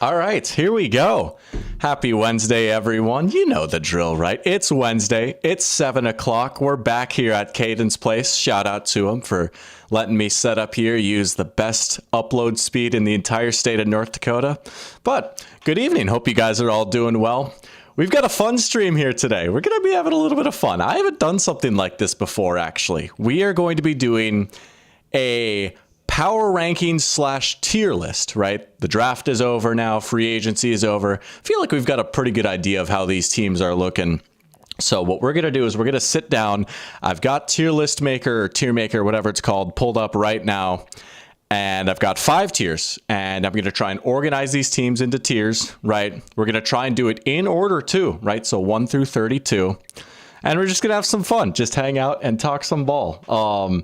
All right, here we go. Happy Wednesday, everyone. You know the drill, right? It's Wednesday. It's 7 o'clock. We're back here at Caden's Place. Shout out to him for letting me set up here, use the best upload speed in the entire state of North Dakota. But good evening. Hope you guys are all doing well. We've got a fun stream here today. We're going to be having a little bit of fun. I haven't done something like this before, actually. We are going to be doing a power rankings / tier list, right? The draft is over now. Free agency is over. I feel like we've got a pretty good idea of how these teams are looking. So what we're going to do is we're going to sit down. I've got tier list maker or tier maker, whatever it's called, pulled up right now. And I've got 5 tiers, and I'm going to try and organize these teams into tiers, right? We're going to try and do it in order too, right? So 1 through 32. And we're just going to have some fun, just hang out and talk some ball.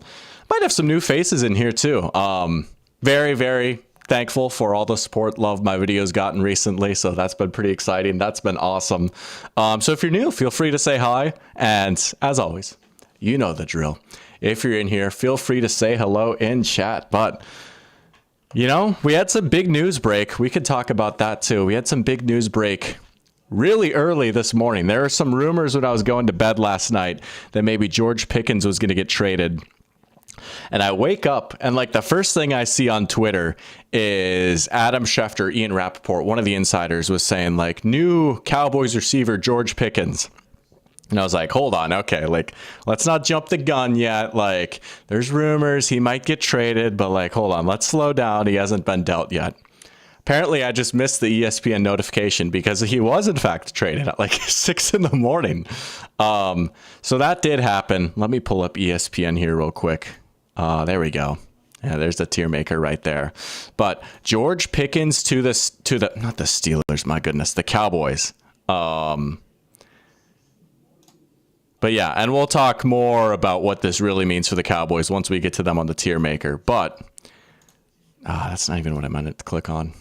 Might have some new faces in here too. Very, very thankful for all the support, love my videos gotten recently. So that's been pretty exciting. That's been awesome. So if you're new, feel free to say hi. And as always, you know the drill. If you're in here, feel free to say hello in chat. But, you know, we had some big news break. We could talk about that too. We had some big news break really early this morning. There were some rumors when I was going to bed last night that maybe George Pickens was going to get traded. And I wake up and like the first thing I see on Twitter is Adam Schefter, Ian Rappaport, one of the insiders, was saying like new Cowboys receiver George Pickens. And I was like, hold on. Okay. Like, let's not jump the gun yet. Like, there's rumors he might get traded, but like, hold on, let's slow down. He hasn't been dealt yet. Apparently, I just missed the ESPN notification because he was, in fact, traded at like 6 in the morning. So that did happen. Let me pull up ESPN here real quick. There we go. Yeah, there's the tier maker right there. But George Pickens to the not the Steelers, my goodness, the Cowboys. But yeah, and we'll talk more about what this really means for the Cowboys once we get to them on the tier maker. But that's not even what I meant to click on.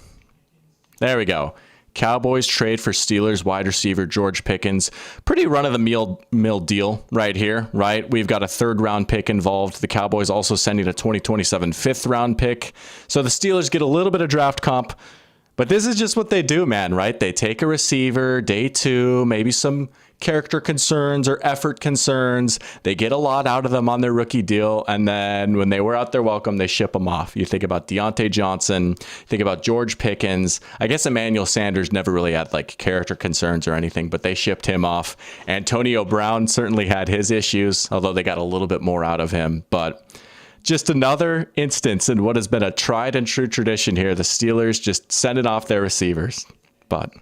There we go. Cowboys trade for Steelers wide receiver George Pickens. Pretty run-of-the-mill deal right here, right? We've got a 3rd-round pick involved. The Cowboys also sending a 2027 5th-round pick. So the Steelers get a little bit of draft comp. But this is just what they do, man, right? They take a receiver, day 2, maybe some character concerns or effort concerns. They get a lot out of them on their rookie deal. And then when they wear out their welcome, they ship them off. You think about Deontay Johnson, think about George Pickens. I guess Emmanuel Sanders never really had like character concerns or anything, but they shipped him off. Antonio Brown certainly had his issues, although they got a little bit more out of him. But just another instance in what has been a tried and true tradition here. The Steelers just sending off their receivers. But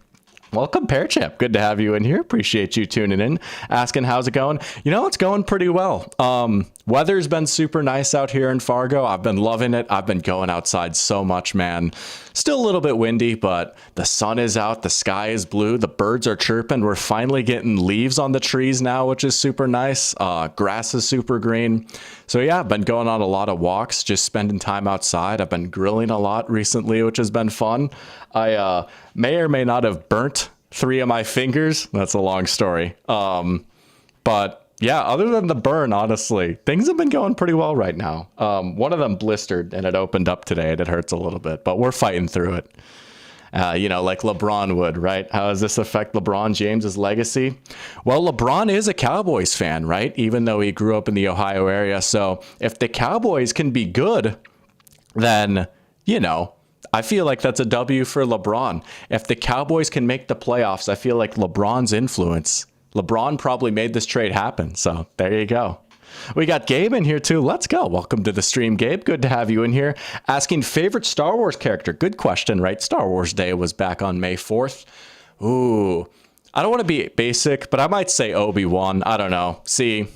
welcome, Pear Champ. Good to have you in here. Appreciate you tuning in, asking how's it going. You know, it's going pretty well. Weather's been super nice out here in Fargo. I've been loving it. I've been going outside so much, man. Still a little bit windy, but the sun is out. The sky is blue. The birds are chirping. We're finally getting leaves on the trees now, which is super nice. Grass is super green. So yeah, I've been going on a lot of walks, just spending time outside. I've been grilling a lot recently, which has been fun. I may or may not have burnt 3 of my fingers. That's a long story. But yeah, other than the burn, honestly, things have been going pretty well right now. One of them blistered and it opened up today and it hurts a little bit, but we're fighting through it. You know, like LeBron would, right? How does this affect LeBron James's legacy? Well, LeBron is a Cowboys fan, right? Even though he grew up in the Ohio area. So if the Cowboys can be good, then, you know, I feel like that's a W for LeBron. If the Cowboys can make the playoffs, I feel like LeBron's influence. LeBron probably made this trade happen. So there you go. We got Gabe in here too. Let's go. Welcome to the stream, Gabe. Good to have you in here. Asking favorite Star Wars character. Good question, right? Star Wars Day was back on May 4th. Ooh, I don't want to be basic, but I might say Obi-Wan. I don't know. See,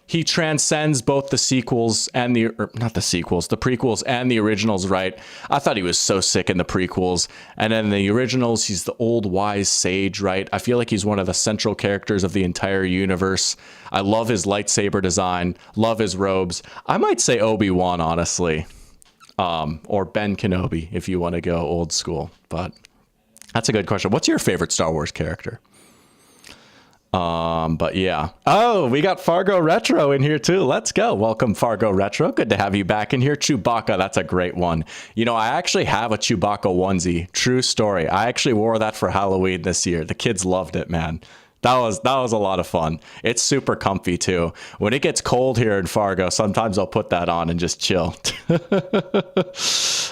he transcends both the sequels and the prequels and the originals, right? I thought he was so sick in the prequels. And then the originals, he's the old wise sage, right? I feel like he's one of the central characters of the entire universe. I love his lightsaber design, love his robes. I might say Obi-Wan, honestly. Or Ben Kenobi, if you want to go old school. But that's a good question. What's your favorite Star Wars character? But yeah. Oh, we got Fargo Retro in here too. Let's go. Welcome, Fargo Retro. Good to have you back in here. Chewbacca, that's a great one. You know, I actually have a Chewbacca onesie. True story. I actually wore that for Halloween this year. The kids loved it, man. That was a lot of fun. It's super comfy too. When it gets cold here in Fargo, sometimes I'll put that on and just chill.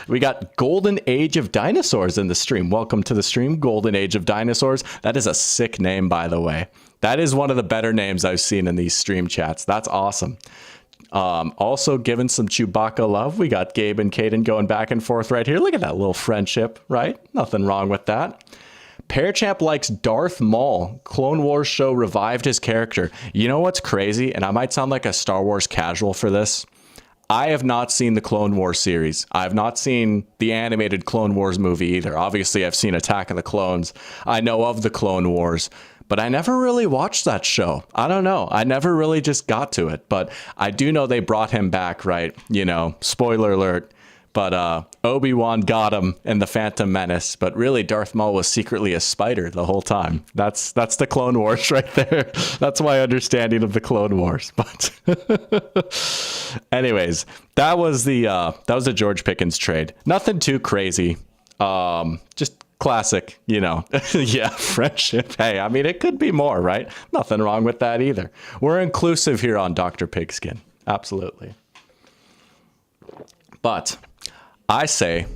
We got Golden Age of Dinosaurs in the stream. Welcome to the stream, Golden Age of Dinosaurs. That is a sick name, by the way. That is one of the better names I've seen in these stream chats. That's awesome. Also giving some Chewbacca love. We got Gabe and Caden going back and forth right here. Look at that little friendship, right? Nothing wrong with that. Pearchamp likes Darth Maul. Clone Wars show revived his character. You know what's crazy? And I might sound like a Star Wars casual for this. I have not seen the Clone Wars series. I have not seen the animated Clone Wars movie either. Obviously, I've seen Attack of the Clones. I know of the Clone Wars, but I never really watched that show. I don't know. I never really just got to it, but I do know they brought him back, right? You know, spoiler alert. But Obi-Wan got him in The Phantom Menace, but really Darth Maul was secretly a spider the whole time. That's the Clone Wars right there. That's my understanding of the Clone Wars. But anyways, that was the George Pickens trade. Nothing too crazy. Just classic, you know. Yeah, friendship. Hey, I mean, it could be more, right? Nothing wrong with that either. We're inclusive here on Dr. Pigskin. Absolutely. But I say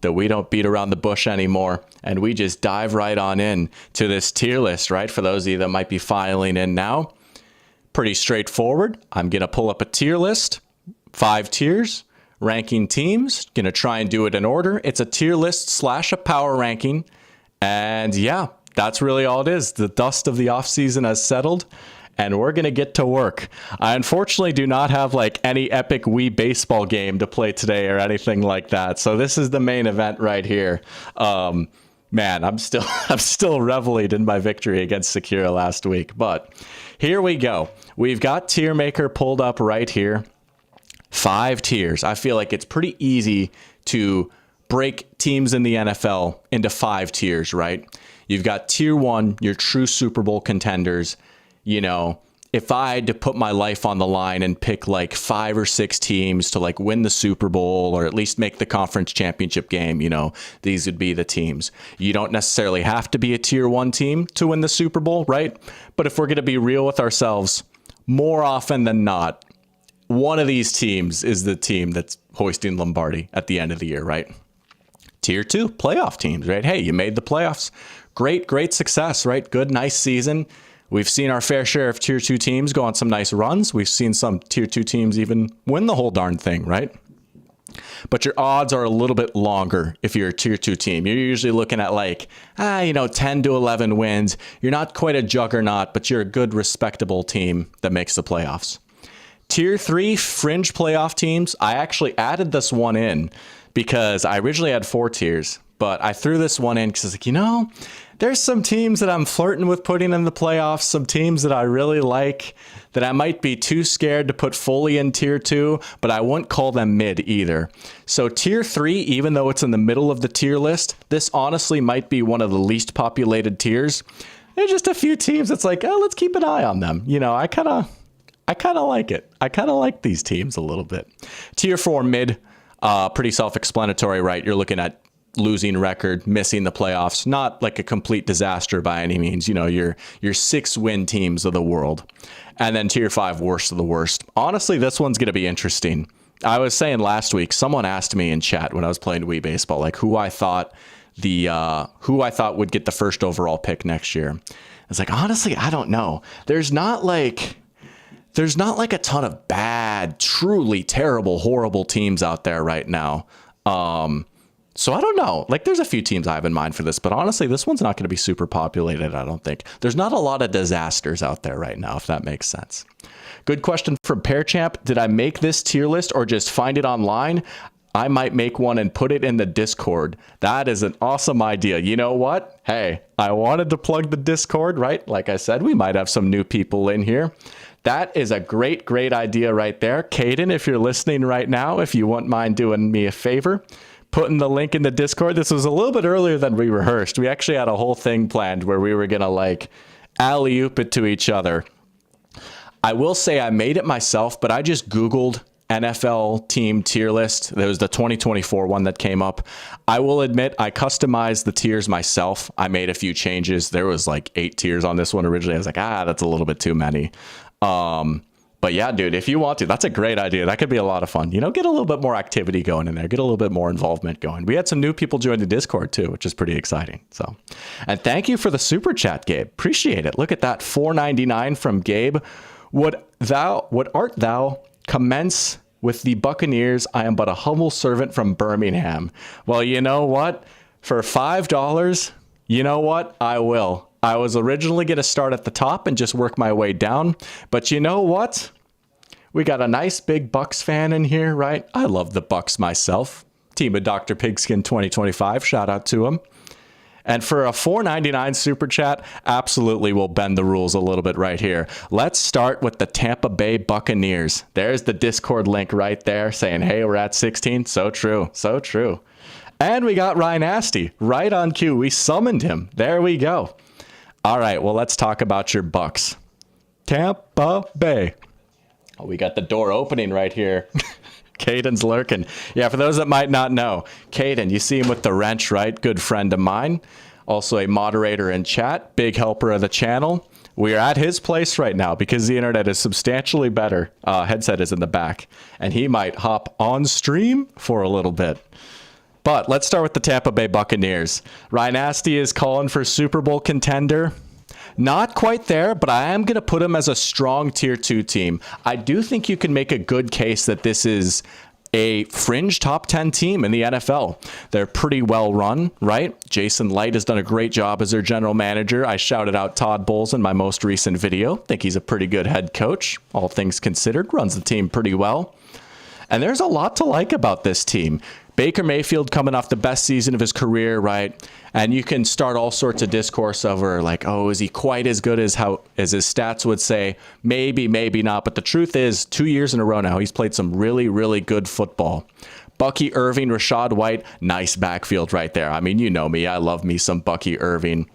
that we don't beat around the bush anymore and we just dive right on in to this tier list, right? For those of you that might be filing in now, pretty straightforward. I'm going to pull up a tier list, 5 tiers, ranking teams, going to try and do it in order. It's a tier list / a power ranking. And yeah, that's really all it is. The dust of the offseason has settled. And we're going to get to work. I unfortunately do not have like any epic Wii baseball game to play today or anything like that. So this is the main event right here. Man, I'm still reveling in my victory against Sakura last week. But here we go. We've got Tier Maker pulled up right here. 5 tiers. I feel like it's pretty easy to break teams in the NFL into 5 tiers, right? You've got Tier 1, your true Super Bowl contenders. You know, if I had to put my life on the line and pick like 5 or 6 teams to like win the Super Bowl or at least make the conference championship game, you know, these would be the teams. You don't necessarily have to be a tier 1 team to win the Super Bowl, right? But if we're going to be real with ourselves, more often than not, one of these teams is the team that's hoisting Lombardi at the end of the year, right? Tier 2, playoff teams, right? Hey, you made the playoffs. Great success, right? Good, nice season. We've seen our fair share of tier 2 teams go on some nice runs. We've seen some tier 2 teams even win the whole darn thing, right? But your odds are a little bit longer if you're a tier 2 team. You're usually looking at like, 10 to 11 wins. You're not quite a juggernaut, but you're a good, respectable team that makes the playoffs. Tier 3 fringe playoff teams. I actually added this one in because I originally had 4 tiers, but I threw this one in because I was like, there's some teams that I'm flirting with putting in the playoffs, some teams that I really like that I might be too scared to put fully in tier 2, but I wouldn't call them mid either. So tier 3, even though it's in the middle of the tier list, this honestly might be one of the least populated tiers. There's just a few teams that's like, let's keep an eye on them. You know, I kind of like it. I kind of like these teams a little bit. Tier 4 mid, pretty self-explanatory, right? You're looking at losing record, missing the playoffs, not like a complete disaster by any means. You know, your 6-win teams of the world. And then tier 5, worst of the worst. Honestly, this one's going to be interesting. I was saying last week, someone asked me in chat when I was playing Wii Baseball, like who I thought would get the first overall pick next year. I was like, honestly, I don't know. There's not like a ton of bad, truly terrible, horrible teams out there right now. So I don't know. Like, there's a few teams I have in mind for this, but honestly, this one's not going to be super populated, I don't think. There's not a lot of disasters out there right now, if that makes sense. Good question from Pearchamp. Did I make this tier list or just find it online? I might make one and put it in the Discord. That is an awesome idea. You know what? Hey, I wanted to plug the Discord, right? Like I said, we might have some new people in here. That is a great idea right there. Caden, if you're listening right now, if you wouldn't mind doing me a favor, putting the link in the Discord. This was a little bit earlier than we rehearsed. We actually had a whole thing planned where we were going to like alley-oop it to each other. I will say I made it myself, but I just Googled NFL team tier list. There was the 2024 one that came up. I will admit I customized the tiers myself. I made a few changes. There was like 8 tiers on this one originally. I was like, that's a little bit too many. But yeah, dude, if you want to, that's a great idea. That could be a lot of fun. Get a little bit more activity going in there. Get a little bit more involvement going. We had some new people join the Discord too, which is pretty exciting. So, and thank you for the super chat, Gabe. Appreciate it. Look at that, $4.99 from Gabe. Would art thou commence with the Buccaneers? I am but a humble servant from Birmingham. Well, you know what? For $5, you know what? I will. I was originally going to start at the top and just work my way down. But you know what? We got a nice big Bucs fan in here, right? I love the Bucs myself. Team of Dr. Pigskin 2025. Shout out to him. And for a $4.99 super chat, absolutely will bend the rules a little bit right here. Let's start with the Tampa Bay Buccaneers. There's the Discord link right there saying, hey, we're at 16. So true. So true. And we got Ryan Asty right on cue. We summoned him. There we go. All right, well, let's talk about your Bucs. Tampa Bay. Oh, we got the door opening right here. Caden's lurking. Yeah, for those that might not know, Caden, you see him with the wrench, right? Good friend of mine. Also a moderator in chat, big helper of the channel. We are at his place right now because the internet is substantially better. Headset is in the back, and he might hop on stream for a little bit. But let's start with the Tampa Bay Buccaneers. Ryan Asty is calling for Super Bowl contender. Not quite there, but I am going to put him as a strong tier 2 team. I do think you can make a good case that this is a fringe top 10 team in the NFL. They're pretty well run, right? Jason Light has done a great job as their general manager. I shouted out Todd Bowles in my most recent video. Think he's a pretty good head coach, all things considered. Runs the team pretty well. And there's a lot to like about this team. Baker Mayfield coming off the best season of his career, right? And you can start all sorts of discourse over like, oh, is he quite as good as his stats would say? Maybe, maybe not. But the truth is, 2 years in a row now, he's played some really, really good football. Bucky Irving, Rashad White, nice backfield right there. I mean, you know me. I love me some Bucky Irving.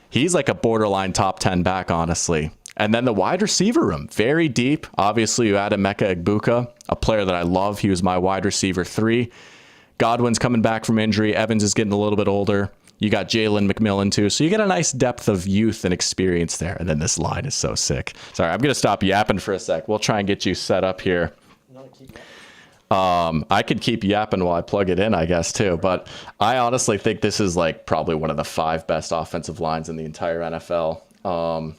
He's like a borderline top 10 back, honestly. And then the wide receiver room, very deep. Obviously, you add Emeka Egbuka, a player that I love. He was my wide receiver 3. Godwin's coming back from injury. Evans is getting a little bit older. You got Jalen McMillan too. So you get a nice depth of youth and experience there. And then this line is so sick. Sorry, I'm going to stop yapping for a sec. We'll try and get you set up here. I could keep yapping while I plug it in, I guess, too. But I honestly think this is like probably one of the 5 best offensive lines in the entire NFL.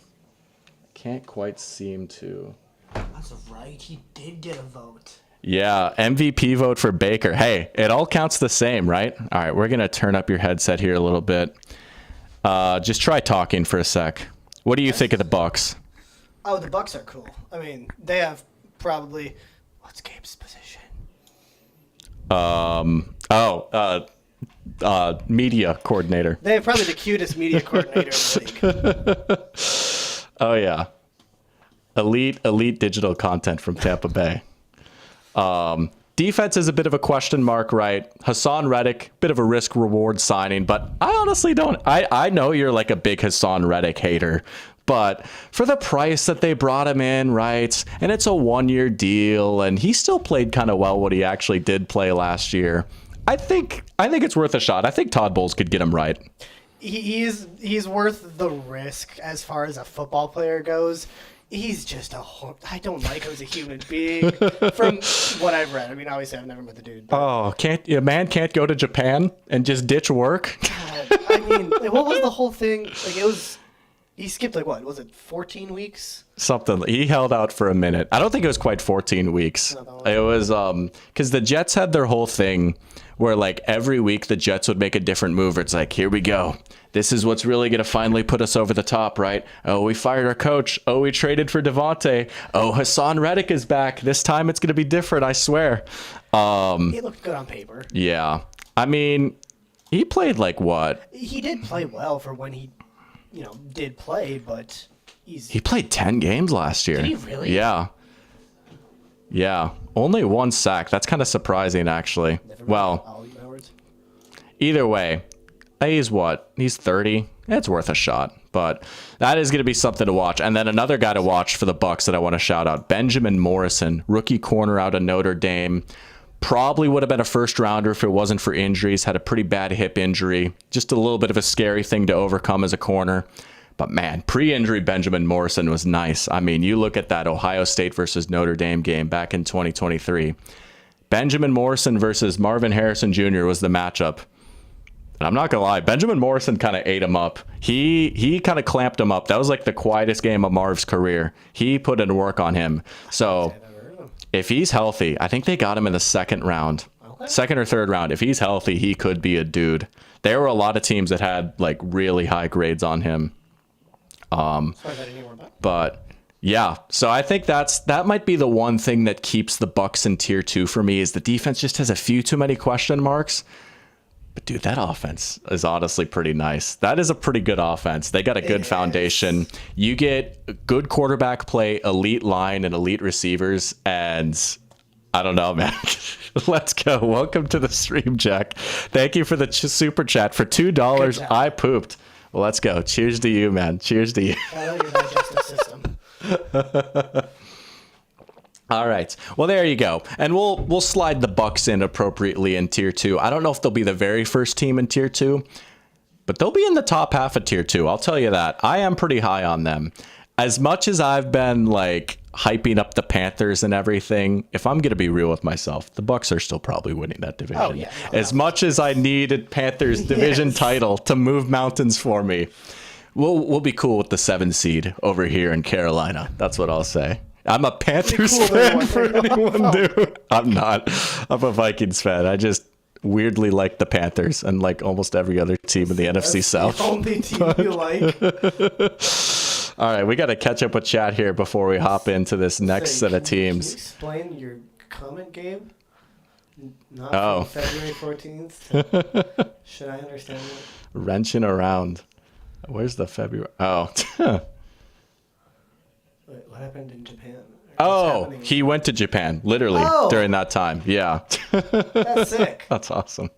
Can't quite seem to. That's right. He did get a vote. Yeah, MVP vote for Baker. Hey, it all counts the same, right? All right, we're going to turn up your headset here a little bit. Just try talking for a sec. What do you think of the Bucs? Oh, the Bucs are cool. I mean, they have probably... What's Gabe's position? Media coordinator. They have probably the cutest media coordinator in the league. Oh, yeah. Elite digital content from Tampa Bay. Defense is a bit of a question mark, right? Hassan Reddick, bit of a risk reward signing, but I honestly don't. I know you're like a big Hassan Reddick hater, but for the price that they brought him in, right? And it's a 1-year deal, and he still played kind of well what he actually did play last year. I think it's worth a shot. I think Todd Bowles could get him right. He's worth the risk as far as a football player goes. He's just I don't like him as a human being from what I've read. I mean, obviously, I've never met the dude. Oh, a man can't go to Japan and just ditch work? God, I mean, what was the whole thing? Like, he skipped, like, what? Was it 14 weeks? Something. He held out for a minute. I don't think it was quite 14 weeks. It was, because the Jets had their whole thing where, like, every week the Jets would make a different move. It's like, here we go. This is what's really going to finally put us over the top, right? Oh, we fired our coach. Oh, we traded for Devontae. Oh, Hassan Reddick is back. This time it's going to be different, I swear. He looked good on paper. Yeah. I mean, he played like what? He did play well for when he, did play, but he played 10 games last year. Did he really? Yeah. Yeah. Only 1 sack. That's kind of surprising, actually. Well, either way. He's what? He's 30. It's worth a shot. But that is going to be something to watch. And then another guy to watch for the Bucs that I want to shout out, Benjamin Morrison, rookie corner out of Notre Dame. Probably would have been a first rounder if it wasn't for injuries. Had a pretty bad hip injury. Just a little bit of a scary thing to overcome as a corner. But man, pre-injury Benjamin Morrison was nice. I mean, you look at that Ohio State versus Notre Dame game back in 2023. Benjamin Morrison versus Marvin Harrison Jr. was the matchup. And I'm not going to lie, Benjamin Morrison kind of ate him up. He kind of clamped him up. That was like the quietest game of Marv's career. He put in work on him. So if he's healthy, I think they got him in the second round. Okay. Second or third round. If he's healthy, he could be a dude. There were a lot of teams that had like really high grades on him. But yeah, so I think that might be the one thing that keeps the Bucs in tier 2 for me is the defense just has a few too many question marks. But dude, that offense is honestly pretty nice. That is a pretty good offense. They got a good foundation. You get good quarterback play, elite line, and elite receivers. And I don't know, man. Let's go. Welcome to the stream, Jack. Thank you for the super chat. For $2, I pooped. Well, let's go. Cheers to you, man. Cheers to you. I know your digestive system. All right. Well, there you go. And we'll slide the Bucs in appropriately in tier 2. I don't know if they'll be the very first team in tier 2, but they'll be in the top half of tier 2. I'll tell you that. I am pretty high on them. As much as I've been like hyping up the Panthers and everything, if I'm going to be real with myself, the Bucs are still probably winning that division. Oh, yeah. As much as I needed Panthers division title to move mountains for me, we'll be cool with the 7 seed over here in Carolina. That's what I'll say. I'm a Panthers fan for anyone new. I'm not. I'm a Vikings fan. I just weirdly like the Panthers and like almost every other team in the NFC South. The only team you like. All right, we got to catch up with chat here before we hop into this next set of teams. Can you explain your comment, Gabe? Not from February 14th. Should I understand that? Wrenching around. Where's the February? Oh. Wait, what happened in Japan? Oh, he went to Japan, literally, during that time. Yeah. That's sick. That's awesome.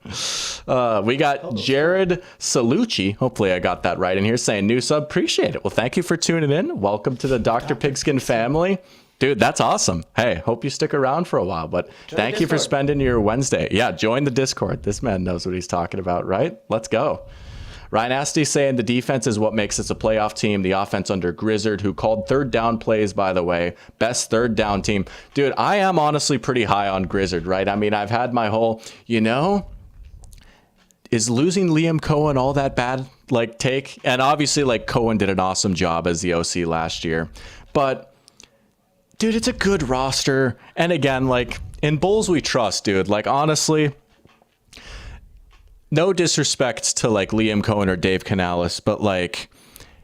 We got Jared Salucci. Hopefully I got that right in here, saying new sub. Appreciate it. Well, thank you for tuning in. Welcome to the Dr. Pigskin family. Dude, that's awesome. Hey, hope you stick around for a while, but thank you for spending your Wednesday. Yeah, join the Discord. This man knows what he's talking about, right? Let's go. Ryan Asti saying the defense is what makes us a playoff team. The offense under Grizzard, who called third down plays, by the way. Best third down team. Dude, I am honestly pretty high on Grizzard, right? I mean, I've had my whole, is losing Liam Cohen all that bad, like, take? And obviously, like, Cohen did an awesome job as the OC last year. But, dude, it's a good roster. And again, like, in Bulls we trust, dude. Like, honestly, no disrespect to like Liam Cohen or Dave Canales, but like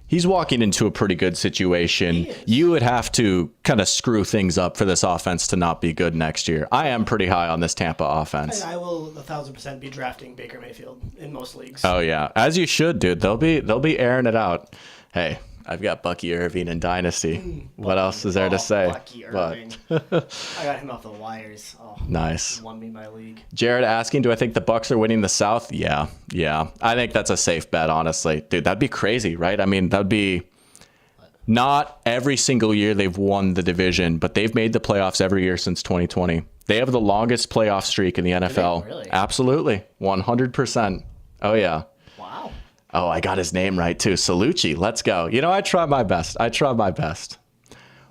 he's walking into a pretty good situation. You would have to kind of screw things up for this offense to not be good next year. I am pretty high on this Tampa offense. I will 1,000% be drafting Baker Mayfield in most leagues. Oh yeah, as you should, dude. They'll be airing it out. Hey, I've got Bucky Irving in Dynasty. What else is there to say? Bucky Irving. I got him off the wires. Oh, nice. He won me my league. Jared asking, do I think the Bucs are winning the South? Yeah. I think that's a safe bet, honestly. Dude, that'd be crazy, right? I mean, that'd be not every single year they've won the division, but they've made the playoffs every year since 2020. They have the longest playoff streak in the NFL. Really? Absolutely. 100%. Oh, yeah. Wow. Oh, I got his name right, too. Salucci. Let's go. I try my best.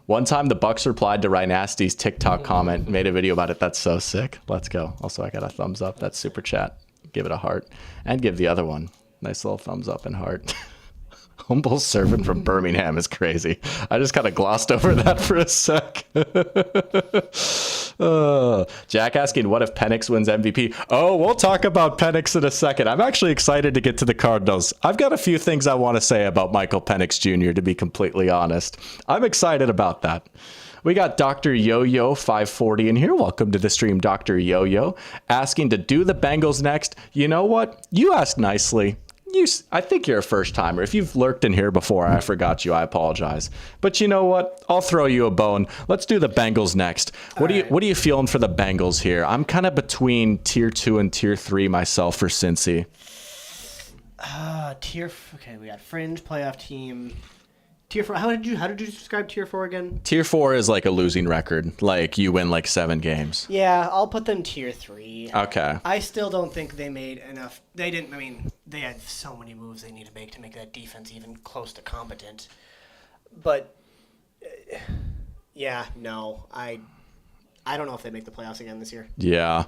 One time, the Bucs replied to Ryan Asti's TikTok comment, made a video about it. That's so sick. Let's go. Also, I got a thumbs up. That's super chat. Give it a heart. And give the other one. Nice little thumbs up and heart. Humble servant from Birmingham is crazy. I just kind of glossed over that for a sec. Jack asking, what if Penix wins MVP? Oh, we'll talk about Penix in a second. I'm actually excited to get to the Cardinals. I've got a few things I want to say about Michael Penix Jr., to be completely honest. I'm excited about that. We got Dr. Yo-Yo 540 in here. Welcome to the stream, Dr. Yo-Yo. Asking to do the Bengals next. You know what? You asked nicely. I think you're a first timer. If you've lurked in here before, I forgot you. I apologize. But you know what? I'll throw you a bone. Let's do the Bengals next. What are you feeling for the Bengals here? I'm kind of between tier 2 and tier 3 myself for Cincy. Okay, we got fringe playoff team. Tier 4. How did you describe Tier 4 again? Tier 4 is like a losing record. Like you win like 7 games. Yeah, I'll put them Tier 3. Okay. I still don't think they made enough. They didn't. I mean, they had so many moves they need to make that defense even close to competent. But yeah, no, I don't know if they make the playoffs again this year. Yeah.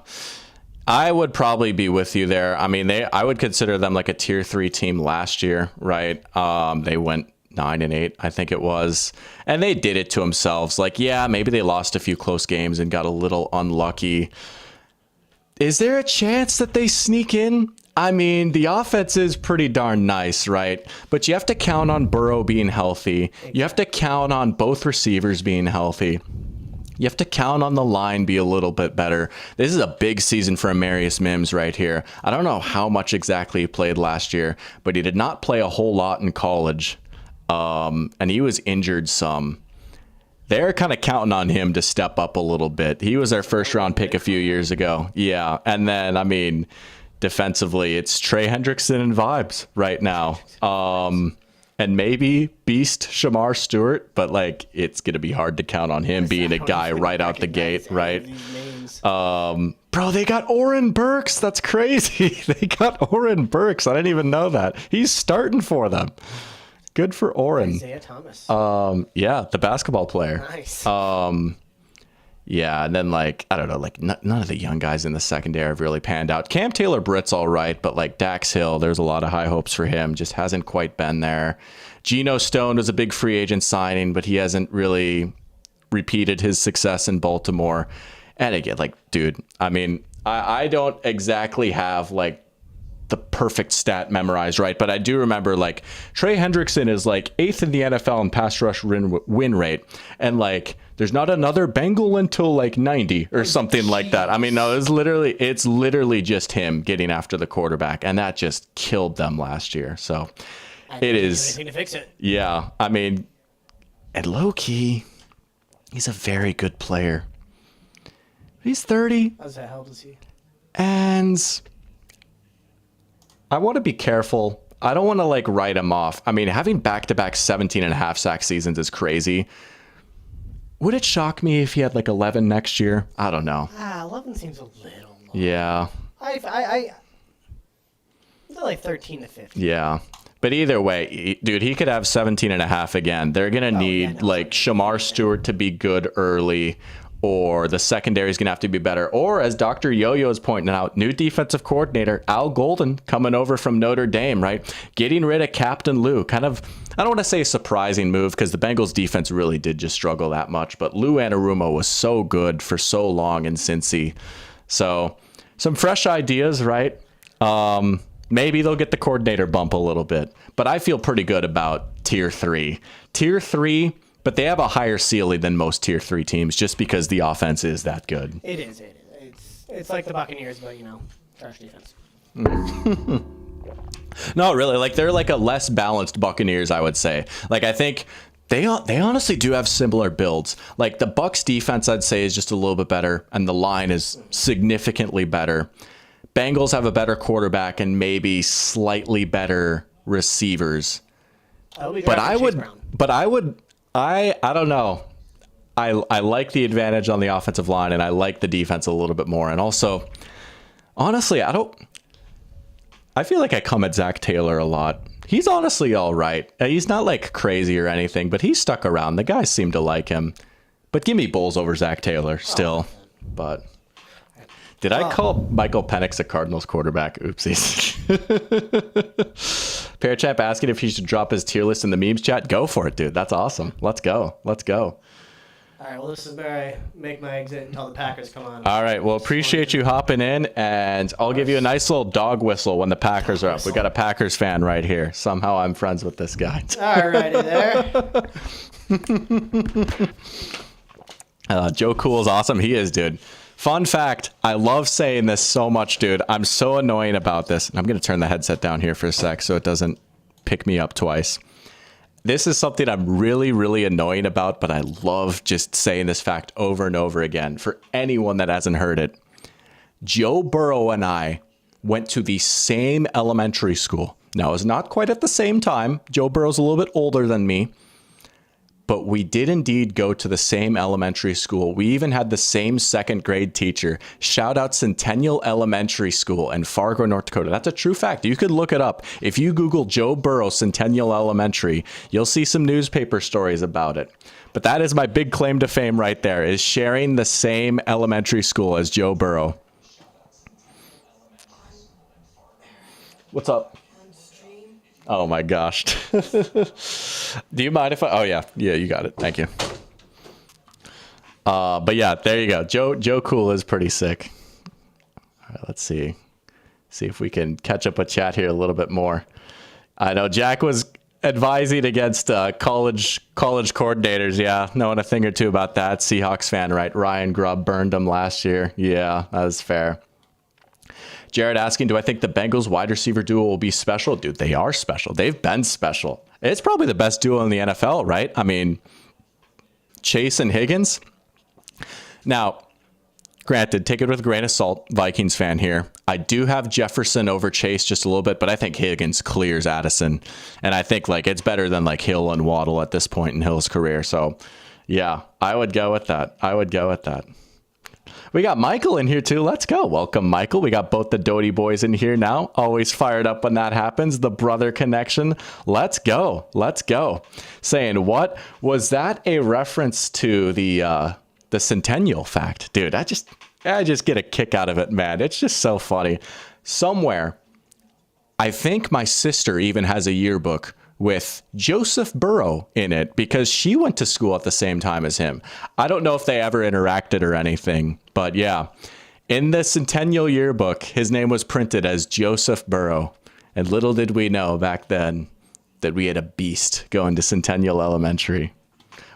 I would probably be with you there. I mean, I would consider them like a Tier 3 team last year, right? They went 9-8, I think it was. And they did it to themselves. Like, yeah, maybe they lost a few close games and got a little unlucky. Is there a chance that they sneak in? I mean, the offense is pretty darn nice, right? But you have to count on Burrow being healthy. Exactly. You have to count on both receivers being healthy. You have to count on the line be a little bit better. This is a big season for Amarius Mims right here. I don't know how much exactly he played last year, but he did not play a whole lot in college. And he was injured some. They're kind of counting on him to step up a little bit. He was their first round pick a few years ago. Yeah. And then, I mean, defensively, it's Trey Hendrickson and vibes right now. And maybe beast Shamar Stewart, but like it's going to be hard to count on him being a guy right out the gate, right? Bro, they got Oren Burks. That's crazy. They got Oren Burks. I didn't even know that. He's starting for them. Good for Oren. Isaiah Thomas. Yeah, the basketball player. Nice. Yeah, and then like I don't know, like none of the young guys in the secondary have really panned out. Cam Taylor-Britt's all right, but like Dax Hill, there's a lot of high hopes for him. Just hasn't quite been there. Geno Stone was a big free agent signing, but he hasn't really repeated his success in Baltimore. And again, like, dude, I mean, I don't exactly have like the perfect stat memorized, right? But I do remember like Trey Hendrickson is like 8th in the NFL in pass rush win rate. And like, there's not another Bengal until like 90 or something like that. I mean, no, it's literally just him getting after the quarterback. And that just killed them last year. So it is. Anything to fix it. Yeah. I mean, and low key, he's a very good player. He's 30. How old is he? And I want to be careful. I don't want to like write him off. I mean, having back-to-back 17.5 sack seasons is crazy. Would it shock me if he had like 11 next year? I don't know. 11 seems a little low. Yeah. I like 13 to 15. Yeah. But either way, dude, he could have 17.5 again. They're going to need like Shamar Stewart to be good early, or the secondary is going to have to be better. Or as Dr. Yo-Yo is pointing out, new defensive coordinator, Al Golden, coming over from Notre Dame, right? Getting rid of Captain Lou. Kind of, I don't want to say a surprising move because the Bengals defense really did just struggle that much. But Lou Anarumo was so good for so long in Cincy. So some fresh ideas, right? Maybe they'll get the coordinator bump a little bit. But I feel pretty good about Tier 3. Tier 3... But they have a higher ceiling than most Tier 3 teams just because the offense is that good. It is. It's like the Buccaneers, but, trash defense. No, really. Like, they're like a less balanced Buccaneers, I would say. Like, I think they honestly do have similar builds. Like, the Bucs defense, I'd say, is just a little bit better, and the line is significantly better. Bengals have a better quarterback and maybe slightly better receivers. But I don't know. I like the advantage on the offensive line, and I like the defense a little bit more. And also, honestly, I feel like I come at Zach Taylor a lot. He's honestly all right. He's not like crazy or anything, but he's stuck around. The guys seem to like him. But give me Bulls over Zach Taylor still. But did I call Michael Penix a Cardinals quarterback? Oopsies. Pearchamp asking if he should drop his tier list in the memes chat. Go for it, dude. That's awesome. Let's go. All right, well, this is where I make my exit until the Packers come on. All right, well, appreciate you hopping in, and I'll give you a nice little dog whistle when the Packers are up. We got a Packers fan right here. Somehow I'm friends with this guy. All righty there. Joe Cool is awesome. He is, dude. Fun fact, I love saying this so much, dude. I'm so annoying about this. I'm going to turn the headset down here for a sec so it doesn't pick me up twice. This is something I'm really, really annoying about, but I love just saying this fact over and over again. For anyone that hasn't heard it, Joe Burrow and I went to the same elementary school. Now, it's not quite at the same time. Joe Burrow's a little bit older than me. But we did indeed go to the same elementary school. We even had the same second grade teacher. Shout out Centennial Elementary School in Fargo, North Dakota. That's a true fact. You could look it up. If you Google Joe Burrow Centennial Elementary, you'll see some newspaper stories about it. But that is my big claim to fame right there, is sharing the same elementary school as Joe Burrow. What's up? Oh my gosh. Do you mind if I... Oh yeah, you got it. Thank you. But yeah, there you go. Joe Cool is pretty sick. All right, let's see if we can catch up with chat here a little bit more. I know Jack was advising against college coordinators. Yeah, knowing a thing or two about that. Seahawks fan, right? Ryan Grubb burned him last year. Yeah, that was fair. Jared asking, do I think the Bengals wide receiver duo will be special? Dude, they are special. They've been special. It's probably the best duo in the NFL, right? I mean, Chase and Higgins. Now, granted, take it with a grain of salt, Vikings fan here. I do have Jefferson over Chase just a little bit, but I think Higgins clears Addison. And I think it's better than Hill and Waddle at this point in Hill's career. So, yeah, I would go with that. We got Michael in here too. Let's go. Welcome, Michael. We got both the Doty boys in here now. Always fired up when that happens. The brother connection. Let's go. Saying, what was that a reference to the Centennial fact? Dude, I just get a kick out of it, man. It's just so funny. Somewhere, I think my sister even has a yearbook with Joseph Burrow in it because she went to school at the same time as him. I don't know if they ever interacted or anything, but yeah, in the Centennial yearbook, his name was printed as Joseph Burrow. And little did we know back then that we had a beast going to Centennial Elementary.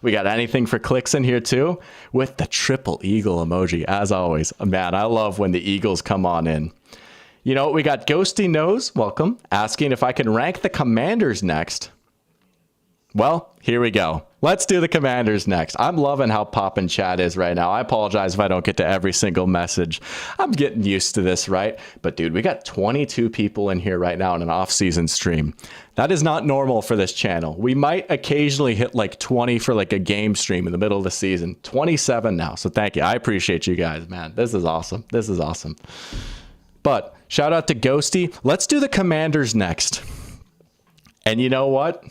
We got anything for clicks in here too with the triple eagle emoji, as always. Man, I love when the Eagles come on in. You know, we got Ghosty Nose, welcome, asking if I can rank the Commanders next. Well, here we go. Let's do the Commanders next. I'm loving how poppin' chat is right now. I apologize if I don't get to every single message. I'm getting used to this, right? But dude, we got 22 people in here right now in an off-season stream. That is not normal for this channel. We might occasionally hit 20 for a game stream in the middle of the season. 27 now, so thank you. I appreciate you guys, man. This is awesome. But shout out to Ghosty. Let's do the Commanders next. And you know what?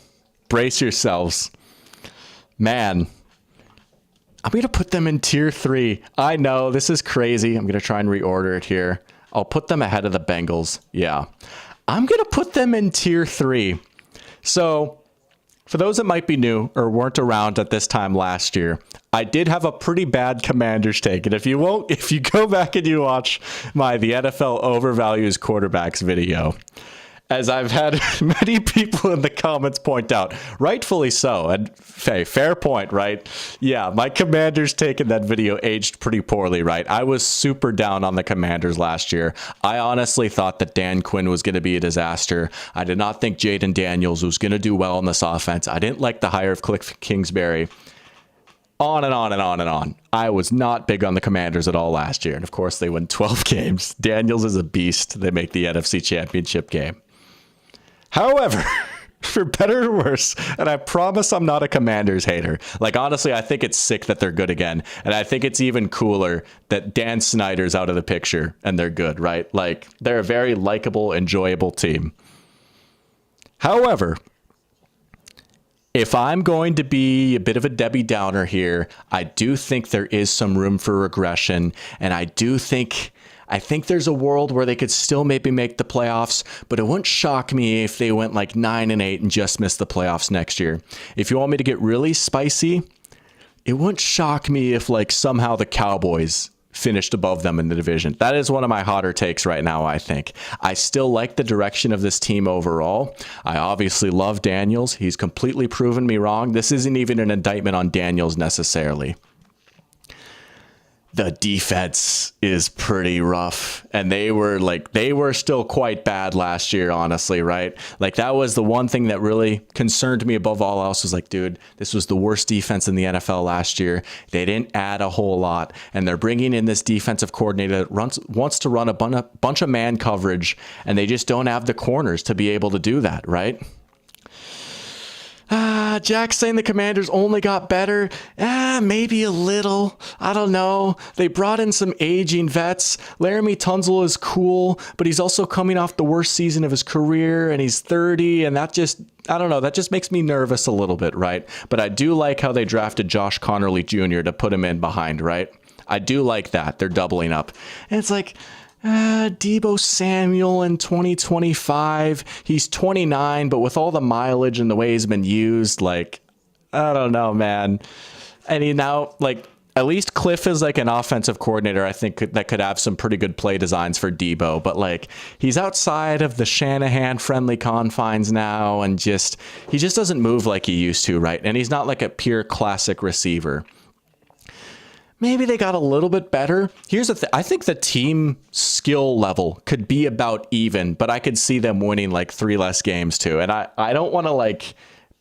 Brace yourselves. Man, I'm going to put them in tier 3. I know, this is crazy. I'm going to try and reorder it here. I'll put them ahead of the Bengals. Yeah. I'm going to put them in tier 3. So, for those that might be new or weren't around at this time last year, I did have a pretty bad Commanders take. And if you go back and you watch the NFL overvalues quarterbacks video, as I've had many people in the comments point out, rightfully so, and fair point, right? Yeah, my Commanders take in that video aged pretty poorly, right? I was super down on the Commanders last year. I honestly thought that Dan Quinn was going to be a disaster. I did not think Jaden Daniels was going to do well in this offense. I didn't like the hire of Cliff Kingsbury. On and on and on and on. I was not big on the Commanders at all last year. And of course, they win 12 games. Daniels is a beast. They make the NFC Championship game. However, for better or worse, and I promise I'm not a Commanders hater. Honestly, I think it's sick that they're good again. And I think it's even cooler that Dan Snyder's out of the picture and they're good, right? They're a very likable, enjoyable team. However, if I'm going to be a bit of a Debbie Downer here, I do think there is some room for regression. And I think there's a world where they could still maybe make the playoffs, but it wouldn't shock me if they went 9-8 and just missed the playoffs next year. If you want me to get really spicy, it wouldn't shock me if somehow the Cowboys finished above them in the division. That is one of my hotter takes right now, I think. I still like the direction of this team overall. I obviously love Daniels. He's completely proven me wrong. This isn't even an indictment on Daniels necessarily. the defense is pretty rough. And they were still quite bad last year, honestly, right? Like, that was the one thing that really concerned me above all else, was like, dude, this was the worst defense in the NFL last year. They didn't add a whole lot, and they're bringing in this defensive coordinator that wants to run a bunch of man coverage, and they just don't have the corners to be able to do that, right? Jack's saying the Commanders only got better. Maybe a little. I don't know. They brought in some aging vets. Laramie Tunzel is cool, but he's also coming off the worst season of his career, and he's 30, and that just, I don't know, that just makes me nervous a little bit, right? But I do like how they drafted Josh Connerly Jr. to put him in behind, right? I do like that. They're doubling up. And it's like, Deebo Samuel in 2025, he's 29, but with all the mileage and the way he's been used, like, I don't know, man. And he now, like, at least Cliff is like an offensive coordinator, I think, that could have some pretty good play designs for Deebo, but like, he's outside of the Shanahan friendly confines now, and he just doesn't move like he used to, right? And he's not like a pure classic receiver. Maybe they got a little bit better. Here's the thing. I think the team skill level could be about even, but I could see them winning like 3 less games too. And I don't want to like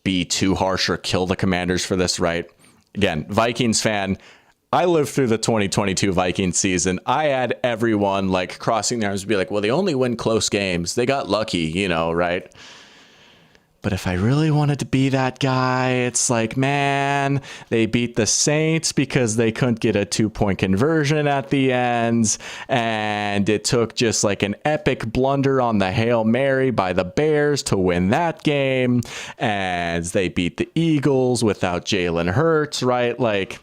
be too harsh or kill the Commanders for this, right? Again, Vikings fan, I lived through the 2022 Vikings season. I had everyone like crossing their arms to be like, well, they only win close games. They got lucky, right? But if I really wanted to be that guy, it's like, man, they beat the Saints because they couldn't get a 2-point conversion at the end. And it took just like an epic blunder on the Hail Mary by the Bears to win that game. And they beat the Eagles without Jalen Hurts, right? Like,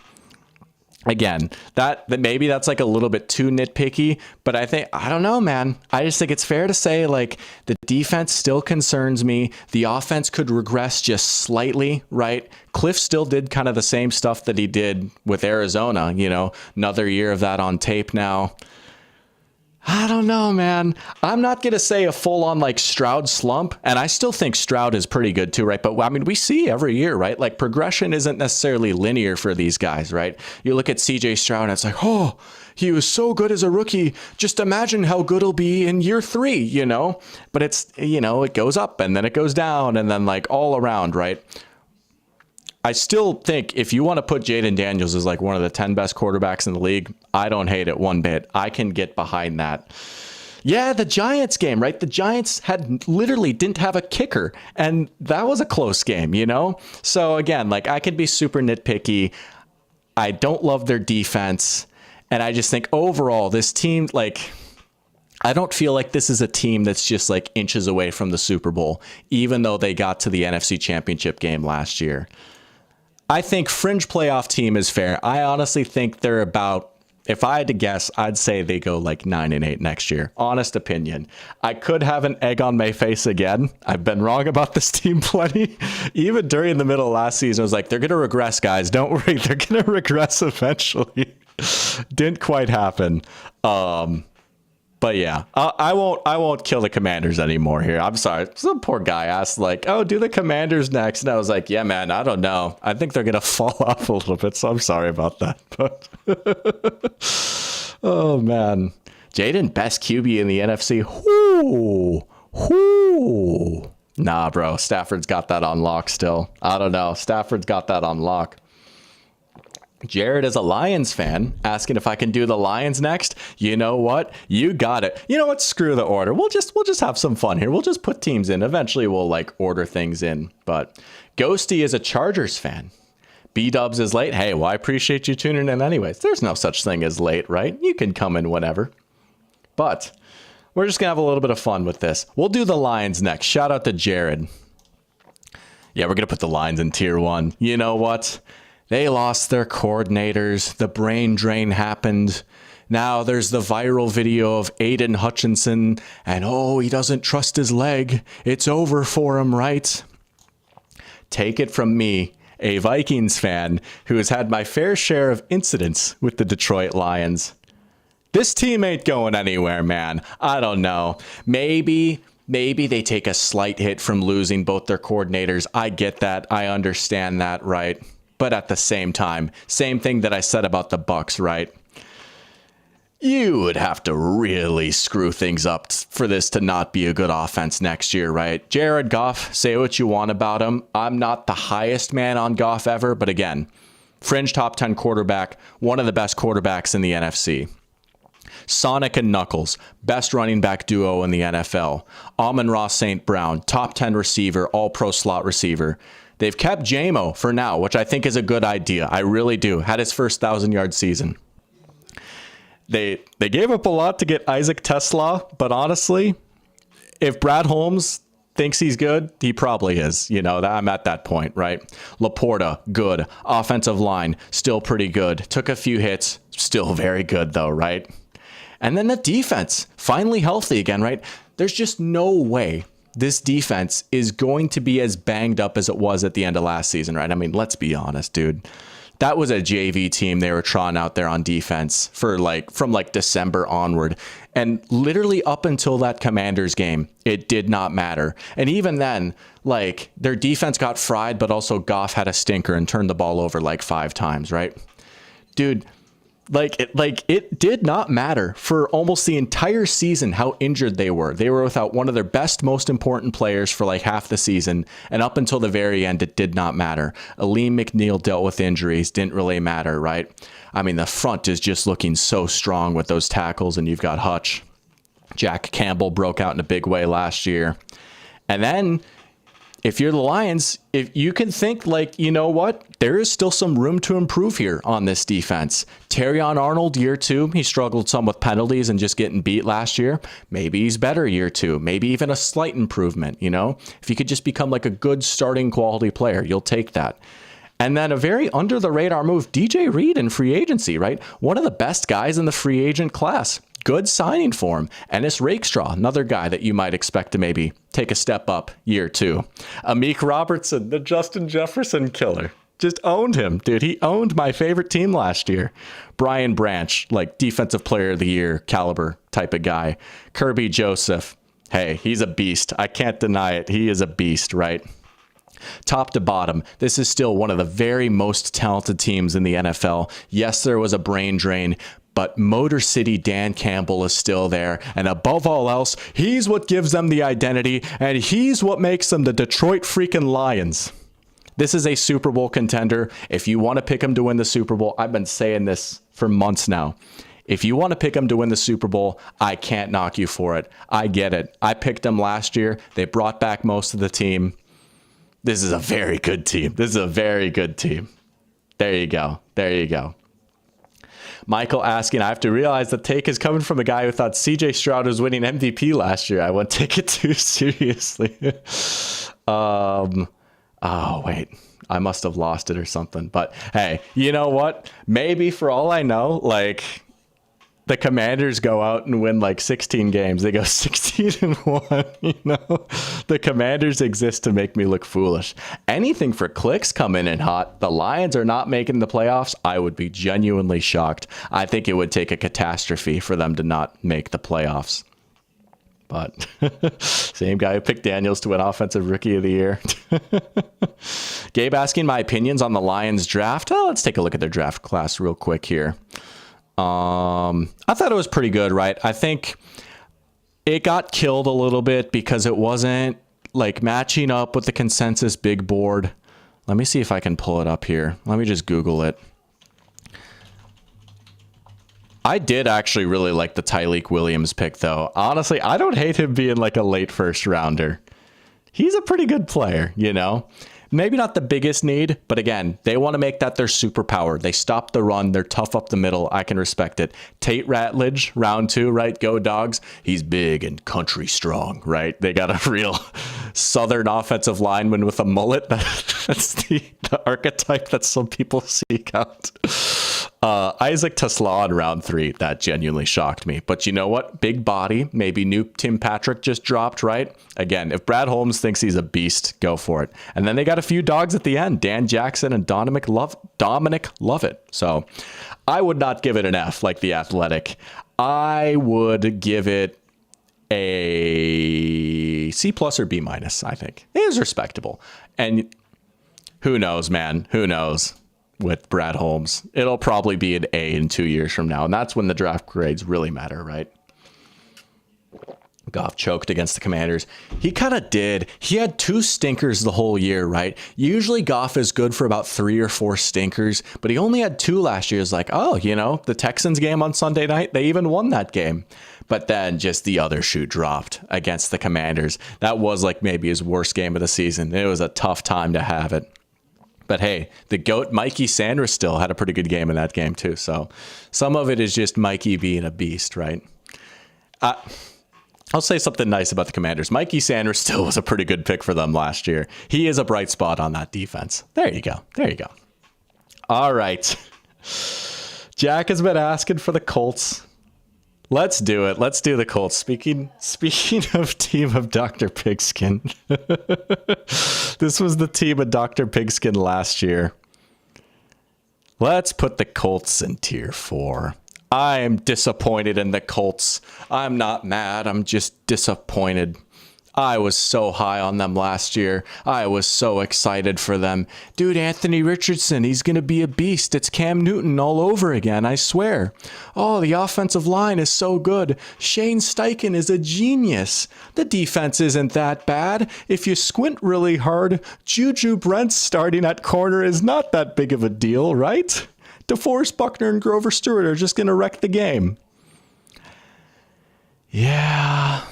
again, that maybe that's like a little bit too nitpicky, but I don't know, man. I just think it's fair to say like the defense still concerns me. The offense could regress just slightly, right? Cliff still did kind of the same stuff that he did with Arizona, another year of that on tape now. I don't know, man. I'm not going to say a full-on like Stroud slump, and I still think Stroud is pretty good too, right? But I mean, we see every year, right? Like, progression isn't necessarily linear for these guys, right? You look at CJ Stroud and it's like, oh, he was so good as a rookie. Just imagine how good he'll be in year 3, But it's, it goes up and then it goes down and then like all around, right? I still think if you want to put Jaden Daniels as like one of the 10 best quarterbacks in the league, I don't hate it one bit. I can get behind that. Yeah, the Giants game, right? The Giants literally didn't have a kicker, and that was a close game, So again, like, I could be super nitpicky. I don't love their defense, and I just think overall this team, like, I don't feel like this is a team that's just like inches away from the Super Bowl, even though they got to the NFC Championship game last year. I think fringe playoff team is fair. I honestly think they're about, if I had to guess, I'd say they go like 9-8 next year. Honest opinion. I could have an egg on my face again. I've been wrong about this team plenty. Even during the middle of last season, I was like, they're going to regress, guys. Don't worry. They're going to regress eventually. Didn't quite happen. But yeah, I won't kill the Commanders anymore here. I'm sorry. Some poor guy asked like, oh, do the Commanders next? And I was like, yeah, man, I don't know. I think they're going to fall off a little bit. So I'm sorry about that. But oh, man. Jaden, best QB in the NFC. Whoo. Nah, bro. Stafford's got that on lock still. I don't know. Stafford's got that on lock. Jared is a Lions fan, asking if I can do the Lions next. You know what? You got it. You know what? Screw the order. We'll just have some fun here. We'll just put teams in. Eventually, we'll like order things in. But Ghosty is a Chargers fan. B-Dubs is late. Hey, well, I appreciate you tuning in anyways. There's no such thing as late, right? You can come in whenever. But we're just going to have a little bit of fun with this. We'll do the Lions next. Shout out to Jared. Yeah, we're going to put the Lions in tier 1. You know what? They lost their coordinators. The brain drain happened. Now there's the viral video of Aiden Hutchinson, and he doesn't trust his leg. It's over for him, right? Take it from me, a Vikings fan who has had my fair share of incidents with the Detroit Lions. This team ain't going anywhere, man. I don't know. Maybe they take a slight hit from losing both their coordinators. I get that. I understand that, right? But at the same time, same thing that I said about the Bucs, right? you would have to really screw things up for this to not be a good offense next year, right? Jared Goff, say what you want about him. I'm not the highest man on Goff ever, but again, fringe top 10 quarterback, one of the best quarterbacks in the NFC. Sonic and Knuckles, best running back duo in the NFL. Amon-Ra St. Brown, top 10 receiver, all-pro slot receiver. They've kept J-Mo for now, which I think is a good idea. I really do. Had his first 1,000-yard season. They gave up a lot to get Isaac Tesla, but honestly, if Brad Holmes thinks he's good, he probably is. You know, I'm at that point, right? Laporta, good. Offensive line, still pretty good. Took a few hits, still very good though, right? And then the defense, finally healthy again, right? There's just no way this defense is going to be as banged up as it was at the end of last season, right? I mean, let's be honest, dude. That was a JV team they were trying out there on defense for from December onward. And literally up until that Commanders game, it did not matter. And even then, their defense got fried, but also Goff had a stinker and turned the ball over 5 times, right? Dude, it did not matter for almost the entire season how injured they were. They were without one of their best, most important players for half the season. And up until the very end, it did not matter. Aleem McNeil dealt with injuries. Didn't really matter, right? I mean, the front is just looking so strong with those tackles. And you've got Hutch. Jack Campbell broke out in a big way last year. And then if you're the Lions, if you can think you know what? There is still some room to improve here on this defense. Terrion Arnold, year 2, he struggled some with penalties and just getting beat last year. Maybe he's better year 2. Maybe even a slight improvement, you know? If you could just become a good starting quality player, you'll take that. And then a very under-the-radar move, DJ Reed in free agency, right? One of the best guys in the free agent class. Good signing for him. Ennis Rakestraw, another guy that you might expect to maybe take a step up year 2. Amik Robertson, the Justin Jefferson killer. Just owned him, dude. He owned my favorite team last year. Brian Branch, defensive player of the year caliber type of guy. Kirby Joseph, hey, he's a beast. I can't deny it. He is a beast, right? Top to bottom, this is still one of the very most talented teams in the NFL. Yes, there was a brain drain, but Motor City Dan Campbell is still there. And above all else, he's what gives them the identity, and he's what makes them the Detroit freaking Lions. This is a Super Bowl contender. If you want to pick him to win the Super Bowl, I've been saying this for months now. If you want to pick him to win the Super Bowl, I can't knock you for it. I get it. I picked him last year. They brought back most of the team. This is a very good team. This is a very good team. There you go. There you go. Michael asking, I have to realize the take is coming from a guy who thought CJ Stroud was winning MVP last year. I won't take it too seriously. Oh, wait. I must have lost it or something. But hey, you know what? Maybe for all I know, the Commanders go out and win 16 games. They go 16-1, you know? The Commanders exist to make me look foolish. Anything for clicks coming in hot. The Lions are not making the playoffs. I would be genuinely shocked. I think it would take a catastrophe for them to not make the playoffs. But same guy who picked Daniels to win Offensive Rookie of the Year. Gabe asking my opinions on the Lions draft. Oh, let's take a look at their draft class real quick here. I thought it was pretty good, right? I think it got killed a little bit because it wasn't matching up with the consensus big board. Let me see if I can pull it up here. Let me just Google it. I did actually really like the Tyleik Williams pick, though. Honestly, I don't hate him being a late first rounder. He's a pretty good player, you know? Maybe not the biggest need, but again, they want to make that their superpower. They stop the run. They're tough up the middle. I can respect it. Tate Ratledge, round 2, right? Go Dogs. He's big and country strong, right? They got a real Southern offensive lineman with a mullet. That's the archetype that some people seek out. Isaac Tesla in round 3. That genuinely shocked me. But you know what? Big body. Maybe new Tim Patrick just dropped, right? Again, if Brad Holmes thinks he's a beast, go for it. And then they got a few dogs at the end. Dan Jackson and Dominic Lovett. So I would not give it an F like The Athletic. I would give it a C+ or B-, I think. It is respectable. And who knows, man? Who knows? with Brad Holmes. It'll probably be an A in 2 years from now. And that's when the draft grades really matter, right? Goff choked against the Commanders. He kind of did. He had 2 stinkers the whole year, right? Usually Goff is good for about 3 or 4 stinkers, but he only had 2 last year. It's like, oh, the Texans game on Sunday night, they even won that game. But then just the other shoe dropped against the Commanders. That was like maybe his worst game of the season. It was a tough time to have it. But hey, the GOAT, Mikey Sanders, still had a pretty good game in that game too. So some of it is just Mikey being a beast, right? I'll say something nice about the Commanders. Mikey Sanders still was a pretty good pick for them last year. He is a bright spot on that defense. There you go. All right. Jack has been asking for the Colts. Let's do it. Let's do the Colts. Speaking of team of Dr. Pigskin. This was the team of Dr. Pigskin last year. Let's put the Colts in tier 4. I am disappointed in the Colts. I'm not mad. I'm just disappointed. I was so high on them last year. I was so excited for them. Dude, Anthony Richardson, he's going to be a beast. It's Cam Newton all over again, I swear. Oh, the offensive line is so good. Shane Steichen is a genius. The defense isn't that bad. If you squint really hard, Juju Brents starting at corner is not that big of a deal, right? DeForest Buckner and Grover Stewart are just going to wreck the game. Yeah.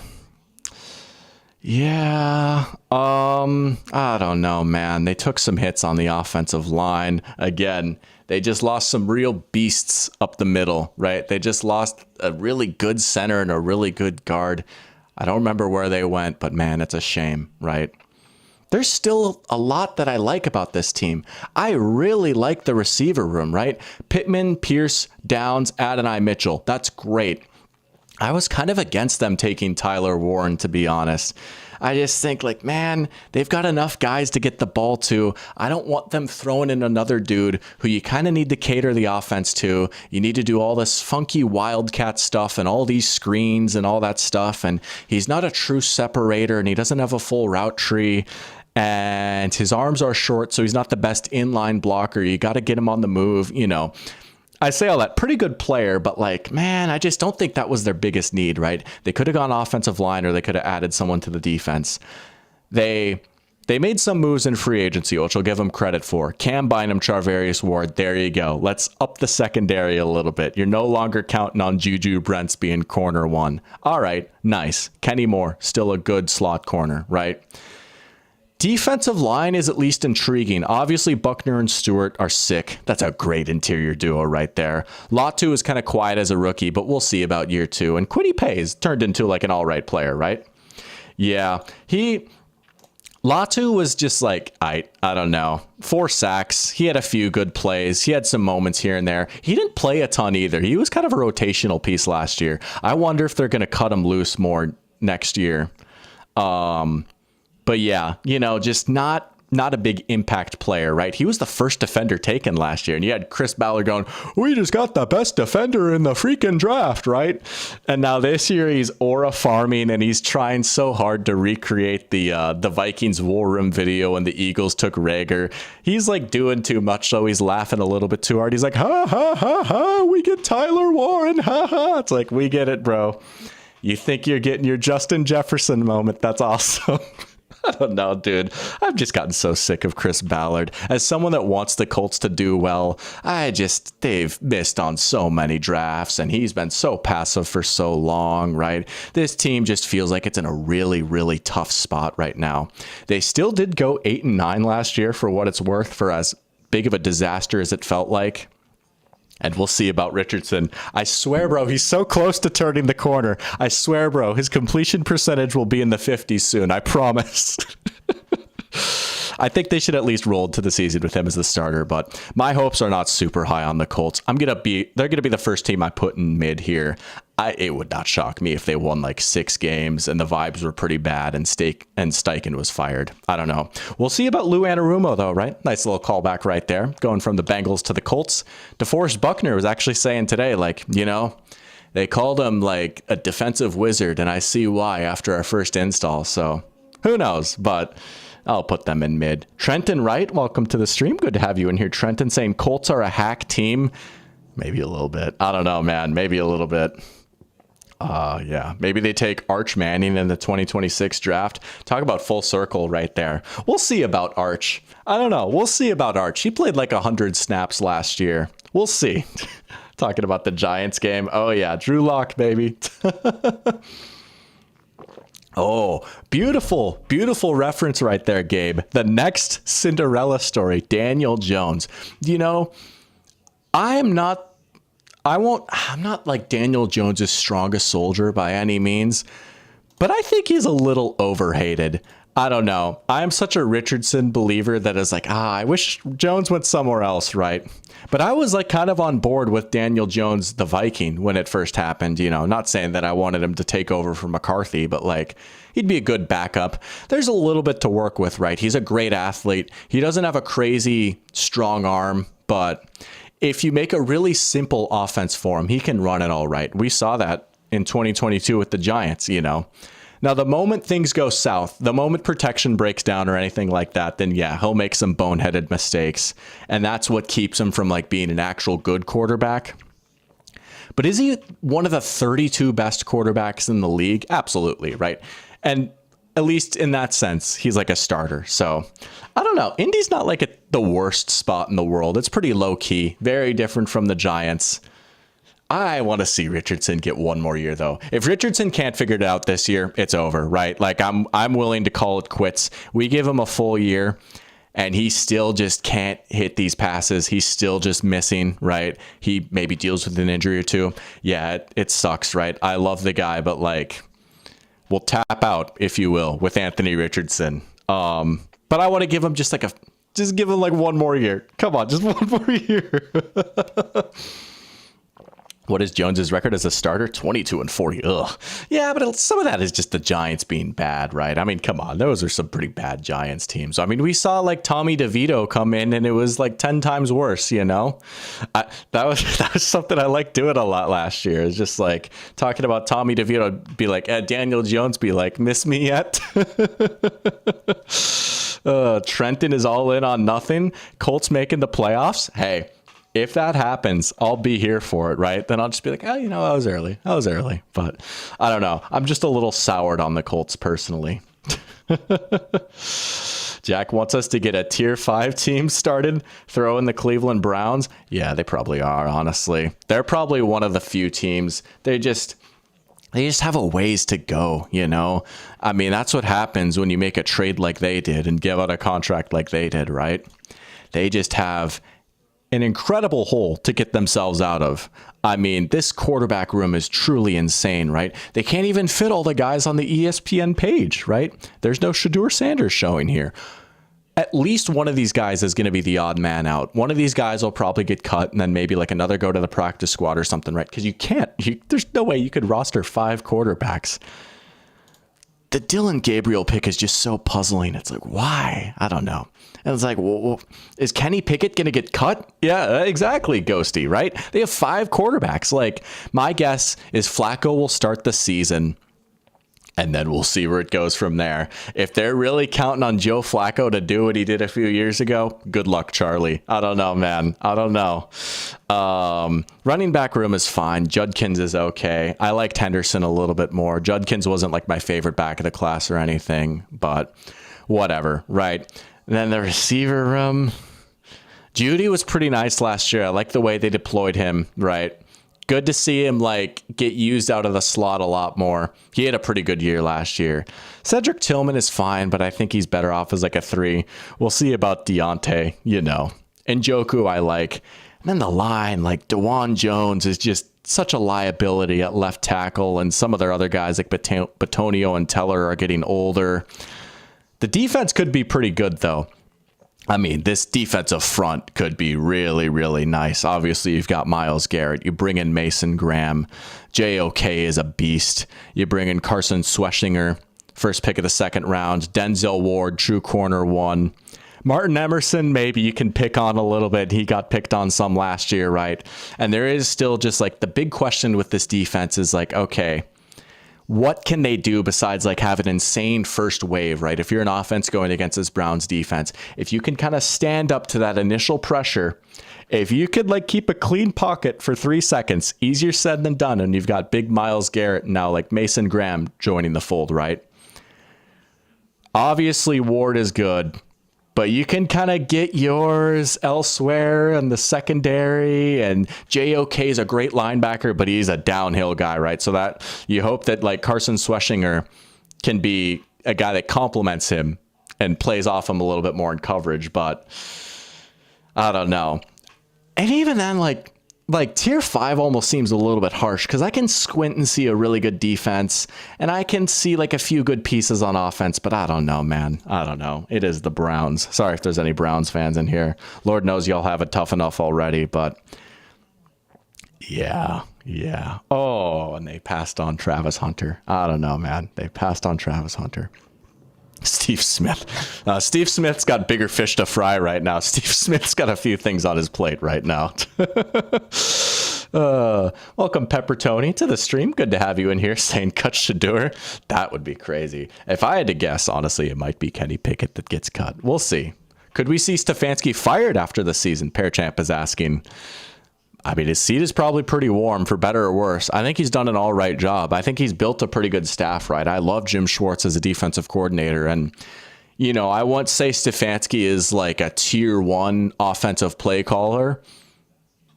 I don't know, man. They took some hits on the offensive line. Again, they just lost some real beasts up the middle, right? They just lost a really good center and a really good guard. I don't remember where they went, but man, it's a shame, right? There's still a lot that I like about this team. I really like the receiver room, right? Pittman, Pierce, Downs, Adonai Mitchell. That's great. I was kind of against them taking Tyler Warren, to be honest. I just think like, man, they've got enough guys to get the ball to. I don't want them throwing in another dude who you kind of need to cater the offense to. You need to do all this funky wildcat stuff and all these screens and all that stuff. And he's not a true separator and he doesn't have a full route tree. And his arms are short, so he's not the best inline blocker. You got to get him on the move, I say all that, pretty good player, but like, man, I just don't think that was their biggest need, right? They could have gone offensive line or they could have added someone to the defense. They made some moves in free agency, which I'll give them credit for. Cam Bynum, Charvarius Ward, there you go. Let's up the secondary a little bit. You're no longer counting on Juju Brents being corner 1. All right, nice. Kenny Moore, still a good slot corner, right? Defensive line is at least intriguing. Obviously, Buckner and Stewart are sick. That's a great interior duo right there. Latu is kind of quiet as a rookie, but we'll see about year 2. And Kwity Paye's turned into like an all right player, right? Yeah, Latu was just like, I don't know, 4 sacks. He had a few good plays. He had some moments here and there. He didn't play a ton either. He was kind of a rotational piece last year. I wonder if they're going to cut him loose more next year. But yeah, just not a big impact player, right? He was the first defender taken last year. And you had Chris Ballard going, we just got the best defender in the freaking draft, right? And now this year he's aura farming and he's trying so hard to recreate the Vikings war room video when the Eagles took Rager. He's like doing too much, so he's laughing a little bit too hard. He's like, ha, ha, ha, ha, we get Tyler Warren, ha, ha. It's like, we get it, bro. You think you're getting your Justin Jefferson moment. That's awesome. I don't know, dude. I've just gotten so sick of Chris Ballard. As someone that wants the Colts to do well, they've missed on so many drafts, and he's been so passive for so long, right? This team just feels like it's in a really, really tough spot right now. They still did go 8-9 last year for what it's worth, for as big of a disaster as it felt like. And we'll see about Richardson. I swear, bro, he's so close to turning the corner. I swear, bro, his completion percentage will be in the 50s soon. I promise. I think they should at least roll to the season with him as the starter, but my hopes are not super high on the Colts. They're gonna be the first team I put in mid here. It would not shock me if they won like 6 games and the vibes were pretty bad and Steichen was fired. I don't know. We'll see about Lou Anarumo though, right? Nice little callback right there, going from the Bengals to the Colts. DeForest Buckner was actually saying today, like, they called him like a defensive wizard, and I see why after our first install. So who knows? But I'll put them in mid. Trenton Wright, welcome to the stream. Good to have you in here, Trenton, saying Colts are a hack team. Maybe a little bit. I don't know, man. Maybe a little bit. Yeah. Maybe they take Arch Manning in the 2026 draft. Talk about full circle right there. We'll see about Arch. I don't know. We'll see about Arch. He played like 100 snaps last year. We'll see. Talking about the Giants game. Oh, yeah. Drew Lock, baby. Oh, beautiful, beautiful reference right there, Gabe. The next Cinderella story, Daniel Jones. You know, I'm not like Daniel Jones's strongest soldier by any means, but I think he's a little overhated. I don't know. I'm such a Richardson believer that is like, I wish Jones went somewhere else, right? But I was like kind of on board with Daniel Jones, the Viking, when it first happened. You know, not saying that I wanted him to take over for McCarthy, but like he'd be a good backup. There's a little bit to work with, right? He's a great athlete. He doesn't have a crazy strong arm, but if you make a really simple offense for him, he can run it all right. We saw that in 2022 with the Giants, you know. Now, the moment things go south, the moment protection breaks down or anything like that, then yeah, he'll make some boneheaded mistakes. And that's what keeps him from like being an actual good quarterback. But is he one of the 32 best quarterbacks in the league? Absolutely, right? And at least in that sense, he's like a starter. So I don't know. Indy's not like the worst spot in the world. It's pretty low key, very different from the Giants. I want to see Richardson get one more year, though. If Richardson can't figure it out this year, it's over, right? Like I'm willing to call it quits. We give him a full year, and he still just can't hit these passes. He's still just missing, right? He maybe deals with an injury or two. Yeah, it sucks, right? I love the guy, but like, we'll tap out, if you will, with Anthony Richardson. But I want to give him just give him like one more year. Come on, just one more year. What is Jones's record as a starter? 22-40. Ugh. Yeah, but some of that is just the Giants being bad, right? I mean, come on. Those are some pretty bad Giants teams. I mean, we saw like Tommy DeVito come in and it was like 10 times worse, you know? That was something I liked doing a lot last year. It's just like talking about Tommy DeVito, be like, Daniel Jones be like, miss me yet? Trenton is all in on nothing. Colts making the playoffs. Hey. If that happens, I'll be here for it, right? Then I'll just be like, I was early. But I don't know. I'm just a little soured on the Colts personally. Jack wants us to get a tier 5 team started, throw in the Cleveland Browns. Yeah, they probably are, honestly. They're probably one of the few teams. They just have a ways to go, you know? I mean, that's what happens when you make a trade like they did and give out a contract like they did, right? They just have an incredible hole to get themselves out of. I mean, this quarterback room is truly insane, right? They can't even fit all the guys on the ESPN page, right? There's no Shedeur Sanders showing here. At least one of these guys is going to be the odd man out. One of these guys will probably get cut and then maybe like another go to the practice squad or something, right? Because there's no way you could roster 5 quarterbacks. The Dylan Gabriel pick is just so puzzling. It's like, why? I don't know. And it's like, well, is Kenny Pickett going to get cut? Yeah, exactly, Ghosty, right? They have 5 quarterbacks. Like, my guess is Flacco will start the season, and then we'll see where it goes from there. If they're really counting on Joe Flacco to do what he did a few years ago, good luck, Charlie. I don't know, man. I don't know. Running back room is fine. Judkins is okay. I liked Henderson a little bit more. Judkins wasn't like my favorite back of the class or anything, but whatever, right? And then the receiver room, Judy was pretty nice last year. I like the way they deployed him, right? Good to see him like get used out of the slot a lot more. He had a pretty good year last year. Cedric Tillman is fine, but I think he's better off as like a 3. We'll see about Deontay, you know. And Njoku I like. And then the line, like DeJuan Jones is just such a liability at left tackle, and some of their other guys like Batonio and Teller are getting older. The defense could be pretty good, though. I mean, this defensive front could be really, really nice. Obviously, you've got Myles Garrett. You bring in Mason Graham. JOK is a beast. You bring in Carson Schweschinger, first pick of the 2nd round. Denzel Ward, true corner 1. Martin Emerson, maybe you can pick on a little bit. He got picked on some last year, right? And there is still just like the big question with this defense is like, okay, what can they do besides like have an insane first wave, right? If you're an offense going against this Browns defense, if you can kind of stand up to that initial pressure, if you could like keep a clean pocket for 3 seconds, easier said than done. And you've got big Myles Garrett now, like Mason Graham joining the fold, right? Obviously Ward is good, but you can kind of get yours elsewhere in the secondary, and JOK is a great linebacker, but he's a downhill guy, right? So that you hope that like Carson Schweschinger can be a guy that complements him and plays off him a little bit more in coverage, but I don't know. And even then, like tier 5 almost seems a little bit harsh because I can squint and see a really good defense and I can see like a few good pieces on offense, but I don't know, man. I don't know. It is the Browns. Sorry if there's any Browns fans in here. Lord knows y'all have it tough enough already, but yeah. Oh, and they passed on Travis Hunter. I don't know, man. They passed on Travis Hunter. Steve Smith. Steve Smith's got bigger fish to fry right now. Steve Smith's got a few things on his plate right now. Welcome, Pepper Tony, to the stream. Good to have you in here saying cut Shador. That would be crazy. If I had to guess, honestly, it might be Kenny Pickett that gets cut. We'll see. Could we see Stefanski fired after the season? Pearchamp is asking. I mean, his seat is probably pretty warm, for better or worse. I think he's done an all right job. I think he's built a pretty good staff, right? I love Jim Schwartz as a defensive coordinator. And, you know, I won't say Stefanski is like a tier 1 offensive play caller.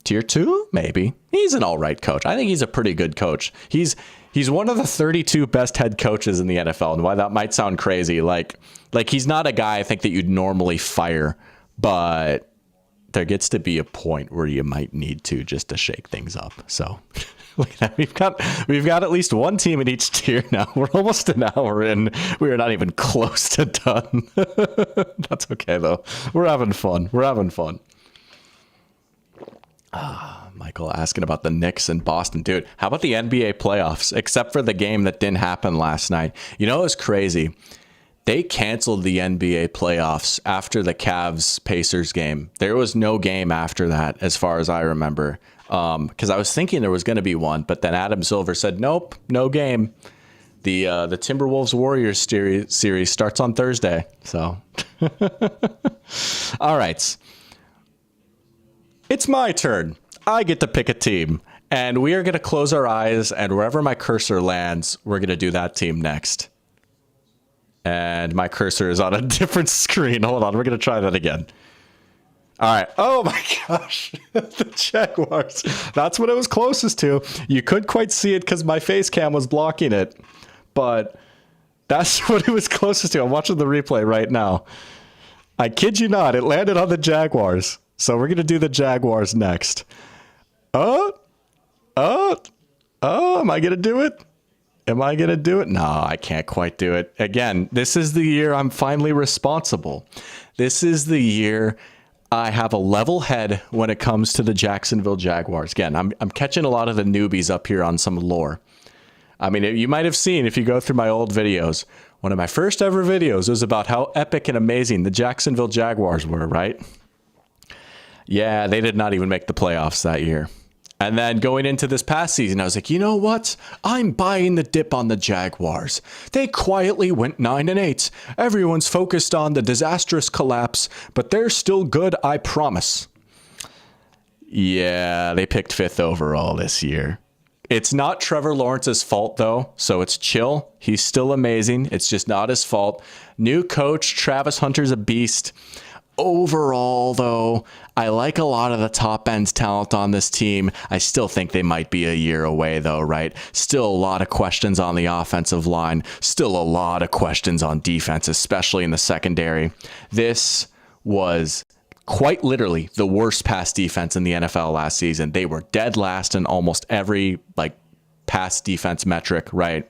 Tier 2, maybe. He's an all right coach. I think he's a pretty good coach. He's one of the 32 best head coaches in the NFL. And why that might sound crazy, like he's not a guy I think that you'd normally fire, but there gets to be a point where you might need to just to shake things up. So look at that. We've got at least one team in each tier now. We're almost an hour in. We are not even close to done. That's okay though. We're having fun. Michael asking about the Knicks and Boston. Dude, how about the NBA playoffs? Except for the game that didn't happen last night. You know, it was crazy. They canceled the NBA playoffs after the Cavs-Pacers game. There was no game after that, as far as I remember, because I was thinking there was going to be one, but then Adam Silver said, nope, no game. The Timberwolves-Warriors series starts on Thursday. So, all right. It's my turn. I get to pick a team, and we are going to close our eyes, and wherever my cursor lands, we're going to do that team next. And my cursor is on a different screen. Hold on, we're going to try that again. All right. Oh my gosh. The Jaguars. That's what it was closest to. You couldn't quite see it because my face cam was blocking it. But that's what it was closest to. I'm watching the replay right now. I kid you not, it landed on the Jaguars. So we're going to do the Jaguars next. Am I going to do it? Am I going to do it? No, I can't quite do it. Again, this is the year I'm finally responsible. This is the year I have a level head when it comes to the Jacksonville Jaguars. Again, I'm catching a lot of the newbies up here on some lore. I mean, you might have seen if you go through my old videos, one of my first ever videos was about how epic and amazing the Jacksonville Jaguars were, right? Yeah, they did not even make the playoffs that year. And then going into this past season, I was like, you know what? I'm buying the dip on the Jaguars. They quietly went 9-8. Everyone's focused on the disastrous collapse, but they're still good, I promise. Yeah, they picked 5th overall this year. It's not Trevor Lawrence's fault, though, so it's chill. He's still amazing. It's just not his fault. New coach, Travis Hunter's a beast. Overall, though, I like a lot of the top end talent on this team. I still think they might be a year away, though, right? Still a lot of questions on the offensive line. Still a lot of questions on defense, especially in the secondary. This was quite literally the worst pass defense in the NFL last season. They were dead last in almost every pass defense metric, right?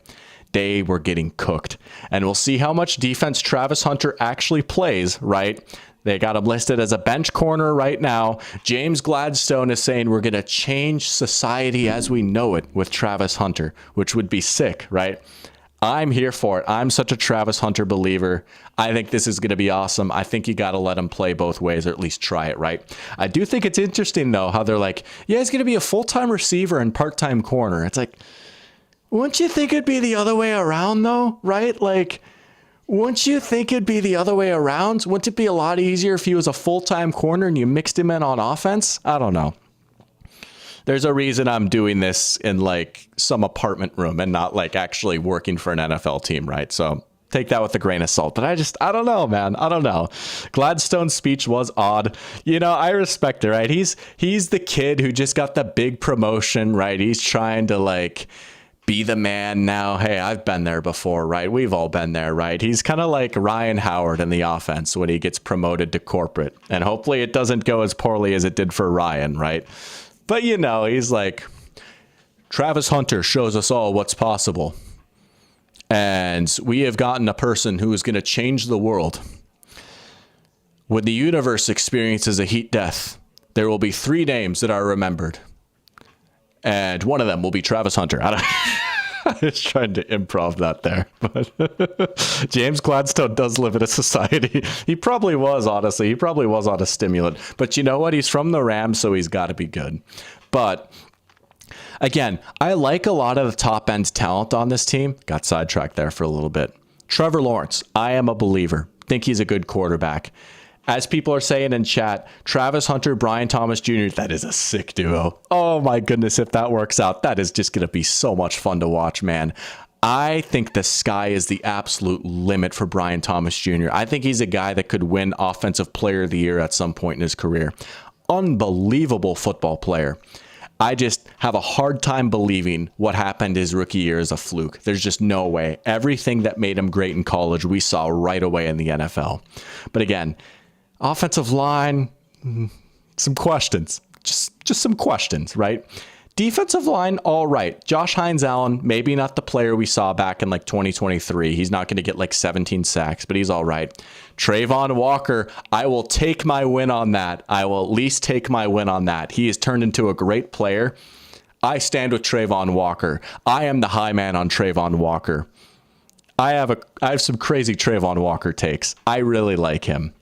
They were getting cooked. And we'll see how much defense Travis Hunter actually plays, right? They got him listed as a bench corner right now. James Gladstone is saying we're going to change society as we know it with Travis Hunter, which would be sick, right? I'm here for it. I'm such a Travis Hunter believer. I think this is going to be awesome. I think you got to let him play both ways, or at least try it, right? I do think it's interesting, though, how they're like, yeah, he's going to be a full-time receiver and part-time corner. It's like, wouldn't you think it'd be the other way around though, right? Like, wouldn't you think it'd be the other way around? Wouldn't it be a lot easier if he was a full-time corner and you mixed him in on offense? I don't know. There's a reason I'm doing this in like some apartment room and not like actually working for an NFL team, right? So take that with a grain of salt. But I don't know, man. I don't know. Gladstone's speech was odd. You know, I respect it, right? He's the kid who just got the big promotion, right? He's trying to like be the man now. Hey, I've been there before, right? We've all been there, right? He's kind of like Ryan Howard in the offense when he gets promoted to corporate. And hopefully it doesn't go as poorly as it did for Ryan, right? But, you know, he's like, Travis Hunter shows us all what's possible. And we have gotten a person who is going to change the world. When the universe experiences a heat death, there will be 3 names that are remembered. And one of them will be Travis Hunter. I was trying to improv that there. But James Gladstone does live in a society. He probably was, honestly. He probably was on a stimulant. But you know what? He's from the Rams, so he's got to be good. But again, I like a lot of the top end talent on this team. Got sidetracked there for a little bit. Trevor Lawrence, I am a believer. Think he's a good quarterback. As people are saying in chat, Travis Hunter, Brian Thomas Jr., that is a sick duo. Oh my goodness, if that works out, that is just going to be so much fun to watch, man. I think the sky is the absolute limit for Brian Thomas Jr. I think he's a guy that could win Offensive Player of the Year at some point in his career. Unbelievable football player. I just have a hard time believing what happened his rookie year is a fluke. There's just no way. Everything that made him great in college, we saw right away in the NFL. But again, offensive line, some questions. Just some questions, right? Defensive line, all right. Josh Hines-Allen, maybe not the player we saw back in like 2023. He's not going to get like 17 sacks, but he's all right. Trayvon Walker, I will take my win on that. I will at least take my win on that. He has turned into a great player. I stand with Trayvon Walker. I am the high man on Trayvon Walker. I have some crazy Trayvon Walker takes. I really like him.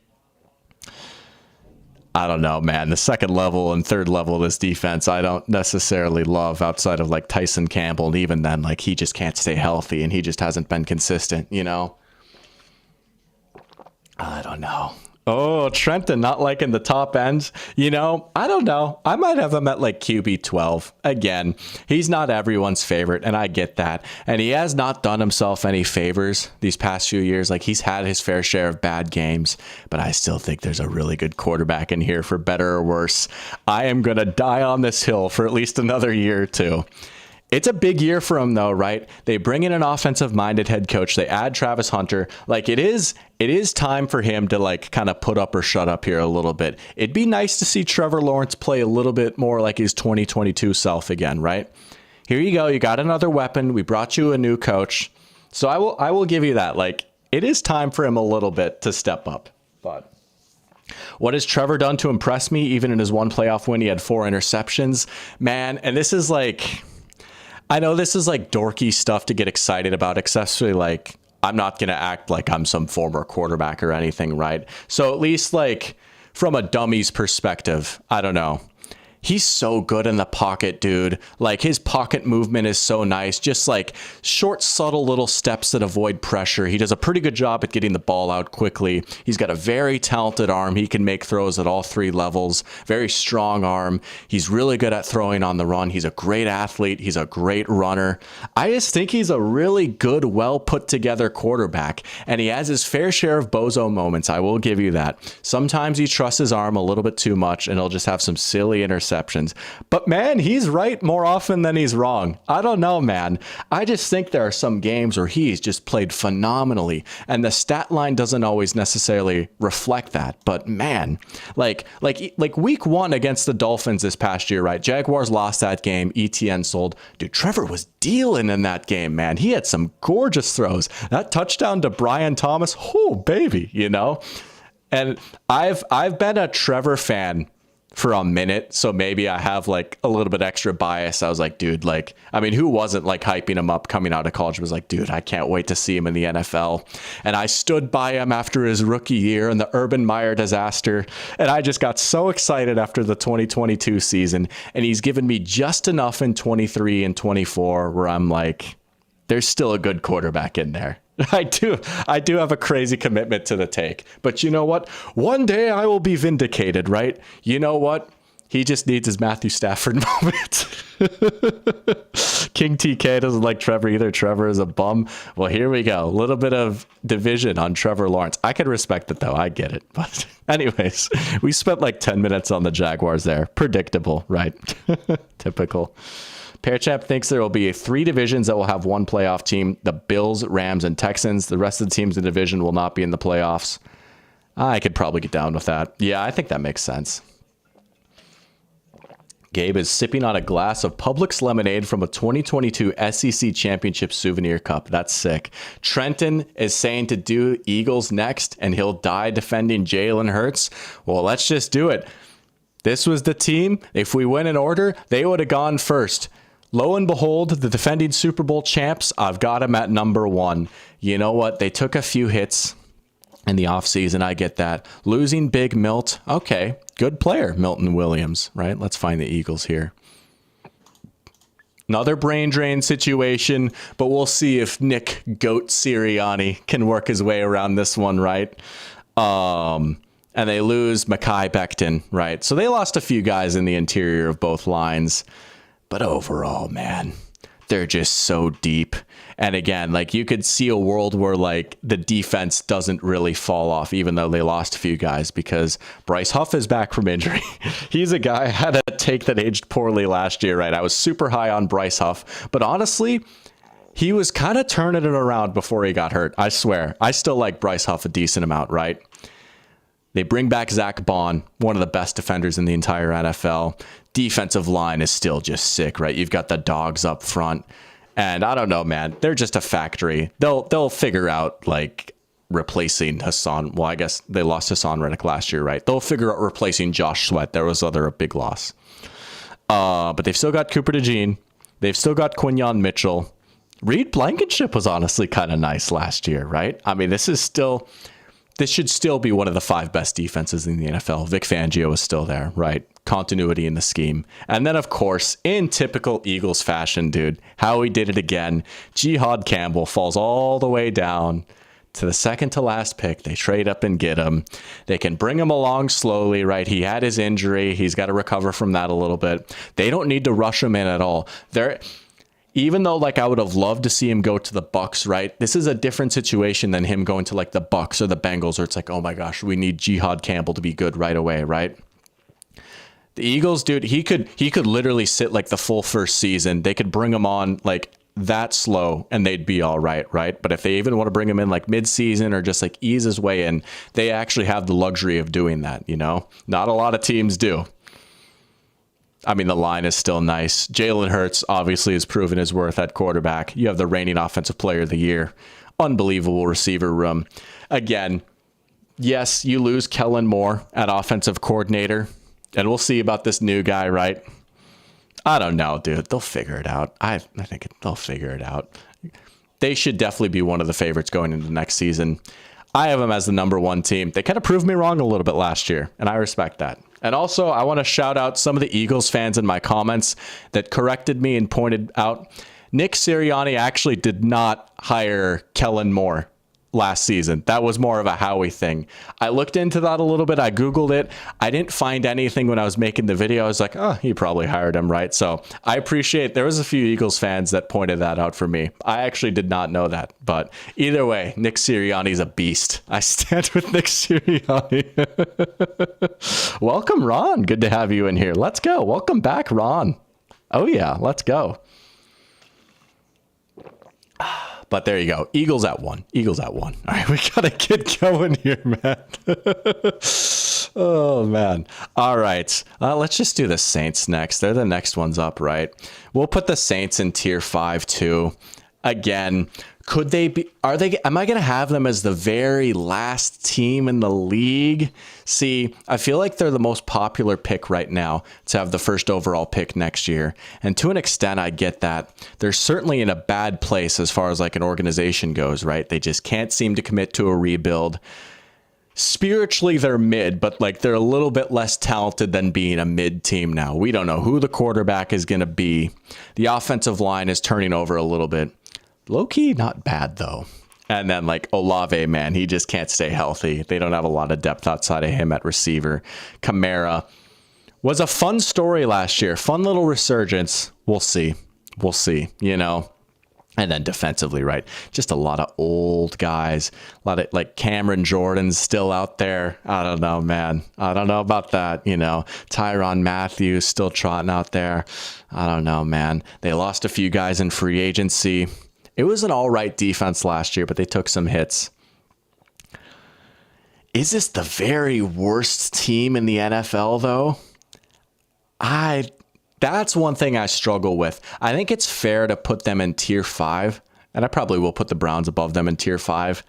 I don't know, man. The second level and third level of this defense, I don't necessarily love outside of like Tyson Campbell. And even then, like he just can't stay healthy and he just hasn't been consistent, you know? I don't know. Oh, Trenton not liking the top end. You know, I don't know. I might have him at like QB 12. Again, he's not everyone's favorite, and I get that. And he has not done himself any favors these past few years. Like he's had his fair share of bad games, but I still think there's a really good quarterback in here for better or worse. I am going to die on this hill for at least another year or two. It's a big year for him, though, right? They bring in an offensive-minded head coach. They add Travis Hunter. Like, it is time for him to, like, kind of put up or shut up here a little bit. It'd be nice to see Trevor Lawrence play a little bit more like his 2022 self again, right? Here you go. You got another weapon. We brought you a new coach. So I will give you that. Like, it is time for him a little bit to step up. But what has Trevor done to impress me? Even in his one playoff win, he had 4 interceptions. Man, and this is like, I know this is like dorky stuff to get excited about, especially like I'm not going to act like I'm some former quarterback or anything, right? So at least like from a dummy's perspective, I don't know. He's so good in the pocket, dude. Like his pocket movement is so nice. Just like short, subtle little steps that avoid pressure. He does a pretty good job at getting the ball out quickly. He's got a very talented arm. He can make throws at all 3 levels. Very strong arm. He's really good at throwing on the run. He's a great athlete. He's a great runner. I just think he's a really good, well put together quarterback. And he has his fair share of bozo moments. I will give you that. Sometimes he trusts his arm a little bit too much and he'll just have some silly interceptions. But man, he's right more often than he's wrong. I don't know, man. I just think there are some games where he's just played phenomenally, and the stat line doesn't always necessarily reflect that. But man, like week 1 against the Dolphins this past year, right? Jaguars lost that game. ETN sold. Dude, Trevor was dealing in that game, man. He had some gorgeous throws. That touchdown to Brian Thomas, oh baby, you know. And I've been a Trevor fan for a minute, so maybe I have like a little bit extra bias. I was like, dude, like, I mean, who wasn't like hyping him up coming out of college? Was like, dude, I can't wait to see him in the NFL. And I stood by him after his rookie year and the Urban Meyer disaster, and I just got so excited after the 2022 season. And he's given me just enough in 23 and 24 where I'm like, there's still a good quarterback in there. I do have a crazy commitment to the take. But you know what? One day I will be vindicated, right? You know what? He just needs his Matthew Stafford moment. King TK doesn't like Trevor either. Trevor is a bum. Well, here we go. A little bit of division on Trevor Lawrence. I can respect it, though. I get it. But anyways, we spent like 10 minutes on the Jaguars there. Predictable, right? Typical. Pearchap thinks there will be 3 divisions that will have 1 playoff team. The Bills, Rams, and Texans. The rest of the teams in the division will not be in the playoffs. I could probably get down with that. Yeah, I think that makes sense. Gabe is sipping on a glass of Publix lemonade from a 2022 SEC Championship souvenir cup. That's sick. Trenton is saying to do Eagles next, and he'll die defending Jalen Hurts. Well, let's just do it. This was the team. If we went in order, they would have gone first. Lo and behold, the defending Super Bowl champs, I've got them at number 1. You know what? They took a few hits in the offseason. I get that. Losing Big Milt. Okay. Good player, Milton Williams, right? Let's find the Eagles here. Another brain drain situation, but we'll see if Nick Goat Sirianni can work his way around this one, right? And they lose Mekhi Becton, right? So they lost a few guys in the interior of both lines. But overall, man, they're just so deep. And again, like you could see a world where like the defense doesn't really fall off, even though they lost a few guys, because Bryce Huff is back from injury. He's a guy I had a take that aged poorly last year, right? I was super high on Bryce Huff, but honestly, he was kind of turning it around before he got hurt. I swear, I still like Bryce Huff a decent amount, right? They bring back Zach Bond, one of the best defenders in the entire NFL. Defensive line is still just sick, right? You've got the dogs up front. And I don't know, man. They're just a factory. They'll figure out like replacing Hassan. Well, I guess they lost Hassan Reddick last year, right? They'll figure out replacing Josh Sweat. There was a big loss. But they've still got Cooper DeJean. They've still got Quinyon Mitchell. Reed Blankenship was honestly kind of nice last year, right? I mean, this should still be one of the 5 best defenses in the NFL. Vic Fangio is still there, right? Continuity in the scheme. And then, of course, in typical Eagles fashion, dude, how he did it again. Jihad Campbell falls all the way down to the second to last pick. They trade up and get him. They can bring him along slowly, right? He had his injury. He's got to recover from that a little bit. They don't need to rush him in at all. Even though like I would have loved to see him go to the Bucs, right? This is a different situation than him going to like the Bucs or the Bengals, where it's like, oh my gosh, we need Jihad Campbell to be good right away, right? The Eagles, dude, he could literally sit like the full first season. They could bring him on like that slow and they'd be all right, right? But if they even want to bring him in like mid-season or just like ease his way in, they actually have the luxury of doing that, you know? Not a lot of teams do. I mean, the line is still nice. Jalen Hurts obviously has proven his worth at quarterback. You have the reigning offensive player of the year. Unbelievable receiver room. Again, yes, you lose Kellen Moore at offensive coordinator. And we'll see about this new guy, right? I don't know, dude. They'll figure it out. I think they'll figure it out. They should definitely be one of the favorites going into next season. I have them as the number 1 team. They kind of proved me wrong a little bit last year, and I respect that. And also, I want to shout out some of the Eagles fans in my comments that corrected me and pointed out Nick Sirianni actually did not hire Kellen Moore last season. That was more of a Howie thing. I looked into that a little bit. I Googled it. I didn't find anything when I was making the video. I was like, oh, he probably hired him, right? So I appreciate there was a few Eagles fans that pointed that out for me. I actually did not know that. But either way, Nick Sirianni's a beast. I stand with Nick Sirianni. Welcome, Ron. Good to have you in here. Let's go. Welcome back, Ron. Oh, yeah. Let's go. But there you go. Eagles at 1. Eagles at 1. All right, we got to get going here, man. Oh, man. All right. Let's just do the Saints next. They're the next ones up, right? We'll put the Saints in tier 5 too. Again, could they be, am I going to have them as the very last team in the league? See, I feel like they're the most popular pick right now to have the first overall pick next year. And to an extent, I get that. They're certainly in a bad place as far as like an organization goes, right? They just can't seem to commit to a rebuild. Spiritually, they're mid, but like they're a little bit less talented than being a mid team now. We don't know who the quarterback is going to be. The offensive line is turning over a little bit. low-key not bad, though. And then, like, Olave, man, he just can't stay healthy. They don't have a lot of depth outside of him at receiver. Kamara was a fun story last year. Fun little resurgence. We'll see. We'll see, you know. And then defensively, right? Just a lot of old guys. A lot of, like, Cameron Jordan's still out there. I don't know, man. I don't know about that, you know. Tyrann Mathieu still trotting out there. I don't know, man. They lost a few guys in free agency. It was an all right defense last year, but they took some hits. Is this the very worst team in the NFL, though? That's one thing I struggle with. I think it's fair to put them in tier 5, and I probably will put the Browns above them in tier 5.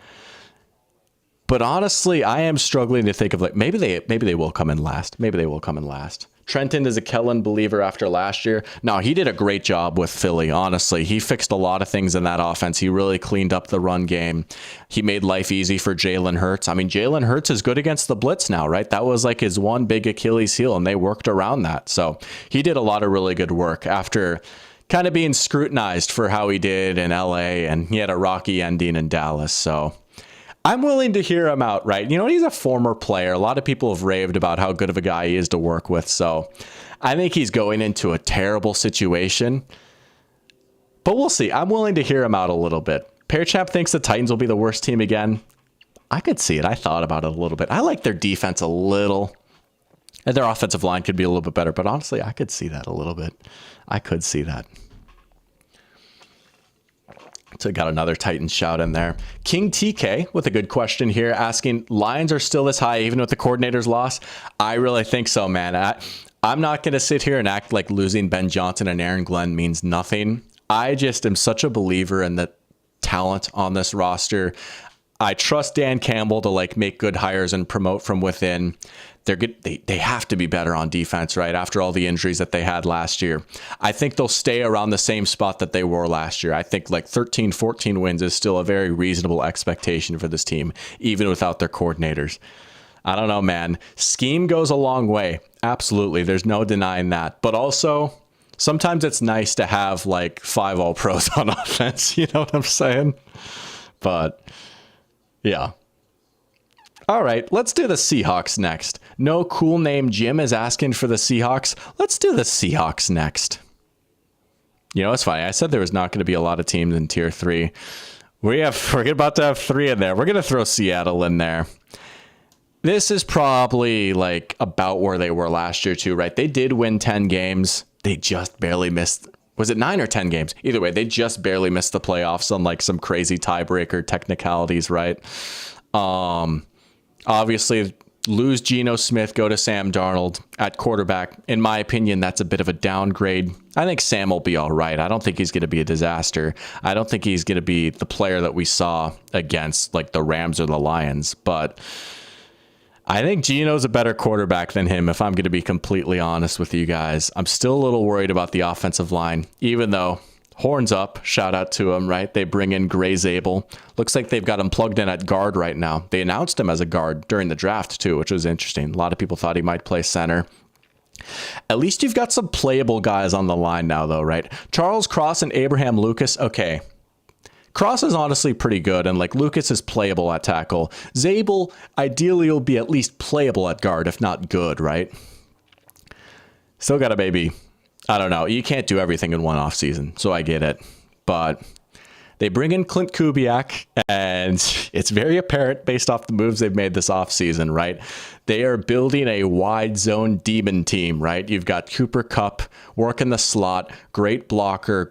But honestly, I am struggling to think of, like, maybe they will come in last. Maybe they will come in last. Trenton is a Kellen believer after last year. No, he did a great job with Philly, honestly. He fixed a lot of things in that offense. He really cleaned up the run game. He made life easy for Jalen Hurts. I mean, Jalen Hurts is good against the blitz now, right? That was like his one big Achilles heel, and they worked around that. So he did a lot of really good work after kind of being scrutinized for how he did in LA, and he had a rocky ending in Dallas. So I'm willing to hear him out, right? You know, he's a former player. A lot of people have raved about how good of a guy he is to work with. So I think he's going into a terrible situation. But we'll see. I'm willing to hear him out a little bit. Pearchap thinks the Titans will be the worst team again. I could see it. I thought about it a little bit. I like their defense a little. And their offensive line could be a little bit better. But honestly, I could see that a little bit. I could see that. So got another Titans shout in there. King TK with a good question here, asking, Lions are still this high even with the coordinator's loss? I really think so, man. I'm not going to sit here and act like losing Ben Johnson and Aaron Glenn means nothing. I just am such a believer in the talent on this roster. I trust Dan Campbell to, like, make good hires and promote from within. They're good. They have to be better on defense, right? After all the injuries that they had last year. I think they'll stay around the same spot that they were last year. I think like 13, 14 wins is still a very reasonable expectation for this team, even without their coordinators. I don't know, man. Scheme goes a long way. Absolutely. There's no denying that. But also, sometimes it's nice to have like 5 All-Pros on offense. You know what I'm saying? But yeah. All right, let's do the Seahawks next. No cool name Jim is asking for the Seahawks. Let's do the Seahawks next. You know, it's funny. I said there was not going to be a lot of teams in tier 3. We're about to have 3 in there. We're going to throw Seattle in there. This is probably like about where they were last year too, right? They did win 10 games. They just barely missed. Was it 9 or 10 games? Either way, they just barely missed the playoffs on like some crazy tiebreaker technicalities, right? Obviously, lose Geno Smith, go to Sam Darnold at quarterback. In my opinion, that's a bit of a downgrade. I think Sam will be all right. I don't think he's going to be a disaster. I don't think he's going to be the player that we saw against like the Rams or the Lions. But I think Geno's a better quarterback than him, if I'm going to be completely honest with you guys. I'm still a little worried about the offensive line, even though horns up, shout out to him, right? They bring in Gray Zabel. Looks like they've got him plugged in at guard right now. They announced him as a guard during the draft too, which was interesting. A lot of people thought he might play center. At least you've got some playable guys on the line now though, right? Charles Cross and Abraham Lucas, okay. Cross is honestly pretty good, and like Lucas is playable at tackle. Zabel ideally will be at least playable at guard, if not good, right? Still got a baby. I don't know. You can't do everything in one offseason, so I get it. But they bring in Clint Kubiak, and it's very apparent based off the moves they've made this offseason, right? They are building a wide zone demon team, right? You've got Cooper Kupp working the slot, great blocker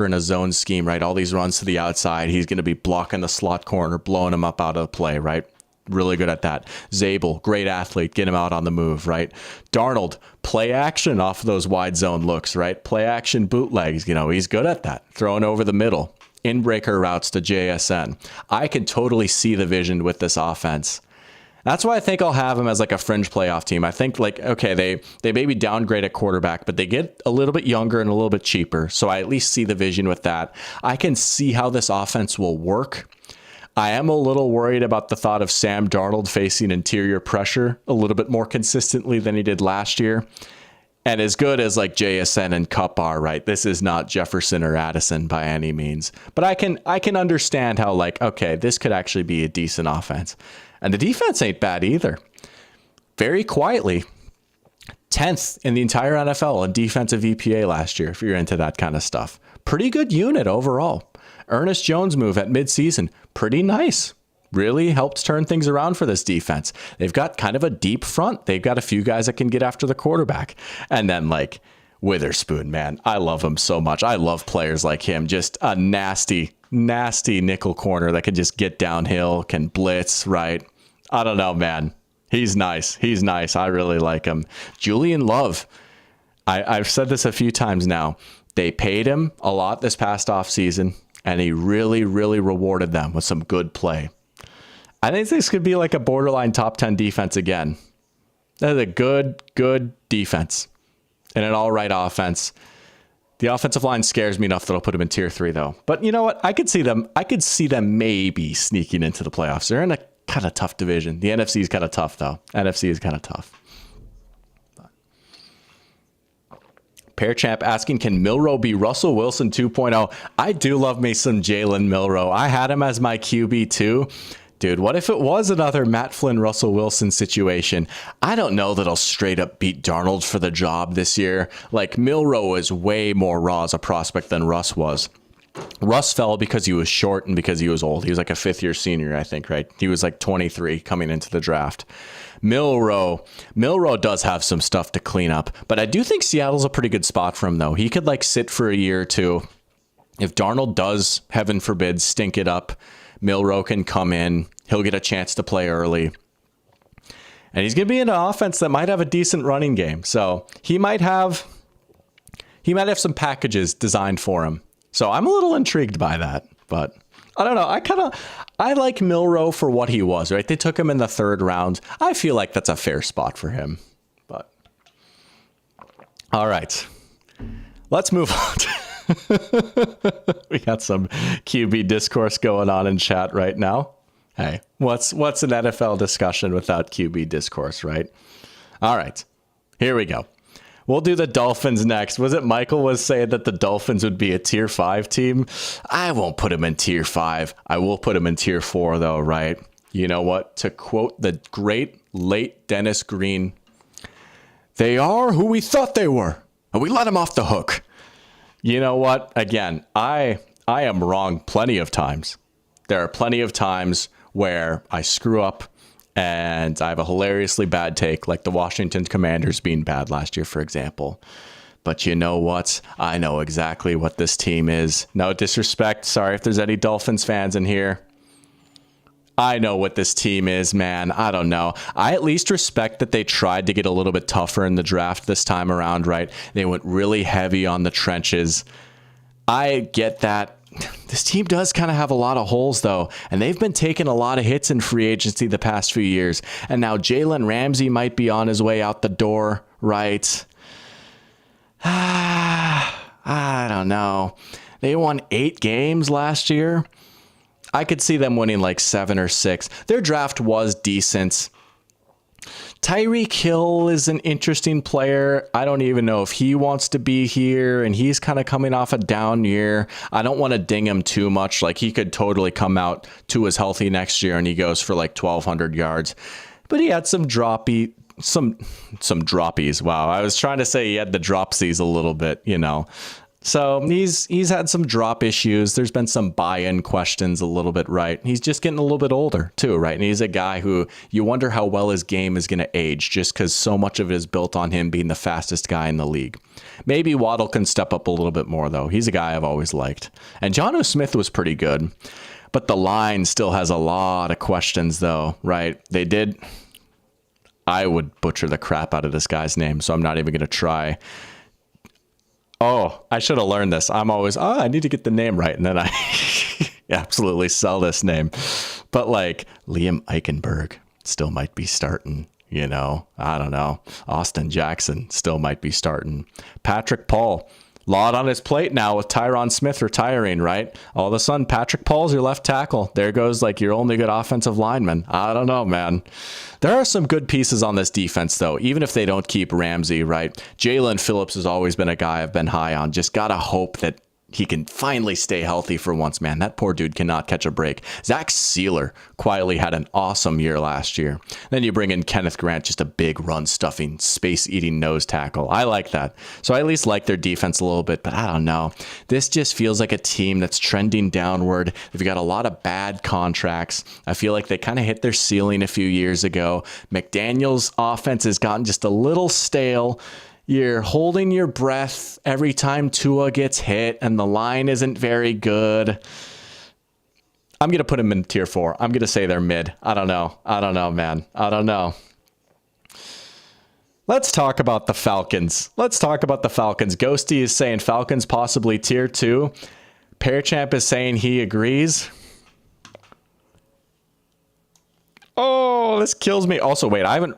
in a zone scheme, right? All these runs to the outside. He's going to be blocking the slot corner, blowing him up out of the play, right? Really good at that. Zabel, great athlete, get him out on the move, right? Darnold, play action off of those wide zone looks, right? Play action bootlegs, you know, he's good at that. Throwing over the middle, in-breaker routes to JSN. I can totally see the vision with this offense. That's why I think I'll have them as like a fringe playoff team. I think like, okay, they maybe downgrade at quarterback, but they get a little bit younger and a little bit cheaper. So I at least see the vision with that. I can see how this offense will work. I am a little worried about the thought of Sam Darnold facing interior pressure a little bit more consistently than he did last year. And as good as like JSN and Cup are, right? This is not Jefferson or Addison by any means. But I can understand how like, okay, this could actually be a decent offense. And the defense ain't bad either. Very quietly, 10th in the entire NFL in defensive EPA last year, if you're into that kind of stuff. Pretty good unit overall. Ernest Jones' move at midseason, pretty nice. Really helped turn things around for this defense. They've got kind of a deep front. They've got a few guys that can get after the quarterback. And then like Witherspoon, man, I love him so much. I love players like him. Just a nasty, nasty nickel corner that can just get downhill, can blitz, right? I don't know, man. He's nice. He's nice. I really like him. Julian Love. I've said this a few times now. They paid him a lot this past offseason, and he really, really rewarded them with some good play. I think this could be like a borderline top 10 defense again. That is a good defense and an all right offense. The offensive line scares me enough that I'll put them in tier 3 though. But you know what? I could see them maybe sneaking into the playoffs. They're in a kind of tough division. The NFC is kind of tough though. NFC is kind of tough. Pear Champ asking, can Milroe be Russell Wilson 2.0? I do love me some Jalen Milroe. I had him as my QB too. Dude, what if it was another Matt Flynn, Russell Wilson situation? I don't know that I'll straight up beat Darnold for the job this year. Like, Milroe is way more raw as a prospect than Russ was. Russ fell because he was short and because he was old. He was like a fifth-year senior, I think, right? He was like 23 coming into the draft. Milroe does have some stuff to clean up, but I do think Seattle's a pretty good spot for him, though. He could like sit for a year or two. If Darnold does, heaven forbid, stink it up, Milroe can come in. He'll get a chance to play early. And he's going to be in an offense that might have a decent running game. So he might have some packages designed for him. So I'm a little intrigued by that. But I don't know. I like Milroe for what he was, right? They took him in the 3rd round. I feel like that's a fair spot for him. But all right. Let's move on. We got some QB discourse going on in chat right now. Hey, what's an NFL discussion without QB discourse, right? All right, here we go. We'll do the Dolphins next. Was it Michael was saying that the Dolphins would be a tier 5 team? I won't put them in tier 5. I will put them in tier 4 though, right? You know what? To quote the great late Dennis Green, they are who we thought they were, and we let them off the hook. You know what? Again, I am wrong plenty of times. There are plenty of times where I screw up and I have a hilariously bad take, like the Washington Commanders being bad last year, for example. But you know what? I know exactly what this team is. No disrespect. Sorry if there's any Dolphins fans in here. I know what this team is, man. I don't know. I at least respect that they tried to get a little bit tougher in the draft this time around, right? They went really heavy on the trenches. I get that. This team does kind of have a lot of holes, though, and they've been taking a lot of hits in free agency the past few years. And now Jalen Ramsey might be on his way out the door, right? I don't know. They won 8 games last year. I could see them winning like 7 or 6. Their draft was decent. Tyreek Hill is an interesting player. I don't even know if he wants to be here, and he's kind of coming off a down year. I don't want to ding him too much. Like, he could totally come out to his healthy next year and he goes for like 1,200 yards. But he had some droppies. Wow, I was trying to say he had the dropsies a little bit, you know. So he's had some drop issues. There's been some buy-in questions a little bit, right? He's just getting a little bit older too, right? And he's a guy who you wonder how well his game is going to age just because so much of it is built on him being the fastest guy in the league. Maybe Waddle can step up a little bit more, though. He's a guy I've always liked. And Jonnu Smith was pretty good. But the line still has a lot of questions, though, right? I would butcher the crap out of this guy's name, so I'm not even going to try. Oh, I should have learned this. I'm always, I need to get the name right. And then I absolutely sell this name. But like Liam Eichenberg still might be starting, you know, I don't know. Austin Jackson still might be starting. Patrick Paul, lot on his plate now with Tyron Smith retiring, right? All of a sudden, Patrick Paul's your left tackle. There goes like your only good offensive lineman. I don't know, man. There are some good pieces on this defense, though, even if they don't keep Ramsey, right? Jalen Phillips has always been a guy I've been high on. Just got to hope that he can finally stay healthy for once, man. That poor dude cannot catch a break. Zach Sealer quietly had an awesome year last year. Then you bring in Kenneth Grant, just a big run-stuffing, space-eating nose tackle. I like that. So I at least like their defense a little bit, but I don't know. This just feels like a team that's trending downward. They've got a lot of bad contracts. I feel like they kind of hit their ceiling a few years ago. McDaniel's offense has gotten just a little stale. You're holding your breath every time Tua gets hit, and the line isn't very good. I'm going to put them in tier 4. I'm going to say they're mid. I don't know, man. I don't know. Let's talk about the Falcons. Ghosty is saying Falcons possibly tier 2. Pearchamp is saying he agrees. Oh, this kills me. Also, wait, I haven't...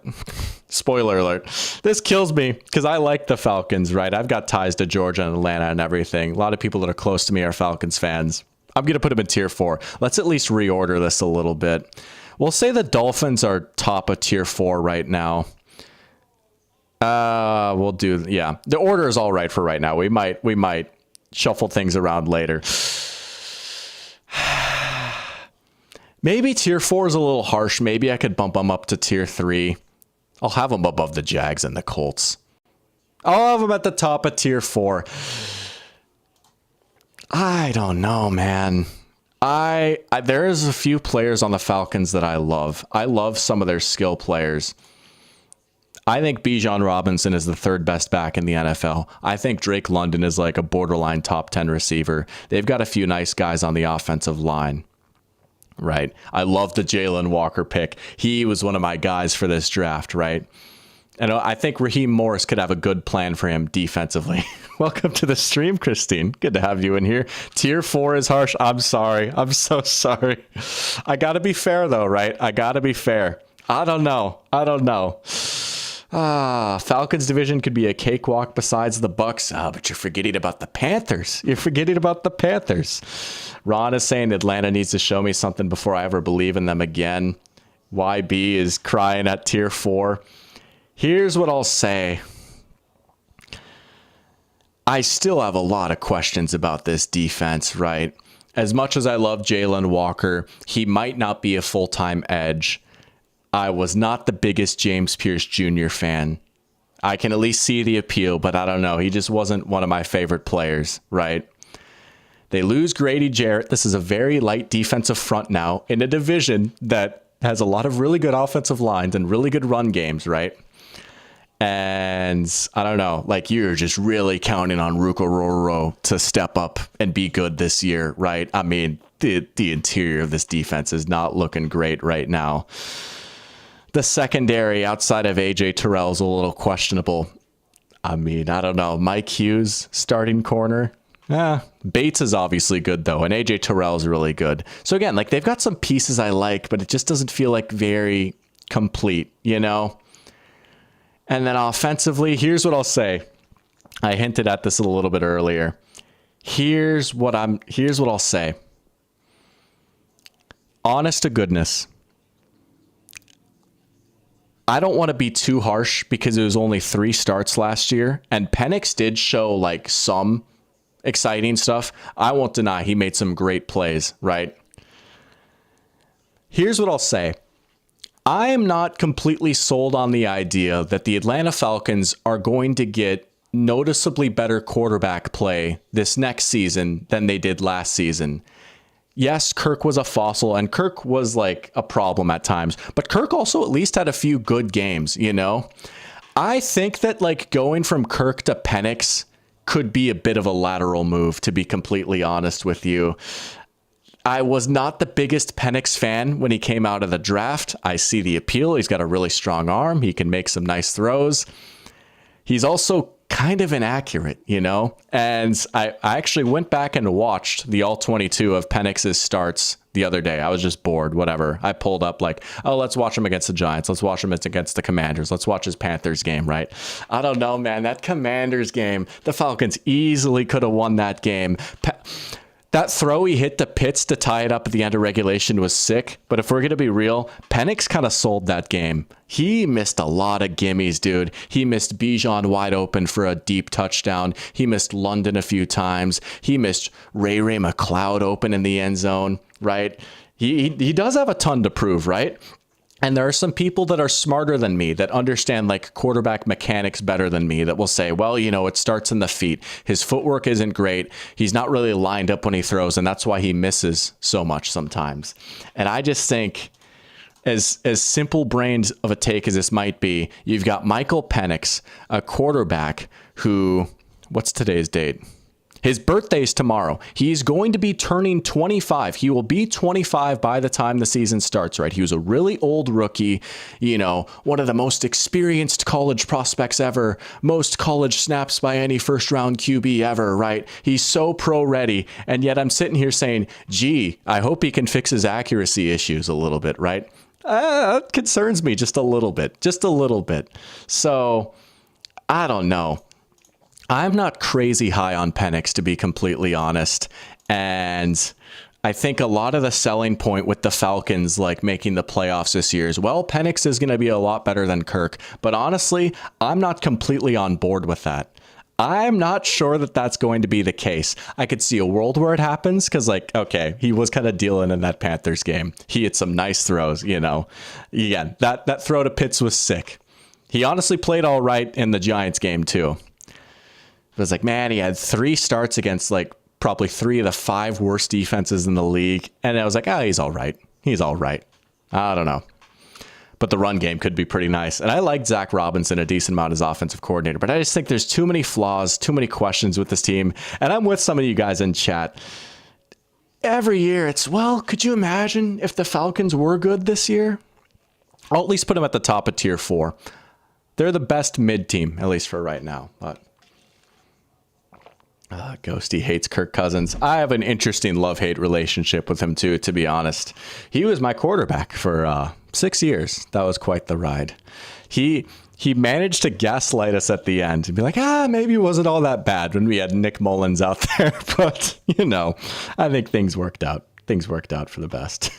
Spoiler alert. This kills me because I like the Falcons, right? I've got ties to Georgia and Atlanta and everything. A lot of people that are close to me are Falcons fans. I'm going to put them in tier 4. Let's at least reorder this a little bit. We'll say the Dolphins are top of tier 4 right now. We'll do, yeah. The order is all right for right now. We might shuffle things around later. Maybe tier 4 is a little harsh. Maybe I could bump them up to tier 3. I'll have them above the Jags and the Colts. I'll have them at the top of tier 4. I don't know, man. There's a few players on the Falcons that I love. I love some of their skill players. I think Bijan Robinson is the 3rd best back in the NFL. I think Drake London is like a borderline top 10 receiver. They've got a few nice guys on the offensive line. Right. I love the Jalen Walker pick. He was one of my guys for this draft, right? And I think Raheem Morris could have a good plan for him defensively. Welcome to the stream, Christine. Good to have you in here. Tier 4 is harsh. I'm sorry. I'm so sorry. I got to be fair, though, right? I got to be fair. I don't know. Falcons division could be a cakewalk besides the Bucks. But you're forgetting about the Panthers. Ron is saying Atlanta needs to show me something before I ever believe in them again. YB is crying at tier 4. Here's what I'll say. I still have a lot of questions about this defense, right? As much as I love Jalen Walker, he might not be a full-time edge. I was not the biggest James Pierce Jr. fan. I can at least see the appeal, but I don't know. He just wasn't one of my favorite players, right? They lose Grady Jarrett. This is a very light defensive front now in a division that has a lot of really good offensive lines and really good run games, right? And I don't know, like you're just really counting on Ruko Rororo to step up and be good this year, right? I mean, the interior of this defense is not looking great right now. The secondary outside of AJ Terrell is a little questionable. I mean, I don't know. Mike Hughes, starting corner. Bates is obviously good, though, and AJ Terrell is really good. So again, like they've got some pieces I like, but it just doesn't feel like very complete, you know? And then offensively, here's what I'll say. I hinted at this a little bit earlier. Here's what I'll say. Honest to goodness. I don't want to be too harsh because it was only 3 starts last year, and Penix did show like some exciting stuff. I won't deny he made some great plays, right? Here's what I'll say. I am not completely sold on the idea that the Atlanta Falcons are going to get noticeably better quarterback play this next season than they did last season. Yes, Kirk was a fossil, and Kirk was like a problem at times, but Kirk also at least had a few good games, you know? I think that like going from Kirk to Penix could be a bit of a lateral move, to be completely honest with you. I was not the biggest Penix fan when he came out of the draft. I see the appeal. He's got a really strong arm. He can make some nice throws. He's also kind of inaccurate, And I actually went back and watched the all 22 of Penix's starts the other day. I was just bored, whatever. I pulled up let's watch him against the Giants. Let's watch him against the Commanders. Let's watch his Panthers game, right? I don't know, man. That Commanders game, the Falcons easily could have won that game. That throw he hit to Pitts to tie it up at the end of regulation was sick. But if we're going to be real, Penix kind of sold that game. He missed a lot of gimmies, dude. He missed Bijan wide open for a deep touchdown. He missed London a few times. He missed Ray McLeod open in the end zone, right? He does have a ton to prove, right? And there are some people that are smarter than me that understand quarterback mechanics better than me that will say, well, it starts in the feet. His footwork isn't great. He's not really lined up when he throws, and that's why he misses so much sometimes. And I just think, as simple-brained of a take as this might be, you've got Michael Penix, a quarterback who, what's today's date? His birthday's tomorrow. He's going to be turning 25. He will be 25 by the time the season starts, right? He was a really old rookie, one of the most experienced college prospects ever, most college snaps by any first-round QB ever, right? He's so pro-ready, and yet I'm sitting here saying, gee, I hope he can fix his accuracy issues a little bit, right? That concerns me just a little bit. So, I don't know. I'm not crazy high on Penix, to be completely honest. And I think a lot of the selling point with the Falcons, making the playoffs this year is, well, Penix is going to be a lot better than Kirk. But honestly, I'm not completely on board with that. I'm not sure that that's going to be the case. I could see a world where it happens because, okay, he was kind of dealing in that Panthers game. He had some nice throws, Again, that throw to Pitts was sick. He honestly played all right in the Giants game, too. It was man, he had 3 starts against probably 3 of the 5 worst defenses in the league. And I was he's all right. He's all right. I don't know. But the run game could be pretty nice. And I like Zach Robinson a decent amount as offensive coordinator. But I just think there's too many flaws, too many questions with this team. And I'm with some of you guys in chat. Every year it's, well, could you imagine if the Falcons were good this year? I'll at least put them at the top of tier 4. They're the best mid team, at least for right now. But Ghosty hates Kirk Cousins. I have an interesting love-hate relationship with him, too, to be honest. He was my quarterback for 6 years. That was quite the ride. He managed to gaslight us at the end and be maybe it wasn't all that bad when we had Nick Mullins out there. But, I think things worked out. Things worked out for the best.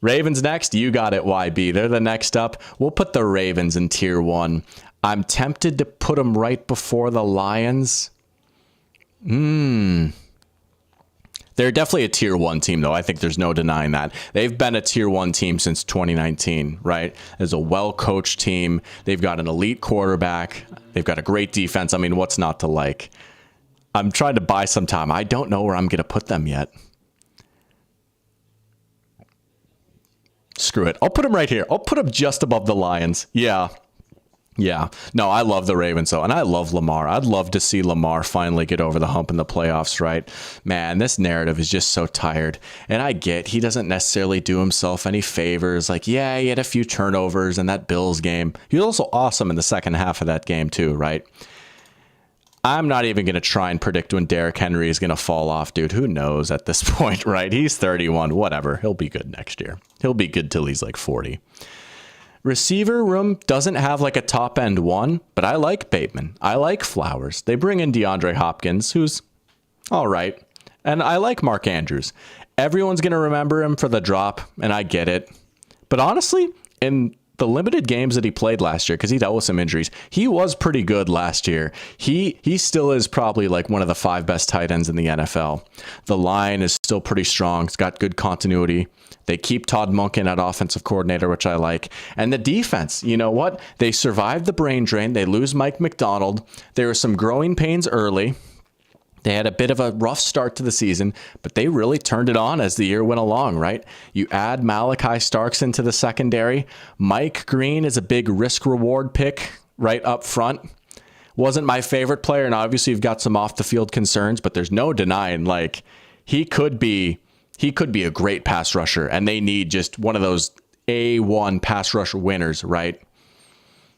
Ravens next. You got it, YB. They're the next up. We'll put the Ravens in tier 1. I'm tempted to put them right before the Lions. They're definitely a tier 1 team, though. I think there's no denying that. They've been a tier 1 team since 2019, right? There's a well-coached team. They've got an elite quarterback. They've got a great defense. I mean, what's not to like? I'm trying to buy some time. I don't know where I'm going to put them yet. Screw it. I'll put them right here. I'll put them just above the Lions. Yeah. No, I love the Ravens, though, and I love Lamar. I'd love to see Lamar finally get over the hump in the playoffs, right? Man, this narrative is just so tired. And I get he doesn't necessarily do himself any favors. He had a few turnovers in that Bills game. He was also awesome in the second half of that game, too, right? I'm not even going to try and predict when Derrick Henry is going to fall off, dude. Who knows at this point, right? He's 31, whatever. He'll be good next year. He'll be good till he's 40. Receiver room doesn't have a top end one, but I like Bateman. I like Flowers. They bring in DeAndre Hopkins, who's all right. And I like Mark Andrews. Everyone's going to remember him for the drop, and I get it. But honestly, in the limited games that he played last year, because he dealt with some injuries, he was pretty good last year. He still is probably one of the 5 best tight ends in the NFL. The line is still pretty strong. It's got good continuity. They keep Todd Monken at offensive coordinator, which I like. And the defense, you know what? They survived the brain drain. They lose Mike McDonald. There were some growing pains early. They had a bit of a rough start to the season, but they really turned it on as the year went along, right? You add Malachi Starks into the secondary. Mike Green is a big risk-reward pick right up front. Wasn't my favorite player, and obviously you've got some off-the-field concerns, but there's no denying, he could be a great pass rusher, and they need just one of those A1 pass rush winners, right?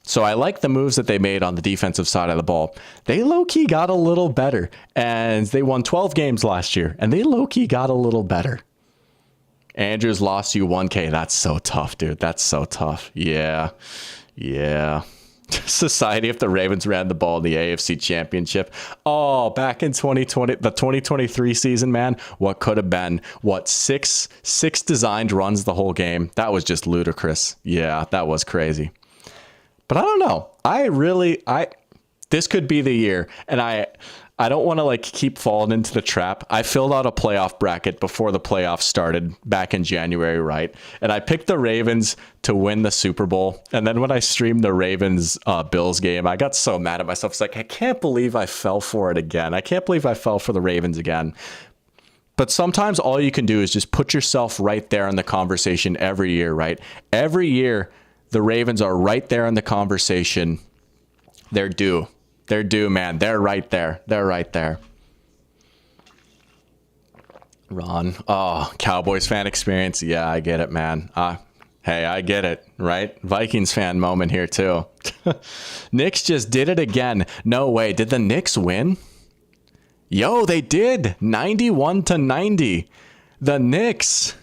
So I like the moves that they made on the defensive side of the ball. They low-key got a little better, and they won 12 games last year, and they low-key got a little better. Andrews lost you 1K. That's so tough, dude. That's so tough. Yeah. Society if the Ravens ran the ball in the AFC Championship. Oh, back in 2020, the 2023 season, man, what could have been? What, six designed runs the whole game? That was just ludicrous. Yeah, that was crazy. But I don't know. This could be the year. And I don't want to like keep falling into the trap. I filled out a playoff bracket before the playoffs started back in January, right? And I picked the Ravens to win the Super Bowl. And then when I streamed the Ravens Bills game, I got so mad at myself. It's like, I can't believe I fell for it again. I can't believe I fell for the Ravens again. But sometimes all you can do is just put yourself right there in the conversation every year, right? Every year, the Ravens are right there in the conversation. They're due. They're due, man. They're right there. They're right there. Ron. Oh, Cowboys fan experience. Yeah, I get it, man. Hey, I get it, right? Vikings fan moment here, too. Knicks just did it again. No way. Did the Knicks win? Yo, they did. 91-90. The Knicks.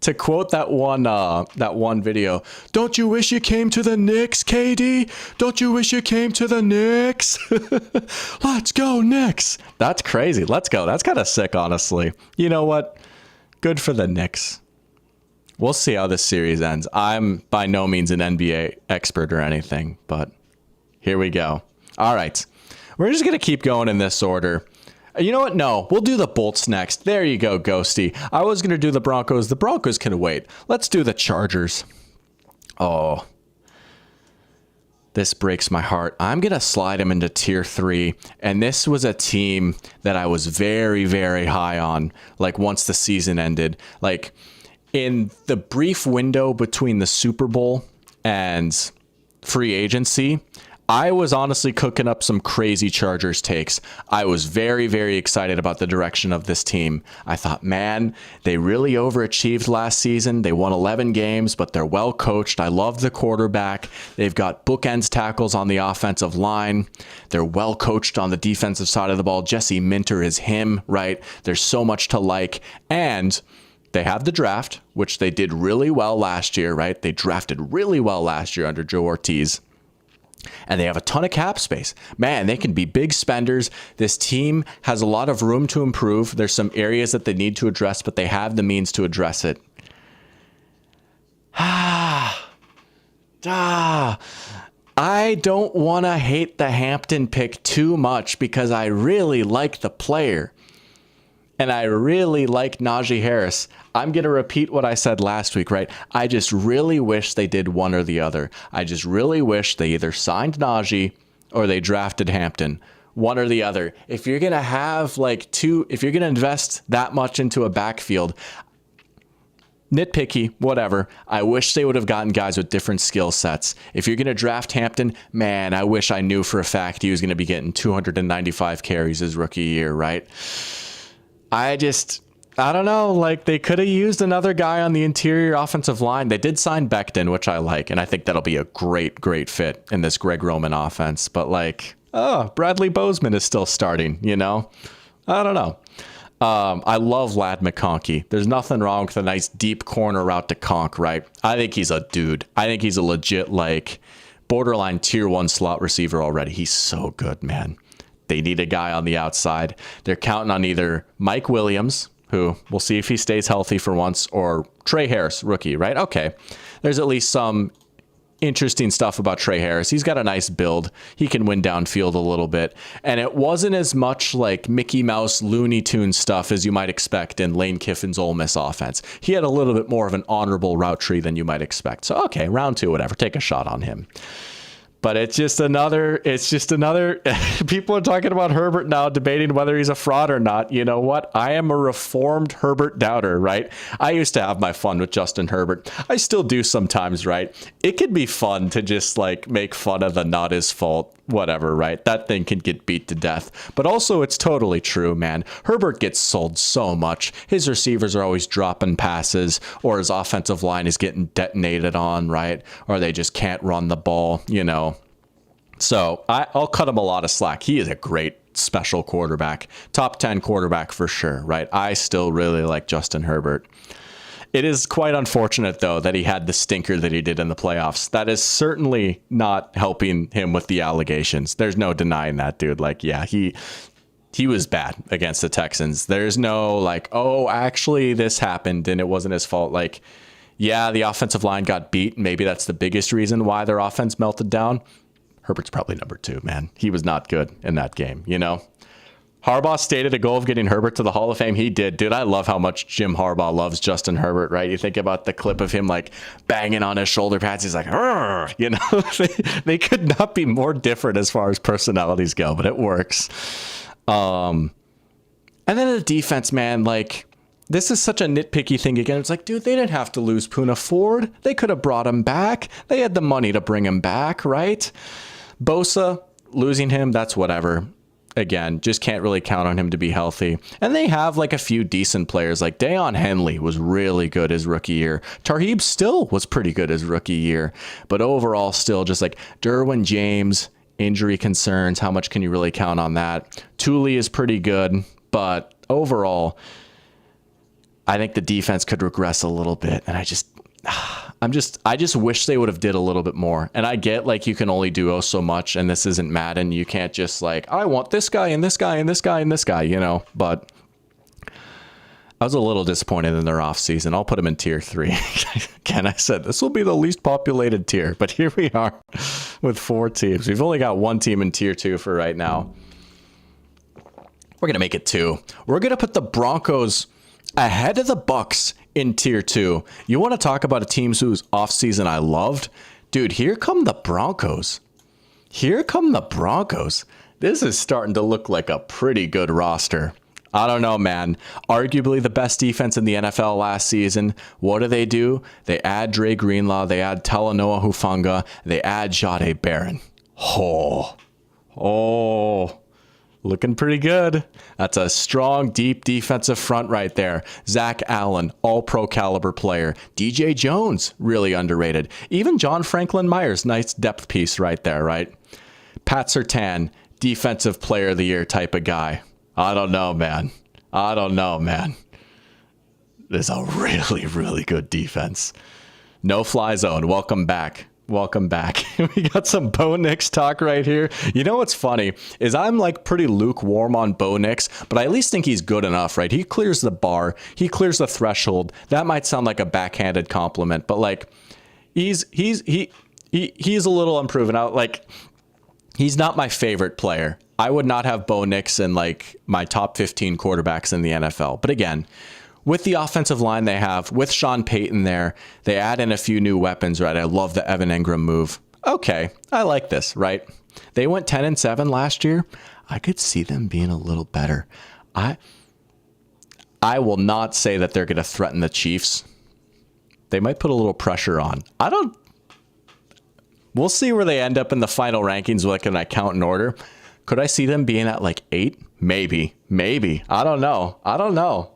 To quote that one video, don't you wish you came to the Knicks, KD? Don't you wish you came to the Knicks? Let's go, Knicks. That's crazy. Let's go. That's kind of sick, honestly. You know what? Good for the Knicks. We'll see how this series ends. I'm by no means an NBA expert or anything, but here we go. All right. We're just going to keep going in this order. You know what? No, we'll do the Bolts next. There you go, Ghosty. I was going to do the Broncos. The Broncos can wait. Let's do the Chargers. Oh, this breaks my heart. I'm going to slide them into tier 3. And this was a team that I was very, very high on. Like once the season ended, like in the brief window between the Super Bowl and free agency, I was honestly cooking up some crazy Chargers takes. I was very, very excited about the direction of this team. I thought, man, they really overachieved last season. They won 11 games, but they're well coached. I love the quarterback. They've got bookends tackles on the offensive line. They're well coached on the defensive side of the ball. Jesse Minter is him, right? There's so much to like. And they have the draft, which they did really well last year, right? They drafted really well last year under Joe Ortiz. And they have a ton of cap space. Man, they can be big spenders. This team has a lot of room to improve. There's some areas that they need to address, but they have the means to address it. I don't want to hate the Hampton pick too much because I really like the player. And I really like Najee Harris. I'm going to repeat what I said last week, right? I just really wish they did one or the other. I just really wish they either signed Najee or they drafted Hampton. One or the other. If you're going to have if you're going to invest that much into a backfield, nitpicky, whatever. I wish they would have gotten guys with different skill sets. If you're going to draft Hampton, man, I wish I knew for a fact he was going to be getting 295 carries his rookie year, right? I don't know. Like, they could have used another guy on the interior offensive line. They did sign Becton, which I like, and I think that'll be a great, great fit in this Greg Roman offense. But, Bradley Bozeman is still starting, you know? I don't know. I love Ladd McConkey. There's nothing wrong with a nice deep corner route to Conk, right? I think he's a dude. I think he's a legit, borderline tier 1 slot receiver already. He's so good, man. They need a guy on the outside. They're counting on either Mike Williams, who we'll see if he stays healthy for once, or Trey Harris, rookie, right? Okay. There's at least some interesting stuff about Trey Harris. He's got a nice build. He can win downfield a little bit. And it wasn't as much like Mickey Mouse, Looney Tunes stuff as you might expect in Lane Kiffin's Ole Miss offense. He had a little bit more of an honorable route tree than you might expect. So, okay, round 2, whatever. Take a shot on him. But it's just another, people are talking about Herbert now, debating whether he's a fraud or not. You know what? I am a reformed Herbert doubter, right? I used to have my fun with Justin Herbert. I still do sometimes, right? It could be fun to just make fun of the not his fault whatever, right? That thing can get beat to death. But also, it's totally true, man. Herbert gets sold so much. His receivers are always dropping passes, or his offensive line is getting detonated on, right? Or they just can't run the ball, you know. So I'll cut him a lot of slack. He is a great special quarterback, top 10 quarterback for sure, right? I still really like Justin Herbert. It is quite unfortunate, though, that he had the stinker that he did in the playoffs. That is certainly not helping him with the allegations. There's no denying that, dude. Like, yeah, he was bad against the Texans. There's no like, oh, actually this happened and it wasn't his fault. Like, yeah, the offensive line got beat. Maybe that's the biggest reason why their offense melted down. Herbert's probably number 2, man. He was not good in that game, you know? Harbaugh stated a goal of getting Herbert to the Hall of Fame. He did. Dude, I love how much Jim Harbaugh loves Justin Herbert, right? You think about the clip of him like banging on his shoulder pads. He's like, you know, they could not be more different as far as personalities go, but it works. And then the defense, man, like, this is such a nitpicky thing again. It's like, dude, they didn't have to lose Poona Ford. They could have brought him back. They had the money to bring him back, right? Bosa, losing him, that's whatever. Again, just can't really count on him to be healthy. And they have like a few decent players. Like Deion Henley was really good his rookie year. Tarheeb still was pretty good his rookie year. But overall, still just like Derwin James, injury concerns. How much can you really count on that? Thule is pretty good. But overall, I think the defense could regress a little bit. And I just wish they would have did a little bit more. And I get like you can only do so much, and this isn't Madden. You can't just like, I want this guy and this guy and this guy and this guy, you know. But I was a little disappointed in their offseason. I'll put them in tier 3. Again, I said this will be the least populated tier, but here we are with 4 teams. We've only got 1 team in tier 2 for right now. We're gonna make it 2. We're gonna put the Broncos ahead of the Bucs in tier 2. You want to talk about a team whose offseason I loved? Dude, here come the Broncos. Here come the Broncos. This is starting to look like a pretty good roster. I don't know, man. Arguably the best defense in the NFL last season. What do? They add Dre Greenlaw. They add Talanoa Hufanga. They add Jahdae Barron. Oh. Looking pretty good. That's a strong, deep defensive front right there. Zach Allen, all-pro caliber player. DJ Jones, really underrated. Even John Franklin Myers, nice depth piece right there, right? Pat Surtain, defensive player of the year type of guy. I don't know, man. There's a really, really good defense. No fly zone. Welcome back. We got some Bo Nix talk right here. You know what's funny is I'm like pretty lukewarm on Bo Nix, but I at least think he's good enough, right? He clears the bar. He clears the threshold. That might sound like a backhanded compliment, but like he's a little unproven out. Like he's not my favorite player. I would not have Bo Nix in like my top 15 quarterbacks in the NFL. But again, with the offensive line they have, with Sean Payton there, they add in a few new weapons, right? I love the Evan Engram move. Okay, I like this, right? They went 10-7 last year. I could see them being a little better. I will not say that they're going to threaten the Chiefs. They might put a little pressure on. We'll see where they end up in the final rankings, like in I count in order. Could I see them being at like 8? Maybe. I don't know.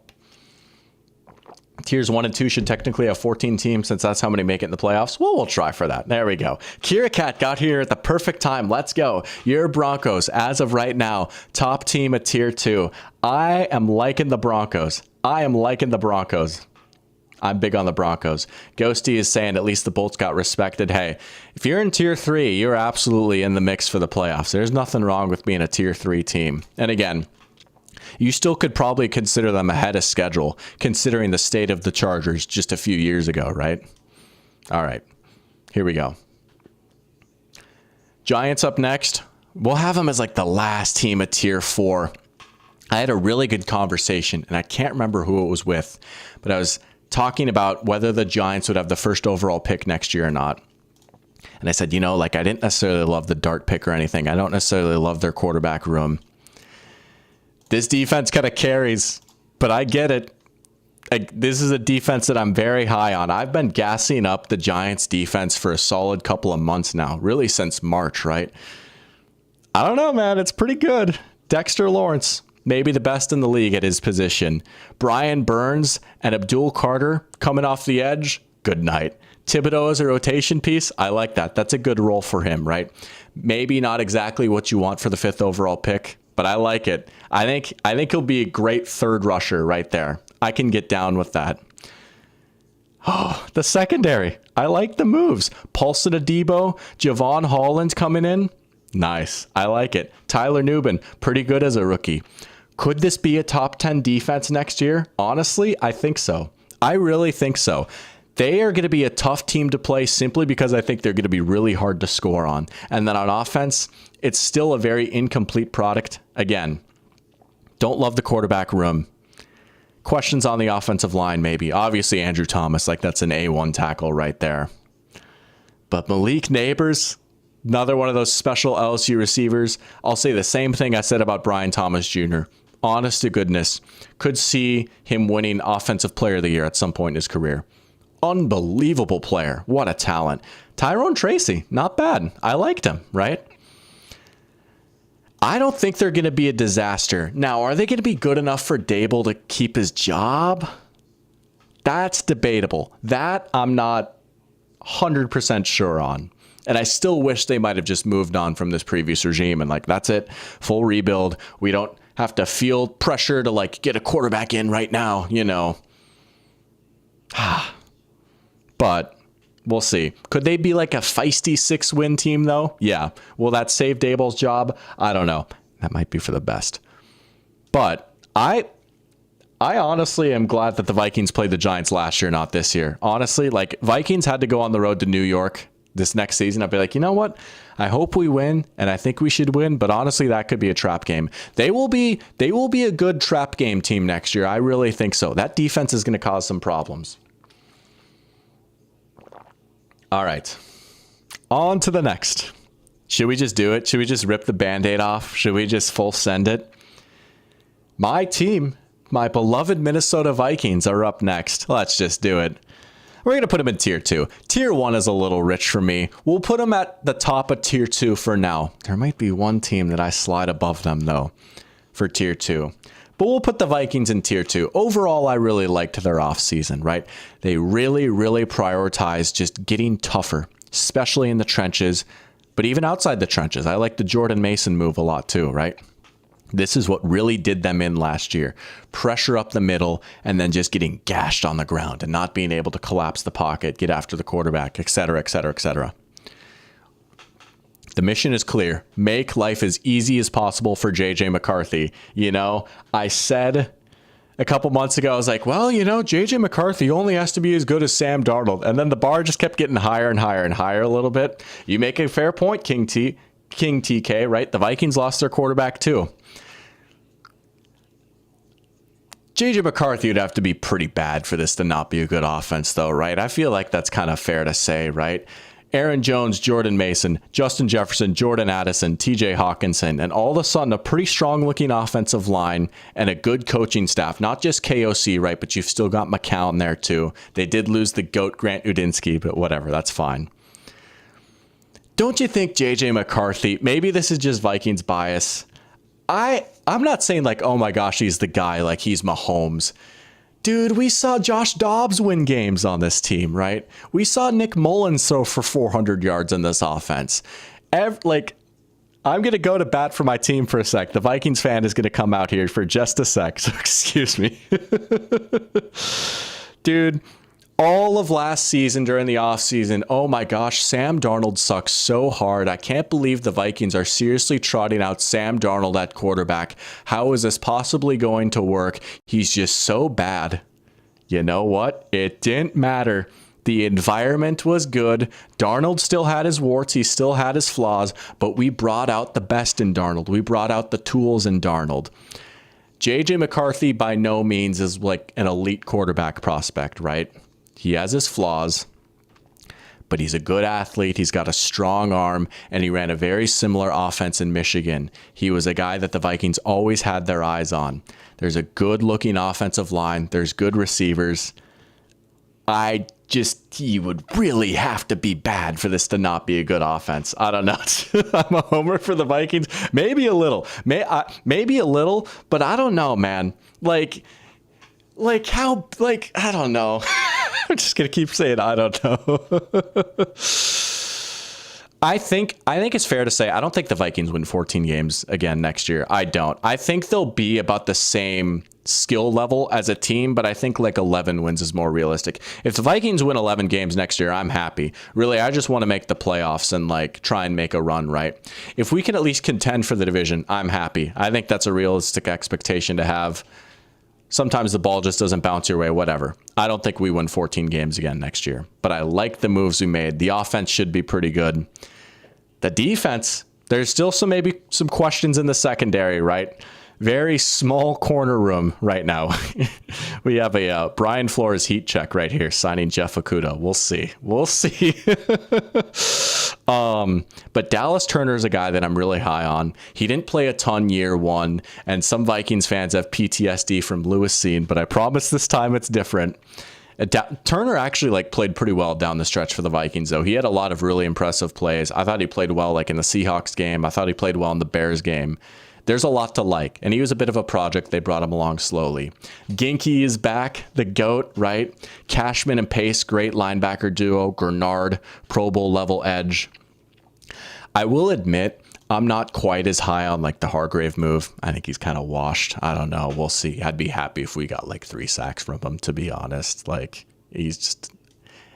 Tiers 1 and 2 should technically have 14 teams since that's how many make it in the playoffs. Well, we'll try for that. There we go. Kira Cat got here at the perfect time. Let's go. Your Broncos, as of right now, top team at tier 2. I am liking the Broncos. I'm big on the Broncos. Ghosty is saying at least the Bolts got respected. Hey, if you're in tier 3, you're absolutely in the mix for the playoffs. There's nothing wrong with being a tier 3 team. And again, you still could probably consider them ahead of schedule, considering the state of the Chargers just a few years ago, right? All right, here we go. Giants up next. We'll have them as like the last team at tier 4. I had a really good conversation, and I can't remember who it was with, but I was talking about whether the Giants would have the first overall pick next year or not. And I said, you know, like I didn't necessarily love the dart pick or anything. I don't necessarily love their quarterback room. This defense kind of carries, but I get it. This is a defense that I'm very high on. I've been gassing up the Giants defense for a solid couple of months now, really since March, right? I don't know, man. It's pretty good. Dexter Lawrence, maybe the best in the league at his position. Brian Burns and Abdul Carter coming off the edge. Good night. Thibodeau as a rotation piece. I like that. That's a good role for him, right? Maybe not exactly what you want for the 5th overall pick, but I like it. I think he'll be a great third rusher right there. I can get down with that. Oh, the secondary. I like the moves. Paulson Adebo, Javon Holland coming in. Nice. I like it. Tyler Nubin, pretty good as a rookie. Could this be a top 10 defense next year? Honestly, I think so. I really think so. They are going to be a tough team to play simply because I think they're going to be really hard to score on. And then on offense, it's still a very incomplete product. Again, don't love the quarterback room. Questions on the offensive line, maybe. Obviously, Andrew Thomas, like that's an A1 tackle right there. But Malik Neighbors, another one of those special LSU receivers. I'll say the same thing I said about Brian Thomas Jr. Honest to goodness, could see him winning Offensive Player of the Year at some point in his career. Unbelievable player. What a talent. Tyrone Tracy, not bad. I liked him, right? I don't think they're going to be a disaster. Now, are they going to be good enough for Dable to keep his job? That's debatable. That I'm not 100% sure on. And I still wish they might have just moved on from this previous regime and like, that's it, full rebuild. We don't have to feel pressure to like get a quarterback in right now, you know. But we'll see. Could they be like a feisty 6-win team, though? Yeah. Will that save Dable's job? I don't know. That might be for the best. But I honestly am glad that the Vikings played the Giants last year, not this year. Honestly, like Vikings had to go on the road to New York this next season. I'd be like, you know what? I hope we win, and I think we should win. But honestly, that could be a trap game. They will be a good trap game team next year. I really think so. That defense is going to cause some problems. All right, on to the next. Should we just do it? Should we just rip the Band-Aid off? Should we just full send it? My team, my beloved Minnesota Vikings, are up next. Let's just do it. We're going to put them in Tier 2. Tier 1 is a little rich for me. We'll put them at the top of Tier 2 for now. There might be one team that I slide above them, though, for Tier 2. But we'll put the Vikings in Tier 2. Overall, I really liked their offseason, right? They really, really prioritized just getting tougher, especially in the trenches, but even outside the trenches. I like the Jordan Mason move a lot too, right? This is what really did them in last year. Pressure up the middle and then just getting gashed on the ground and not being able to collapse the pocket, get after the quarterback, et cetera, et cetera, et cetera. The mission is clear. Make life as easy as possible for JJ McCarthy. You know, I said a couple months ago, I was like, well, you know, JJ McCarthy only has to be as good as Sam Darnold. And then the bar just kept getting higher and higher and higher a little bit. You make a fair point, King TK, right? The Vikings lost their quarterback too. JJ McCarthy would have to be pretty bad for this to not be a good offense, though, right? I feel like that's kind of fair to say, right? Aaron Jones, Jordan Mason, Justin Jefferson, Jordan Addison, TJ Hawkinson, and all of a sudden a pretty strong-looking offensive line and a good coaching staff. Not just KOC, right, but you've still got McCown there too. They did lose the GOAT Grant Udinsky, but whatever, that's fine. Don't you think JJ McCarthy, maybe this is just Vikings bias. I'm not saying like, oh my gosh, he's the guy, like he's Mahomes. Dude, we saw Josh Dobbs win games on this team, right? We saw Nick Mullins throw for 400 yards in this offense. I'm going to go to bat for my team for a sec. The Vikings fan is going to come out here for just a sec, so excuse me. Dude, all of last season during the offseason, oh my gosh, Sam Darnold sucks so hard. I can't believe the Vikings are seriously trotting out Sam Darnold at quarterback. How is this possibly going to work? He's just so bad. You know what? It didn't matter. The environment was good. Darnold still had his warts. He still had his flaws, but we brought out the best in Darnold. We brought out the tools in Darnold. JJ McCarthy by no means is like an elite quarterback prospect, right? He has his flaws, but he's a good athlete. He's got a strong arm, and he ran a very similar offense in Michigan. He was a guy that the Vikings always had their eyes on. There's a good-looking offensive line. There's good receivers. he would really have to be bad for this to not be a good offense. I don't know. I'm a homer for the Vikings. Maybe a little, but I don't know, man. Like how, I don't know. I'm just going to keep saying, I don't know. I think it's fair to say I don't think the Vikings win 14 games again next year. I don't. I think they'll be about the same skill level as a team, but I think 11 wins is more realistic. If the Vikings win 11 games next year, I'm happy. Really, I just want to make the playoffs and try and make a run, right? If we can at least contend for the division, I'm happy. I think that's a realistic expectation to have. Sometimes the ball just doesn't bounce your way, whatever. I don't think we win 14 games again next year, but I like the moves we made. The offense should be pretty good. The defense, there's still maybe some questions in the secondary, right? Very small corner room right now. We have a Brian Flores heat check right here, signing Jeff Okudah. We'll see. But Dallas Turner is a guy that I'm really high on. He didn't play a ton year one, and some Vikings fans have PTSD from Lewis Scene, but I promise this time it's different. Turner actually played pretty well down the stretch for the Vikings, though. He had a lot of really impressive plays. I thought he played well in the Seahawks game. I thought he played well in the Bears game. There's a lot to like, and he was a bit of a project. They brought him along slowly. Ginky is back, the GOAT, right? Cashman and Pace, great linebacker duo. Grenard, Pro Bowl level edge. I will admit, I'm not quite as high on the Hargrave move. I think he's kind of washed. I don't know. We'll see. I'd be happy if we got 3 sacks from him, to be honest. He's just,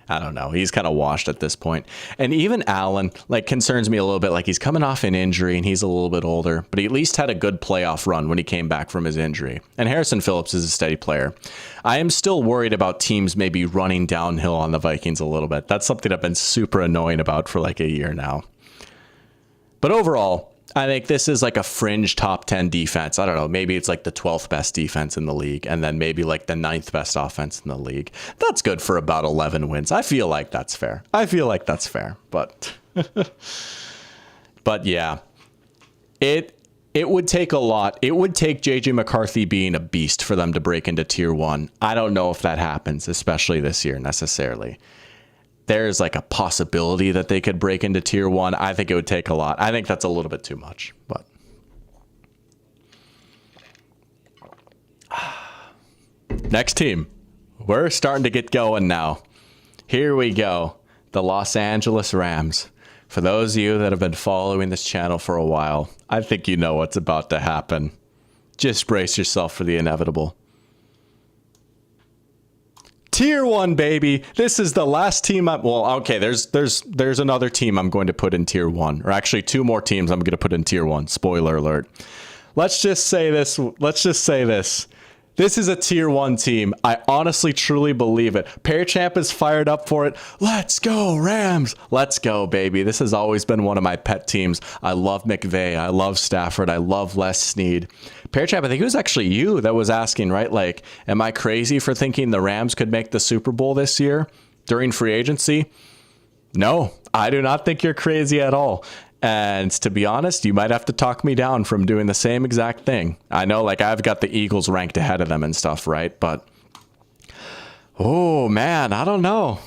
I don't know. He's kind of washed at this point. And even Allen, concerns me a little bit. He's coming off an injury and he's a little bit older, but he at least had a good playoff run when he came back from his injury. And Harrison Phillips is a steady player. I am still worried about teams maybe running downhill on the Vikings a little bit. That's something I've been super annoying about for a year now. But overall, I think this is a fringe top 10 defense. I don't know. Maybe it's the 12th best defense in the league, and then maybe the 9th best offense in the league. That's good for about 11 wins. I feel like that's fair. But, but yeah, it would take a lot. It would take JJ McCarthy being a beast for them to break into tier 1. I don't know if that happens, especially this year necessarily. There's a possibility that they could break into tier 1. I think it would take a lot. I think that's a little bit too much, but next team. We're starting to get going now. Here we go. The Los Angeles Rams. For those of you that have been following this channel for a while, I think you know what's about to happen. Just brace yourself for the inevitable. Tier 1, baby. This is the last team. There's another team I'm going to put in tier 1, or actually 2 more teams I'm going to put in tier 1. Spoiler alert. Let's just say this. This is a tier 1 team. I honestly, truly believe it. Pearchamp is fired up for it. Let's go, Rams. Let's go, baby. This has always been one of my pet teams. I love McVay. I love Stafford. I love Les Snead. Pearchamp, I think it was actually you that was asking, right? Am I crazy for thinking the Rams could make the Super Bowl this year during free agency? No, I do not think you're crazy at all. And to be honest, you might have to talk me down from doing the same exact thing. I know, I've got the Eagles ranked ahead of them and stuff, right? But, oh, man, I don't know.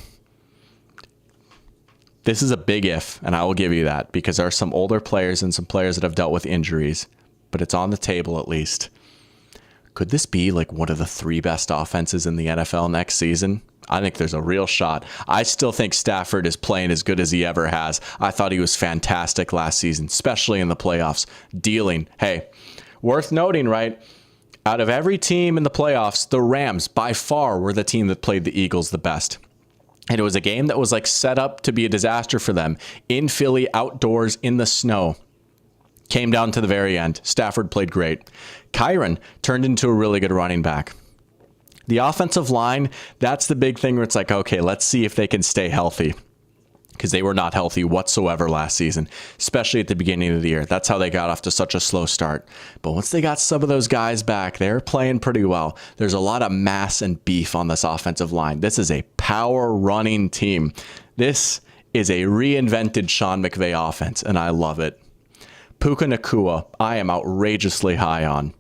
This is a big if, and I will give you that, because there are some older players and some players that have dealt with injuries, but it's on the table at least. Could this be one of the 3 best offenses in the NFL next season? I think there's a real shot. I still think Stafford is playing as good as he ever has. I thought he was fantastic last season, especially in the playoffs. Dealing. Hey, worth noting, right? Out of every team in the playoffs, the Rams by far were the team that played the Eagles the best. And it was a game that was set up to be a disaster for them. In Philly, outdoors, in the snow. Came down to the very end. Stafford played great. Kyron turned into a really good running back. The offensive line, that's the big thing where it's okay, let's see if they can stay healthy. Because they were not healthy whatsoever last season, especially at the beginning of the year. That's how they got off to such a slow start. But once they got some of those guys back, they're playing pretty well. There's a lot of mass and beef on this offensive line. This is a power running team. This is a reinvented Sean McVay offense, and I love it. Puka Nacua, I am outrageously high on.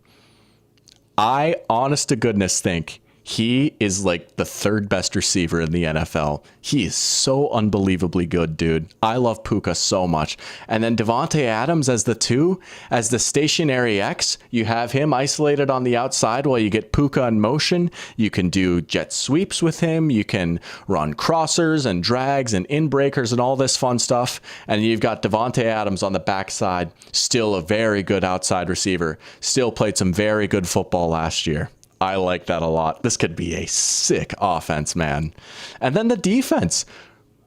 I, honest to goodness, think He is like the third best receiver in the NFL. He is so unbelievably good, dude. I love Puka so much. And then Devontae Adams as the 2, as the stationary X. You have him isolated on the outside while you get Puka in motion. You can do jet sweeps with him. You can run crossers and drags and in breakers and all this fun stuff. And you've got Devontae Adams on the backside, still a very good outside receiver. Still played some very good football last year. I like that a lot. This could be a sick offense, man. And then the defense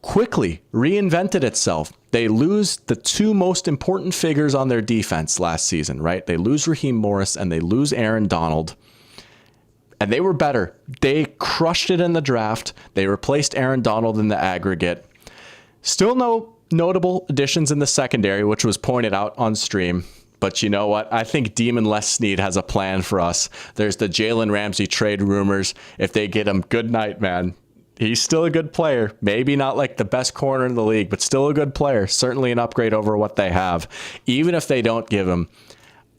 quickly reinvented itself. They lose the 2 most important figures on their defense last season, right? They lose Raheem Morris and they lose Aaron Donald. And they were better. They crushed it in the draft. They replaced Aaron Donald in the aggregate. Still no notable additions in the secondary, which was pointed out on stream. But you know what? I think Demon Les Snead has a plan for us. There's the Jalen Ramsey trade rumors. If they get him, good night, man. He's still a good player. Maybe not like the best corner in the league, but still a good player. Certainly an upgrade over what they have. Even if they don't give him,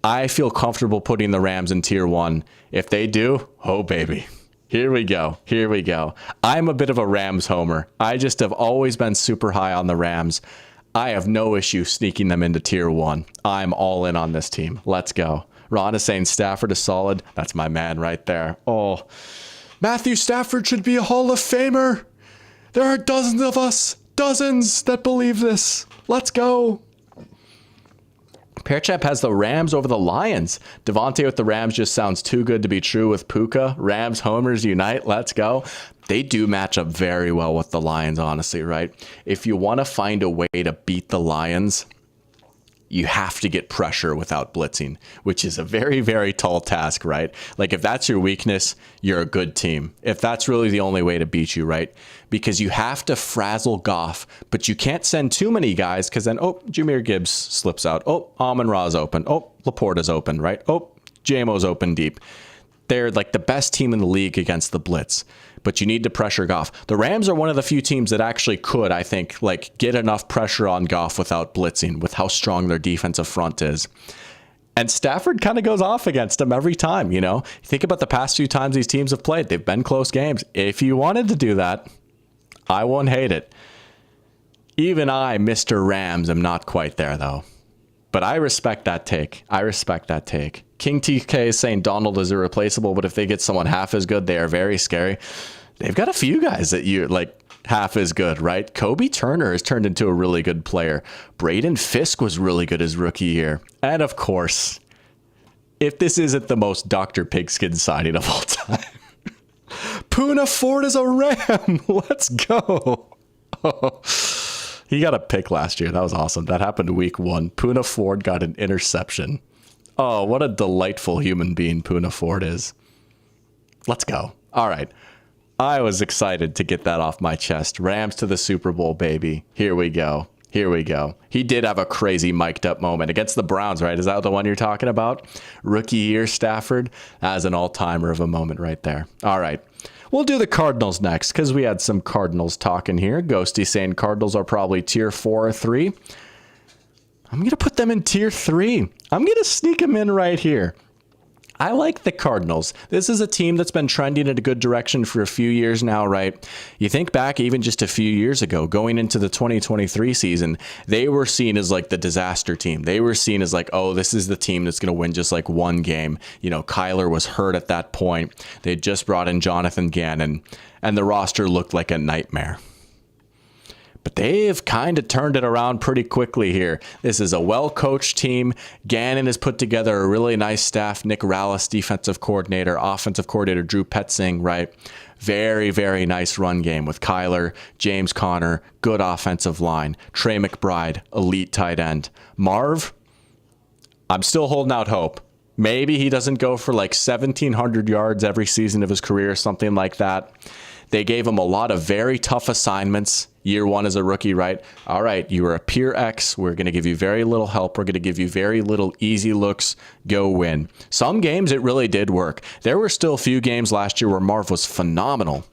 I feel comfortable putting the Rams in tier 1. If they do, oh baby. Here we go. Here we go. I'm a bit of a Rams homer. I just have always been super high on the Rams. I have no issue sneaking them into tier 1. I'm all in on this team. Let's go. Ron is saying Stafford is solid. That's my man right there. Oh, Matthew Stafford should be a Hall of Famer. There are dozens of us, dozens that believe this. Let's go. Pearchap has the Rams over the Lions. Devontae with the Rams just sounds too good to be true with Puka. Rams homers unite. Let's go. They do match up very well with the Lions, honestly, right? If you want to find a way to beat the Lions, you have to get pressure without blitzing, which is a very, very tall task, right? Like if that's your weakness, you're a good team. If that's really the only way to beat you, right? Because you have to frazzle Goff, but you can't send too many guys because then, oh, Jahmyr Gibbs slips out. Oh, Amon-Ra's open. Oh, Laporta's open, right? Oh, JMO's open deep. They're like the best team in the league against the blitz, but you need to pressure Goff. The Rams are one of the few teams that actually could, I think, like get enough pressure on Goff without blitzing with how strong their defensive front is. And Stafford kind of goes off against them every time, you know? Think about the past few times these teams have played. They've been close games. If you wanted to do that, I won't hate it. Even I, Mr. Rams, am not quite there, though. But I respect that take. I respect that take. King TK is saying Donald is irreplaceable, but if they get someone half as good, they are very scary. They've got a few guys that you like half as good, right? Kobe Turner has turned into a really good player. Braden Fisk was really good his rookie year. And of course, if this isn't the most Dr. Pigskin signing of all time, Poona Ford is a Ram. Let's go. Oh. He got a pick last year. That was awesome. That happened week 1. Poona Ford got an interception. Oh, what a delightful human being Poona Ford is. Let's go. All right. I was excited to get that off my chest. Rams to the Super Bowl, baby. Here we go. Here we go. He did have a crazy mic'd up moment against the Browns, right? Is that the one you're talking about? Rookie year Stafford. That was an all-timer of a moment right there. All right. We'll do the Cardinals next because we had some Cardinals talking here. Ghosty saying Cardinals are probably tier 4 or 3. I'm going to put them in tier 3. I'm going to sneak them in right here. I like the Cardinals. This is a team that's been trending in a good direction for a few years now, right? You think back even just a few years ago, going into the 2023 season, they were seen as like the disaster team. They were seen as like, oh, this is the team that's going to win just like one game. You know, Kyler was hurt at that point. They just brought in Jonathan Gannon, and the roster looked like a nightmare. But they've kind of turned it around pretty quickly here. This is a well-coached team. Gannon has put together a really nice staff. Nick Rallis, defensive coordinator, offensive coordinator Drew Petzing, right? Very, very nice run game with Kyler, James Conner, good offensive line. Trey McBride, elite tight end. Marv, I'm still holding out hope. Maybe he doesn't go for like 1,700 yards every season of his career, something like that. They gave him a lot of very tough assignments. Year 1 as a rookie, right? All right, you were a peer X. We're going to give you very little help. We're going to give you very little easy looks. Go win. Some games it really did work. There were still a few games last year where Marv was phenomenal.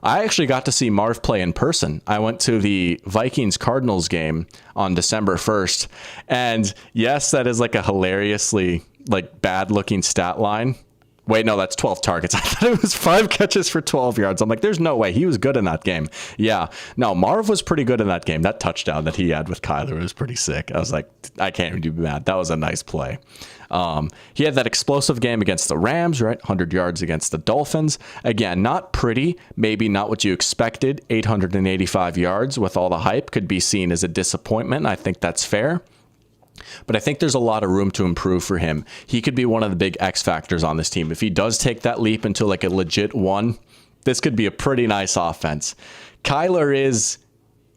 I actually got to see Marv play in person. I went to the Vikings Cardinals game on December 1st. And yes, that is like a hilariously like bad looking stat line. Wait, no, that's 12 targets. I thought it was 5 catches for 12 yards. I'm like, there's no way. He was good in that game. Yeah. No, Marv was pretty good in that game. That touchdown that he had with Kyler was pretty sick. I was like, I can't even be mad. That was a nice play. He had that explosive game against the Rams, right? 100 yards against the Dolphins. Again, not pretty. Maybe not what you expected. 885 yards with all the hype could be seen as a disappointment. I think that's fair. But I think there's a lot of room to improve for him. He could be one of the big X factors on this team. If he does take that leap into like a legit one, this could be a pretty nice offense. Kyler is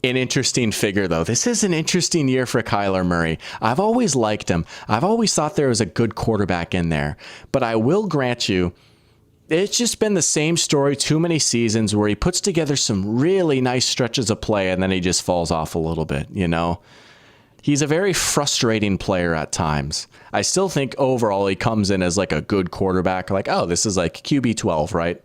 an interesting figure, though. This is an interesting year for Kyler Murray. I've always liked him. I've always thought there was a good quarterback in there. But I will grant you, it's just been the same story too many seasons where he puts together some really nice stretches of play and then he just falls off a little bit, you know? He's a very frustrating player at times. I still think overall he comes in as like a good quarterback. Like, oh, this is like QB 12, right?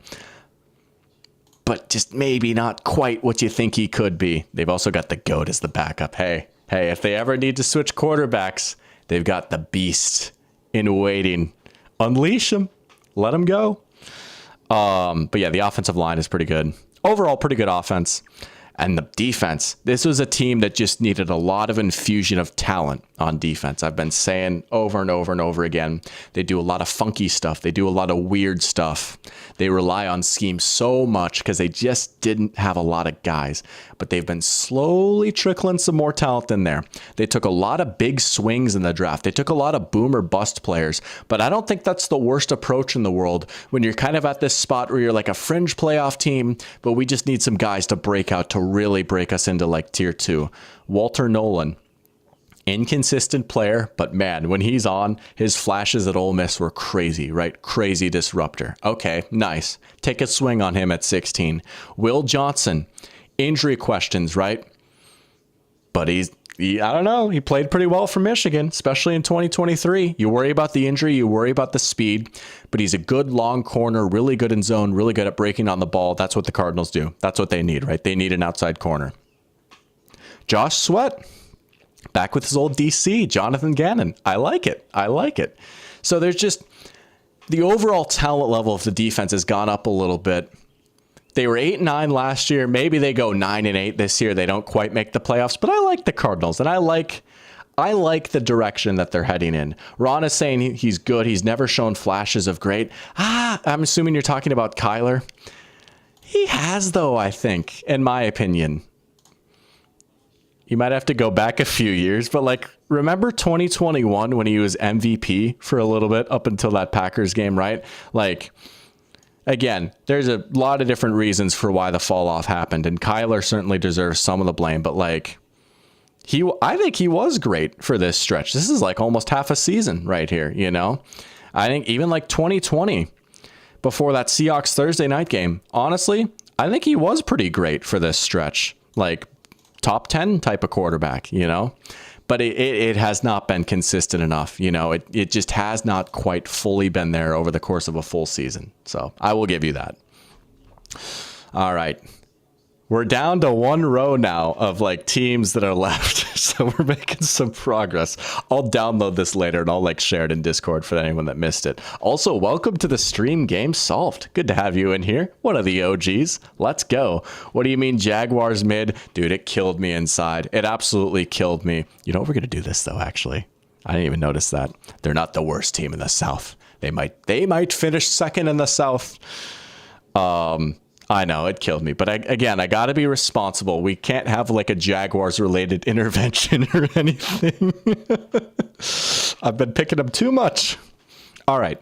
But just maybe not quite what you think he could be. They've also got the GOAT as the backup. Hey, if they ever need to switch quarterbacks, they've got the beast in waiting. Unleash him. Let him go. But yeah, the offensive line is pretty good. Overall, pretty good offense. And the defense, this was a team that just needed a lot of infusion of talent on defense. I've been saying over and over and over again, they do a lot of funky stuff. They do a lot of weird stuff. They rely on scheme so much because they just didn't have a lot of guys. But they've been slowly trickling some more talent in there. They took a lot of big swings in the draft. They took a lot of boom or bust players. But I don't think that's the worst approach in the world when you're kind of at this spot where you're like a fringe playoff team, but we just need some guys to break out to really break us into like tier 2. Walter Nolan, inconsistent player, but man, when he's on, his flashes at Ole Miss were crazy, right? Crazy disruptor. Okay, nice. Take a swing on him at 16. Will Johnson, injury questions, right? But I don't know. He played pretty well for Michigan, especially in 2023. You worry about the injury, you worry about the speed, but he's a good long corner, really good in zone, really good at breaking on the ball. That's what the Cardinals do. That's what they need, right? They need an outside corner. Josh Sweat, back with his old DC, Jonathan Gannon. I like it. So there's just the overall talent level of the defense has gone up a little bit. They were 8-9 last year. Maybe they go 9-8 this year. They don't quite make the playoffs, but I like the Cardinals, and I like the direction that they're heading in. Ron is saying he's good. He's never shown flashes of great. I'm assuming you're talking about Kyler. He has, though, I think, in my opinion. You might have to go back a few years, but like, remember 2021 when he was MVP for a little bit up until that Packers game, right? Like, again, there's a lot of different reasons for why the fall off happened, and Kyler certainly deserves some of the blame, but like, I think he was great for this stretch. This is like almost half a season right here, you know? I think even like 2020, before that Seahawks Thursday night game, honestly, I think he was pretty great for this stretch. Like, top 10 type of quarterback, you know? But it has not been consistent enough, you know? It just has not quite fully been there over the course of a full season. So I will give you that. All right. We're down to one row now of like teams that are left. So we're making some progress. I'll download this later and I'll like share it in Discord for anyone that missed it. Also, welcome to the stream, Game Solved. Good to have you in here. One of the OGs. Let's go. What do you mean Jaguars mid? Dude, it killed me inside. It absolutely killed me. You know, we're going to do this though, actually. I didn't even notice that. They're not the worst team in the South. They might finish second in the South. I know, it killed me. But I got to be responsible. We can't have like a Jaguars-related intervention or anything. I've been picking them too much. All right.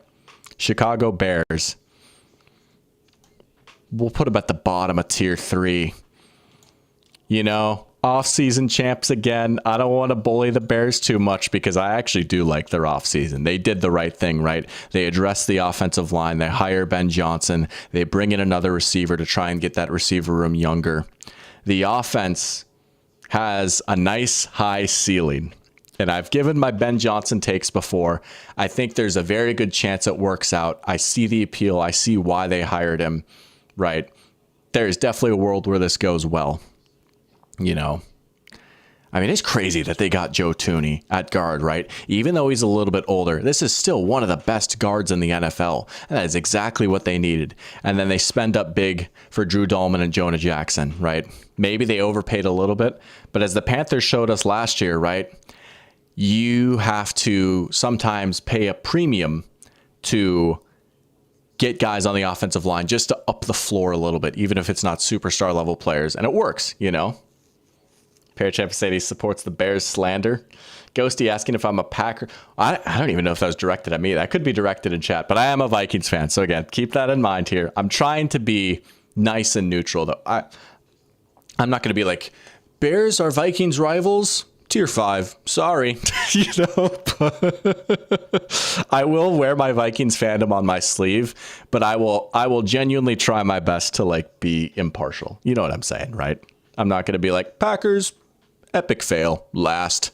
Chicago Bears. We'll put them at the bottom of tier 3. You know, off-season champs again. I don't want to bully the Bears too much because I actually do like their off-season. They did the right thing, right? They addressed the offensive line. They hire Ben Johnson. They bring in another receiver to try and get that receiver room younger. The offense has a nice high ceiling. And I've given my Ben Johnson takes before. I think there's a very good chance it works out. I see the appeal. I see why they hired him, right? There's definitely a world where this goes well. You know, I mean, it's crazy that they got Joe Thuney at guard, right? Even though he's a little bit older, this is still one of the best guards in the NFL. And that is exactly what they needed. And then they spend up big for Drew Dalman and Jonah Jackson, right? Maybe they overpaid a little bit, but as the Panthers showed us last year, right? You have to sometimes pay a premium to get guys on the offensive line just to up the floor a little bit, even if it's not superstar level players. And it works, you know? Parachamp said he supports the Bears slander. Ghosty asking if I'm a Packer. I don't even know if that was directed at me. That could be directed in chat, but I am a Vikings fan. So again, keep that in mind here. I'm trying to be nice and neutral, though. I'm not going to be like, Bears are Vikings rivals? Tier 5. Sorry. You know, I will wear my Vikings fandom on my sleeve, but I will genuinely try my best to like be impartial. You know what I'm saying, right? I'm not going to be like, Packers, epic fail, last.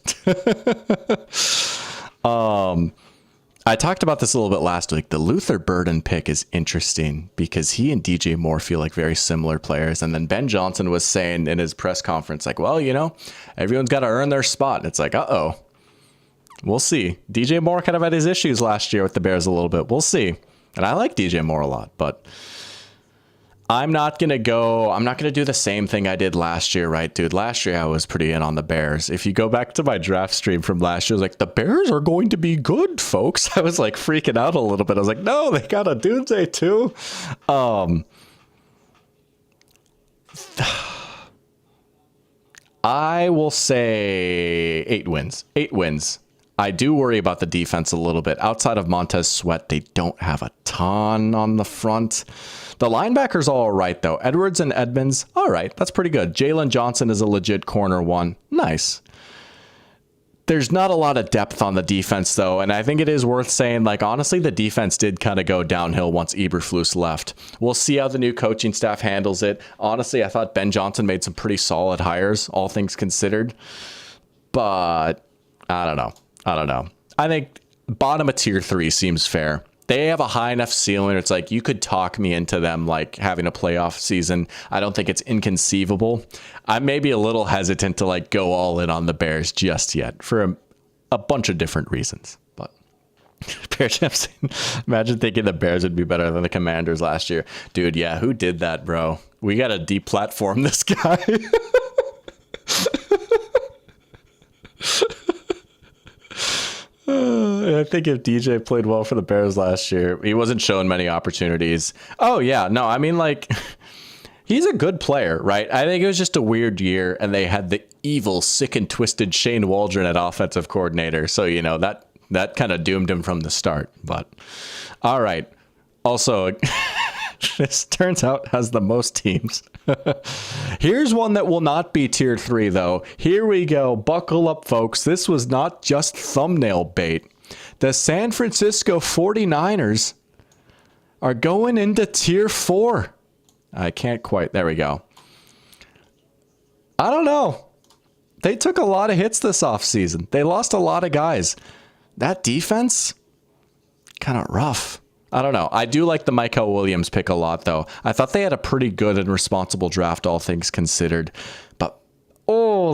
I talked about this a little bit last week. The Luther Burden pick is interesting because he and DJ Moore feel like very similar players. And then Ben Johnson was saying in his press conference, like, well, you know, everyone's got to earn their spot. And it's like, uh-oh, we'll see. DJ Moore kind of had his issues last year with the Bears a little bit. We'll see. And I like DJ Moore a lot, but I'm not going to do the same thing I did last year, right, dude? Last year I was pretty in on the Bears. If you go back to my draft stream from last year, I was like, the Bears are going to be good, folks. I was like freaking out a little bit. I was like, no, they got a doomsday too. I will say 8 wins. 8 wins. I do worry about the defense a little bit. Outside of Montez Sweat, they don't have a ton on the front. The linebackers are all right, though. Edwards and Edmonds, all right. That's pretty good. Jalen Johnson is a legit corner one. Nice. There's not a lot of depth on the defense, though, and I think it is worth saying, like, honestly, the defense did kind of go downhill once Eberflus left. We'll see how the new coaching staff handles it. Honestly, I thought Ben Johnson made some pretty solid hires, all things considered. But I don't know. I think bottom of tier 3 seems fair. They have a high enough ceiling. It's like you could talk me into them like having a playoff season. I don't think it's inconceivable. I may be a little hesitant to like go all in on the Bears just yet for a bunch of different reasons. But imagine thinking the Bears would be better than the Commanders last year. Dude, yeah, who did that, bro? We got to deplatform this guy. I think if DJ played well for the Bears last year, he wasn't showing many opportunities. Oh, yeah. No, I mean, like, he's a good player, right? I think it was just a weird year, and they had the evil, sick and twisted Shane Waldron at offensive coordinator. So, you know, that kind of doomed him from the start. But, all right. Also, this turns out has the most teams. Here's one that will not be tier 3, though. Here we go. Buckle up, folks. This was not just thumbnail bait. The San Francisco 49ers are going into tier 4. I can't quite. There we go. I don't know. They took a lot of hits this offseason. They lost a lot of guys. That defense, kind of rough. I don't know. I do like the Michael Williams pick a lot, though. I thought they had a pretty good and responsible draft, all things considered. But,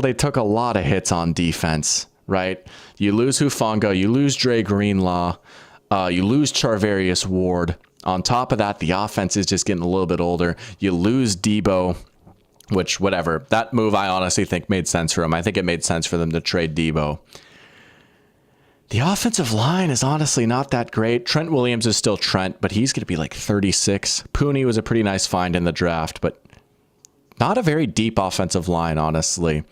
they took a lot of hits on defense, right? You lose Hufanga. You lose Dre Greenlaw. You lose Charvarius Ward. On top of that, the offense is just getting a little bit older. You lose Debo, which, whatever. That move, I honestly think made sense for him. I think it made sense for them to trade Debo. The offensive line is honestly not that great. Trent Williams is still Trent, but he's going to be like 36. Pooney was a pretty nice find in the draft, but not a very deep offensive line, honestly.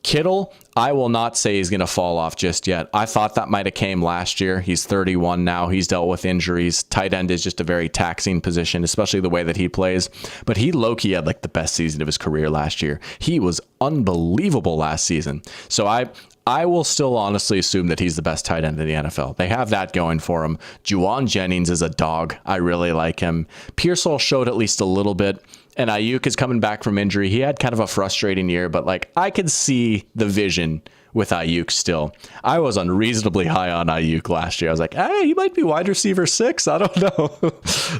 Kittle, I will not say he's going to fall off just yet. I thought that might have came last year. He's 31 now. He's dealt with injuries. Tight end is just a very taxing position, especially the way that he plays. But he low-key had like the best season of his career last year. He was unbelievable last season. So I will still honestly assume that he's the best tight end in the NFL. They have that going for him. Juwan Jennings is a dog. I really like him. Pearsall showed at least a little bit. And Ayuk is coming back from injury. He had kind of a frustrating year, but like I could see the vision with Ayuk still. I was unreasonably high on Ayuk last year. I was like, hey, he might be wide receiver 6. I don't know.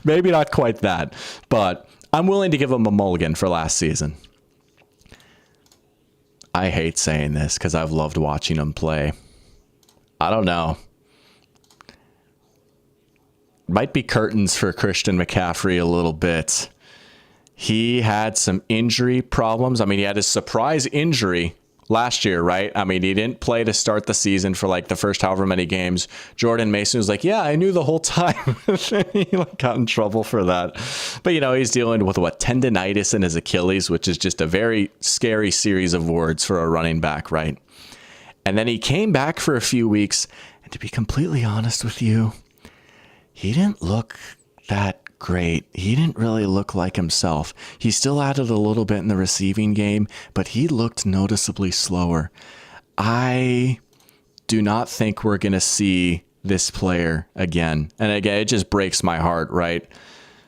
Maybe not quite that, but I'm willing to give him a mulligan for last season. I hate saying this because I've loved watching him play. I don't know. Might be curtains for Christian McCaffrey a little bit. He had some injury problems. I mean, he had his surprise injury last year, right? I mean, he didn't play to start the season for like the first however many games. Jordan Mason was like, yeah, I knew the whole time. He like got in trouble for that. But, you know, he's dealing with tendonitis in his Achilles, which is just a very scary series of words for a running back, right? And then he came back for a few weeks. And to be completely honest with you, he didn't look that great. He didn't really look like himself. He still added a little bit in the receiving game, but he looked noticeably slower. I do not think we're going to see this player again. And again, it just breaks my heart, right?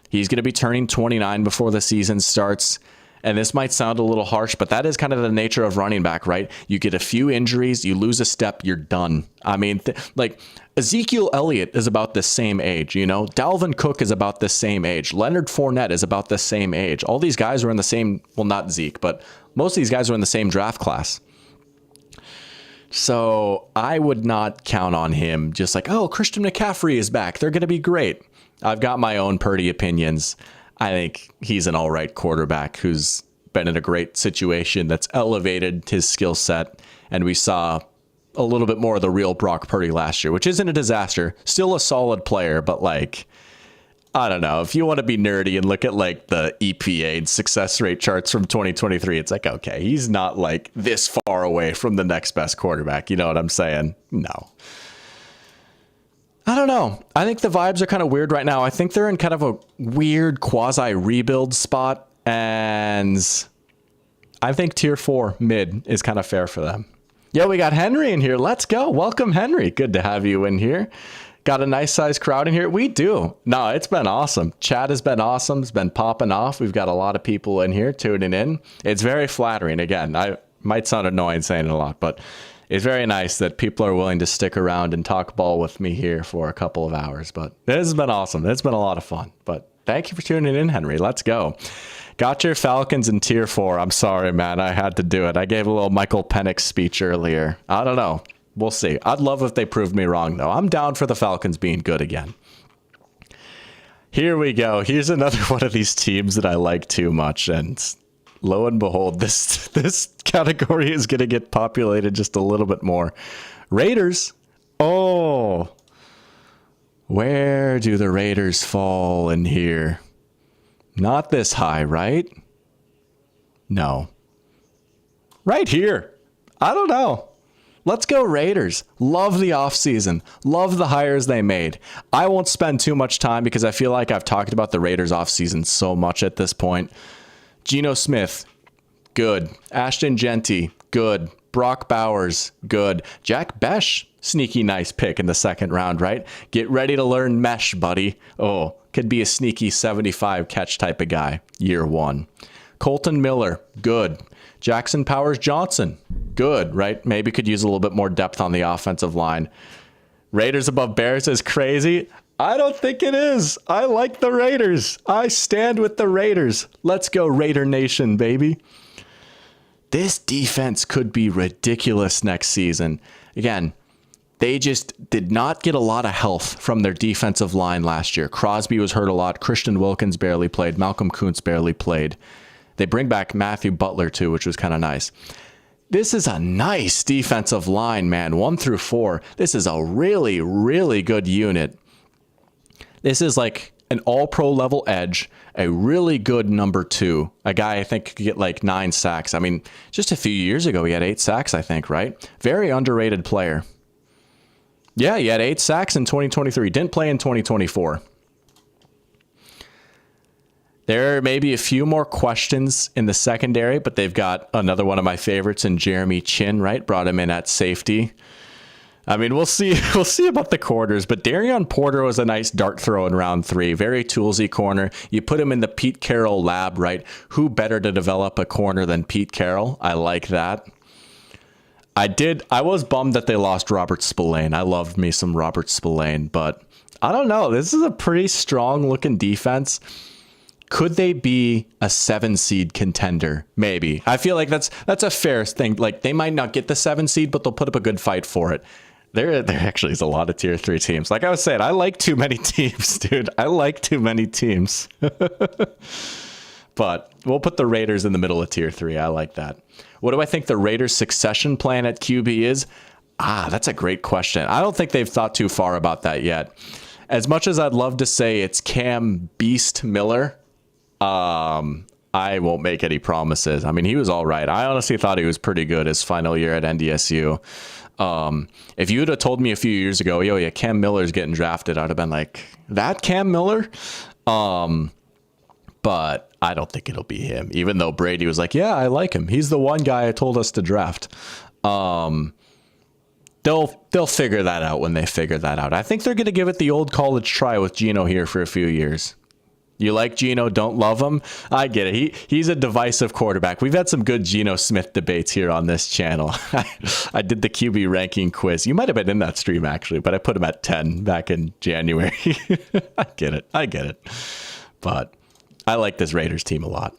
He's going to be turning 29 before the season starts. And this might sound a little harsh, but that is kind of the nature of running back, right? You get a few injuries, you lose a step, you're done. I mean, like Ezekiel Elliott is about the same age, you know? Dalvin Cook is about the same age. Leonard Fournette is about the same age. All these guys are in the same, well, not Zeke, but most of these guys are in the same draft class. So I would not count on him just like, oh, Christian McCaffrey is back. They're going to be great. I've got my own Purdy opinions. I think he's an all right quarterback who's been in a great situation that's elevated his skill set. And we saw a little bit more of the real Brock Purdy last year, which isn't a disaster. Still a solid player, but like, I don't know. If you want to be nerdy and look at like the EPA success rate charts from 2023, it's like, okay, he's not like this far away from the next best quarterback. You know what I'm saying? No. I don't know. I think the vibes are kind of weird right now. I think they're in kind of a weird quasi rebuild spot. And I think tier 4 mid is kind of fair for them. Yeah, we got Henry in here. Let's go. Welcome, Henry. Good to have you in here. Got a nice sized crowd in here. We do. No, it's been awesome. Chat has been awesome. It's been popping off. We've got a lot of people in here tuning in. It's very flattering. Again, I might sound annoying saying it a lot, but it's very nice that people are willing to stick around and talk ball with me here for a couple of hours. But this has been awesome. It's been a lot of fun. But thank you for tuning in, Henry. Let's go. Got your Falcons in tier 4. I'm sorry, man. I had to do it. I gave a little Michael Penix speech earlier. I don't know. We'll see. I'd love if they proved me wrong, though. I'm down for the Falcons being good again. Here we go. Here's another one of these teams that I like too much. And lo and behold, this category is going to get populated just a little bit more. Raiders. Oh, where do the Raiders fall in here? Not this high, right? No. Right here. I don't know. Let's go Raiders. Love the offseason. Love the hires they made. I won't spend too much time because I feel like I've talked about the Raiders offseason so much at this point. Geno Smith, good. Ashton Genty, good. Brock Bowers, good. Jack Besh, sneaky nice pick in the second round, right? Get ready to learn mesh, buddy. Oh, could be a sneaky 75 catch type of guy, year 1. Colton Miller, good. Jackson Powers Johnson, good, right? Maybe could use a little bit more depth on the offensive line. Raiders above Bears is crazy. I don't think it is. I like the Raiders. I stand with the Raiders. Let's go Raider Nation, baby. This defense could be ridiculous next season. Again, they just did not get a lot of health from their defensive line last year. Crosby was hurt a lot. Christian Wilkins barely played. Malcolm Kuntz barely played. They bring back Matthew Butler too, which was kind of nice. This is a nice defensive line, man. 1 through 4. This is a really, really good unit. This is like an all-pro level edge, a really good number 2, a guy I think could get like 9 sacks. I mean, just a few years ago, he had 8 sacks, I think, right? Very underrated player. Yeah, he had 8 sacks in 2023. Didn't play in 2024. There may be a few more questions in the secondary, but they've got another one of my favorites in Jeremy Chin, right? Brought him in at safety. I mean, we'll see. We'll see about the corners, but Darion Porter was a nice dart throw in round 3. Very toolsy corner. You put him in the Pete Carroll lab, right? Who better to develop a corner than Pete Carroll? I like that. I was bummed that they lost Robert Spillane. I loved me some Robert Spillane, but I don't know. This is a pretty strong looking defense. Could they be a 7 seed contender? Maybe. I feel like that's a fair thing. Like, they might not get the 7 seed, but they'll put up a good fight for it. There actually is a lot of tier 3 teams. Like I was saying, I like too many teams, dude. I like too many teams. But we'll put the Raiders in the middle of tier 3. I like that. What do I think the Raiders' succession plan at QB is? That's a great question. I don't think they've thought too far about that yet. As much as I'd love to say it's Cam Beast Miller, I won't make any promises. I mean, he was all right. I honestly thought he was pretty good his final year at NDSU. If you would have told me a few years ago, yeah, Cam Miller's getting drafted, I'd have been like, that Cam Miller? But I don't think it'll be him, even though Brady was like, yeah, I like him. He's the one guy I told us to draft. They'll figure that out when they figure that out. I think they're going to give it the old college try with Geno here for a few years. You like Geno, don't love him? I get it. He's a divisive quarterback. We've had some good Geno Smith debates here on this channel. I did the QB ranking quiz. You might have been in that stream, actually, but I put him at 10 back in January. I get it. But I like this Raiders team a lot.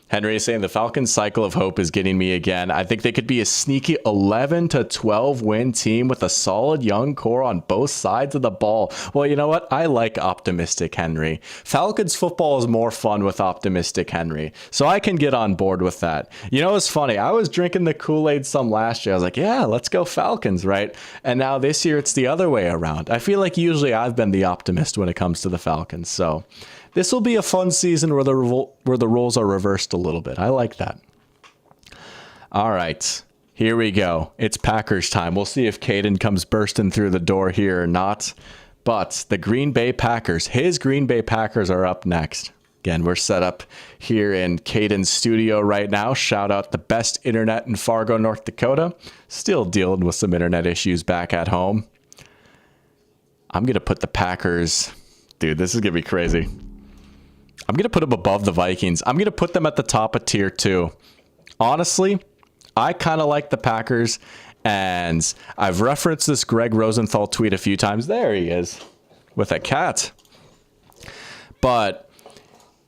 Henry is saying the Falcons' cycle of hope is getting me again. I think they could be a sneaky 11 to 12 win team with a solid young core on both sides of the ball. Well, you know what? I like optimistic Henry. Falcons football is more fun with optimistic Henry. So I can get on board with that. You know, it's funny. I was drinking the Kool-Aid some last year. I was like, yeah, let's go Falcons, right? And now this year it's the other way around. I feel like usually I've been the optimist when it comes to the Falcons. So this will be a fun season where the roles are reversed a little bit. I like that. All right, here we go. It's Packers time. We'll see if Caden comes bursting through the door here or not. But the Green Bay Packers, his Green Bay Packers are up next. Again, we're set up here in Caden's studio right now. Shout out the best internet in Fargo, North Dakota. Still dealing with some internet issues back at home. I'm going to put the Packers. Dude, this is going to be crazy. I'm going to put them above the Vikings. I'm going to put them at the top of tier 2. Honestly, I kind of like the Packers, and I've referenced this Greg Rosenthal tweet a few times. There he is with a cat. But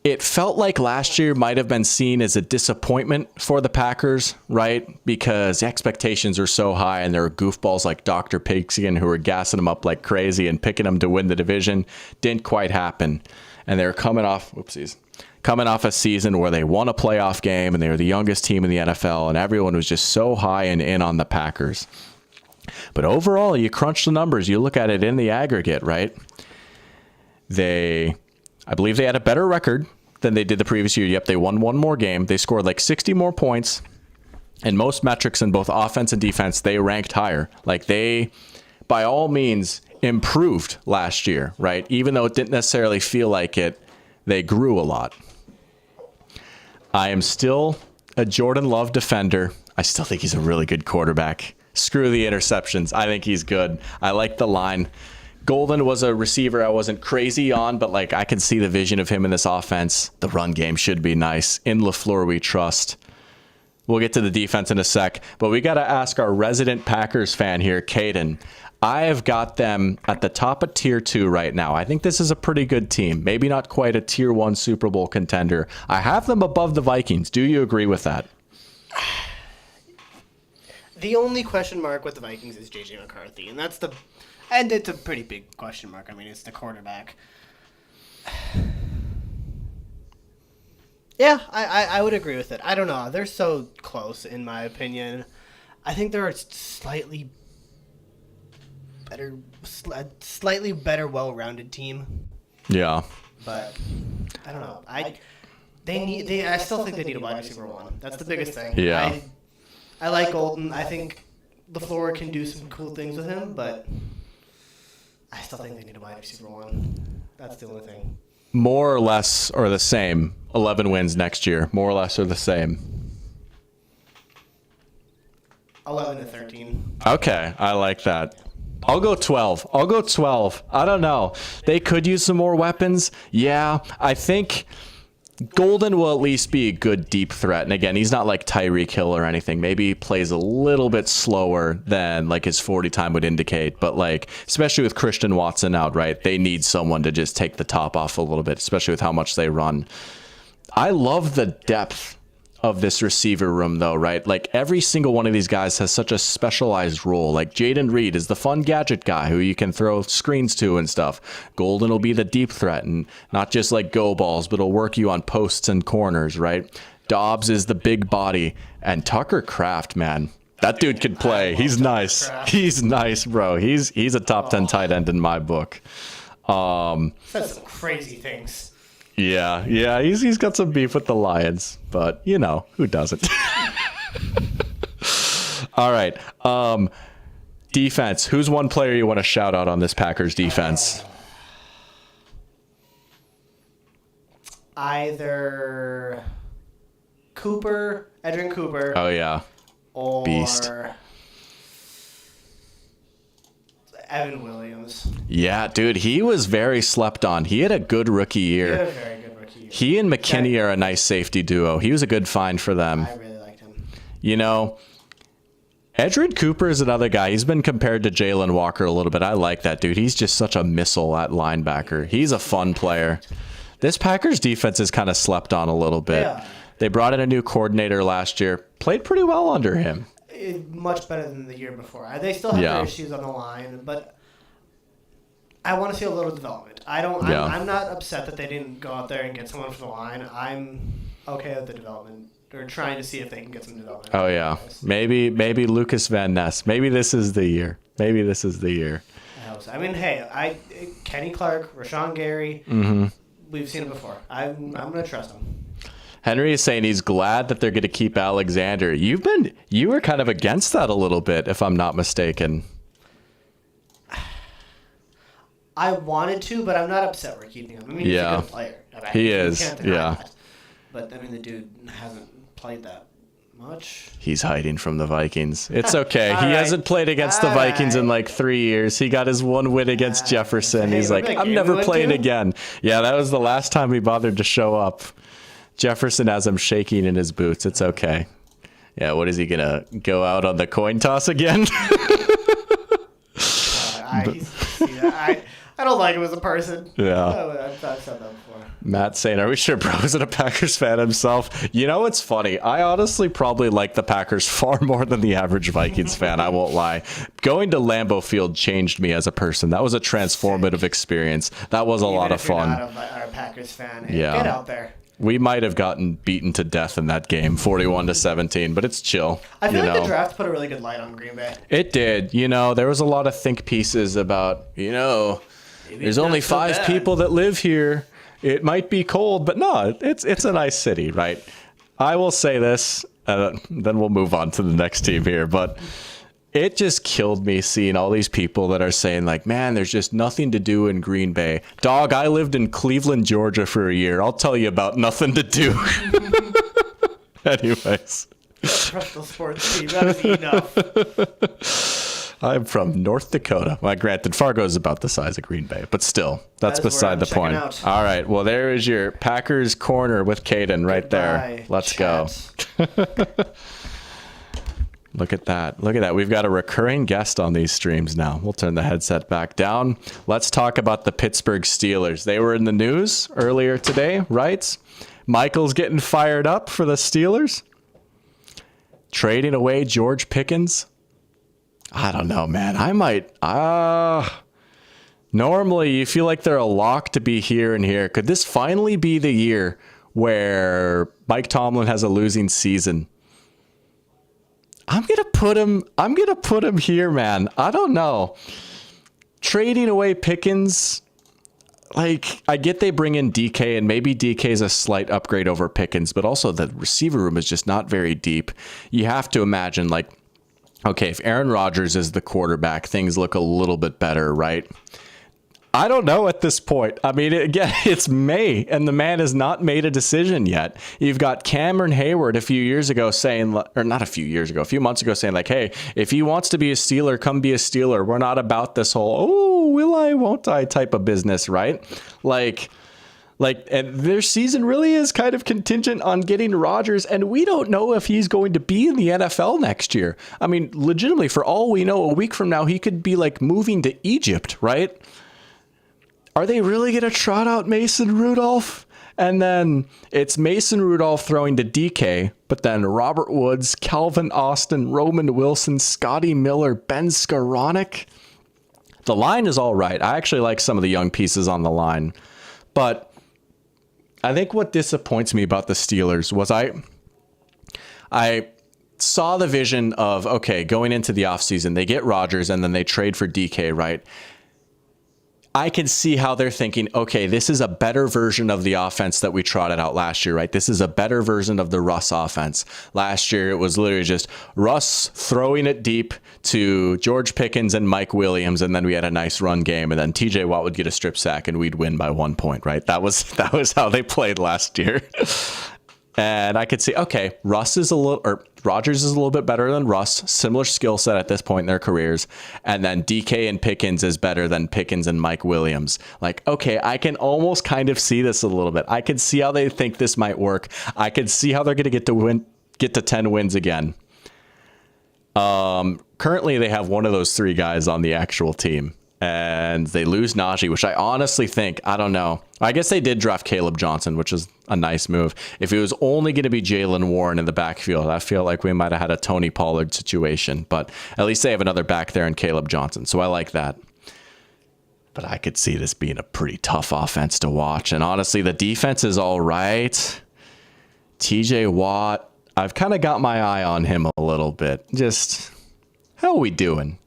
it felt like last year might have been seen as a disappointment for the Packers, right? Because the expectations are so high, and there were goofballs like Dr. Pigskin who were gassing them up like crazy and picking them to win the division. Didn't quite happen. And they're coming off a season where they won a playoff game and they were the youngest team in the NFL, and everyone was just so high and in on the Packers. But overall, you crunch the numbers, you look at it in the aggregate, right? I believe they had a better record than they did the previous year. Yep, they won one more game. They scored like 60 more points. And most metrics in both offense and defense, they ranked higher. Like they, by all means, improved last year, right? Even though it didn't necessarily feel like it, they grew a lot. I am still a Jordan Love defender. I still think he's a really good quarterback. Screw the interceptions. I think he's good. I like the line. Golden was a receiver I wasn't crazy on, but like I can see the vision of him in this offense. The run game should be nice. In LaFleur we trust. We'll get to the defense in a sec, but we got to ask our resident Packers fan here, Caden. I have got them at the top of tier 2 right now. I think this is a pretty good team. Maybe not quite a tier 1 Super Bowl contender. I have them above the Vikings. Do you agree with that? The only question mark with the Vikings is J.J. McCarthy, and it's a pretty big question mark. I mean, it's the quarterback. Yeah, I would agree with it. I don't know. They're so close, in my opinion. I think they're a slightly better, well-rounded team. Yeah. But I don't know. I still think they need a wide receiver 1. That's the biggest thing. Yeah. I like Golden. I think LaFleur can do some cool things with him, but I still think they need a wide receiver 1. That's the only thing. More or less or the same. 11 wins next year. More or less or the same. 11 to 13. Okay, I like that. I'll go 12. I don't know. They could use some more weapons. Yeah, I think Golden will at least be a good deep threat. And again, he's not like Tyreek Hill or anything. Maybe he plays a little bit slower than like his 40 time would indicate. But like, especially with Christian Watson out, right? They need someone to just take the top off a little bit, especially with how much they run. I love the depth of this receiver room though, right? Like every single one of these guys has such a specialized role. Like Jaden Reed is the fun gadget guy who you can throw screens to and stuff. Golden will be the deep threat and not just like go balls, but it'll work you on posts and corners, right? Dobbs is the big body, and Tucker Kraft, man, that dude could play. He's nice. He's nice, bro. He's a top 10 tight end in my book. Says some crazy things. Yeah, he's got some beef with the Lions, but you know, who doesn't? All right. Defense. Who's one player you want to shout out on this Packers defense? Either Edrin Cooper. Oh yeah. Or beast. Evan Williams. Yeah, dude, he was very slept on. He had a good rookie year. He had a very good rookie year. He and McKinney are a nice safety duo. He was a good find for them. I really liked him. You know, Edrin Cooper is another guy. He's been compared to Jalen Walker a little bit. I like that dude. He's just such a missile at linebacker. He's a fun player. This Packers defense is kind of slept on a little bit. Yeah. They brought in a new coordinator last year. Played pretty well under him. Much better than the year before. They still have their issues on the line, but I want to see a little development. I'm not upset that they didn't go out there and get someone for the line. I'm okay with the development. They're trying to see if they can get some development. Oh yeah, maybe Lucas Van Ness. Maybe this is the year. I hope so. I mean, hey, Kenny Clark, Rashawn Gary. Mm-hmm. We've seen it before. I'm gonna trust them. Henry is saying he's glad that they're going to keep Alexander. You were kind of against that a little bit, if I'm not mistaken. I wanted to, but I'm not upset we're keeping him. I mean, he's a good player. He is. Yeah. That. But I mean, the dude hasn't played that much. He's hiding from the Vikings. It's okay. He hasn't played against the Vikings in like 3 years. He got his one win against Jefferson. He's like, I'm never playing again. Yeah, that was the last time he bothered to show up. Jefferson has him shaking in his boots. It's okay. Yeah, what is he going to go out on the coin toss again? I don't like him as a person. Yeah. I've said that before. Matt saying, are we sure bro isn't a Packers fan himself? You know, it's funny. I honestly probably like the Packers far more than the average Vikings fan. I won't lie. Going to Lambeau Field changed me as a person. That was a transformative experience. That was a lot of fun. Even if you're not a Packers fan, get out there. We might have gotten beaten to death in that game, 41-17, but it's chill. I feel like the draft put a really good light on Green Bay. It did. You know, there was a lot of think pieces about, there's only 5 people that live here. It might be cold, but no, it's a nice city, right? I will say this, then we'll move on to the next team here, but it just killed me seeing all these people that are saying like, man, there's just nothing to do in Green Bay. Dog, I lived in Cleveland, Georgia for a year. I'll tell you about nothing to do. Anyways. Professional sports team, that is enough. I'm from North Dakota. Well, granted, Fargo is about the size of Green Bay, but still, that's beside the point. All right, well, there is your Packers corner with Caden right there. Let's go. Look at that. We've got a recurring guest on these streams now. We'll turn the headset back down. Let's talk about the Pittsburgh Steelers. They were in the news earlier today, right? Michael's getting fired up for the Steelers. Trading away George Pickens. I don't know, man. I might. Normally, you feel like they're a lock to be here and here. Could this finally be the year where Mike Tomlin has a losing season? I'm gonna put him here, man. I don't know. Trading away Pickens, like, I get they bring in DK, and maybe DK is a slight upgrade over Pickens, but also the receiver room is just not very deep. You have to imagine, like, okay, if Aaron Rodgers is the quarterback, things look a little bit better, right? I don't know at this point. I mean, again, it's May, and the man has not made a decision yet. You've got Cameron Hayward a few months ago saying, like, hey, if he wants to be a Steeler, come be a Steeler. We're not about this whole, will I, won't I type of business, right? Like, Like, and their season really is kind of contingent on getting Rodgers, and we don't know if he's going to be in the NFL next year. I mean, legitimately, for all we know, a week from now, he could be like moving to Egypt, right? Are they really going to trot out Mason Rudolph? And then it's Mason Rudolph throwing to DK, but then Robert Woods, Calvin Austin, Roman Wilson, Scotty Miller, Ben Skoranek. The line is all right. I actually like some of the young pieces on the line, but I think what disappoints me about the Steelers was I saw the vision of, okay, going into the offseason, they get Rodgers and then they trade for DK, right? I can see how they're thinking, okay, this is a better version of the offense that we trotted out last year, right? This is a better version of the Russ offense. Last year, it was literally just Russ throwing it deep to George Pickens and Mike Williams, and then we had a nice run game, and then TJ Watt would get a strip sack, and we'd win by 1 point, right? That was how they played last year. And I could see, okay, Rodgers is a little bit better than Russ, similar skill set at this point in their careers. And then DK and Pickens is better than Pickens and Mike Williams. Like, okay, I can almost kind of see this a little bit. I can see how they think this might work. I can see how they're going to get to 10 wins again. Currently, they have one of those three guys on the actual team. And they lose Najee, which I honestly think, I don't know. I guess they did draft Caleb Johnson, which is a nice move. If it was only going to be Jaylen Warren in the backfield, I feel like we might have had a Tony Pollard situation. But at least they have another back there in Caleb Johnson. So I like that. But I could see this being a pretty tough offense to watch. And honestly, the defense is all right. TJ Watt, I've kind of got my eye on him a little bit. Just, how are we doing?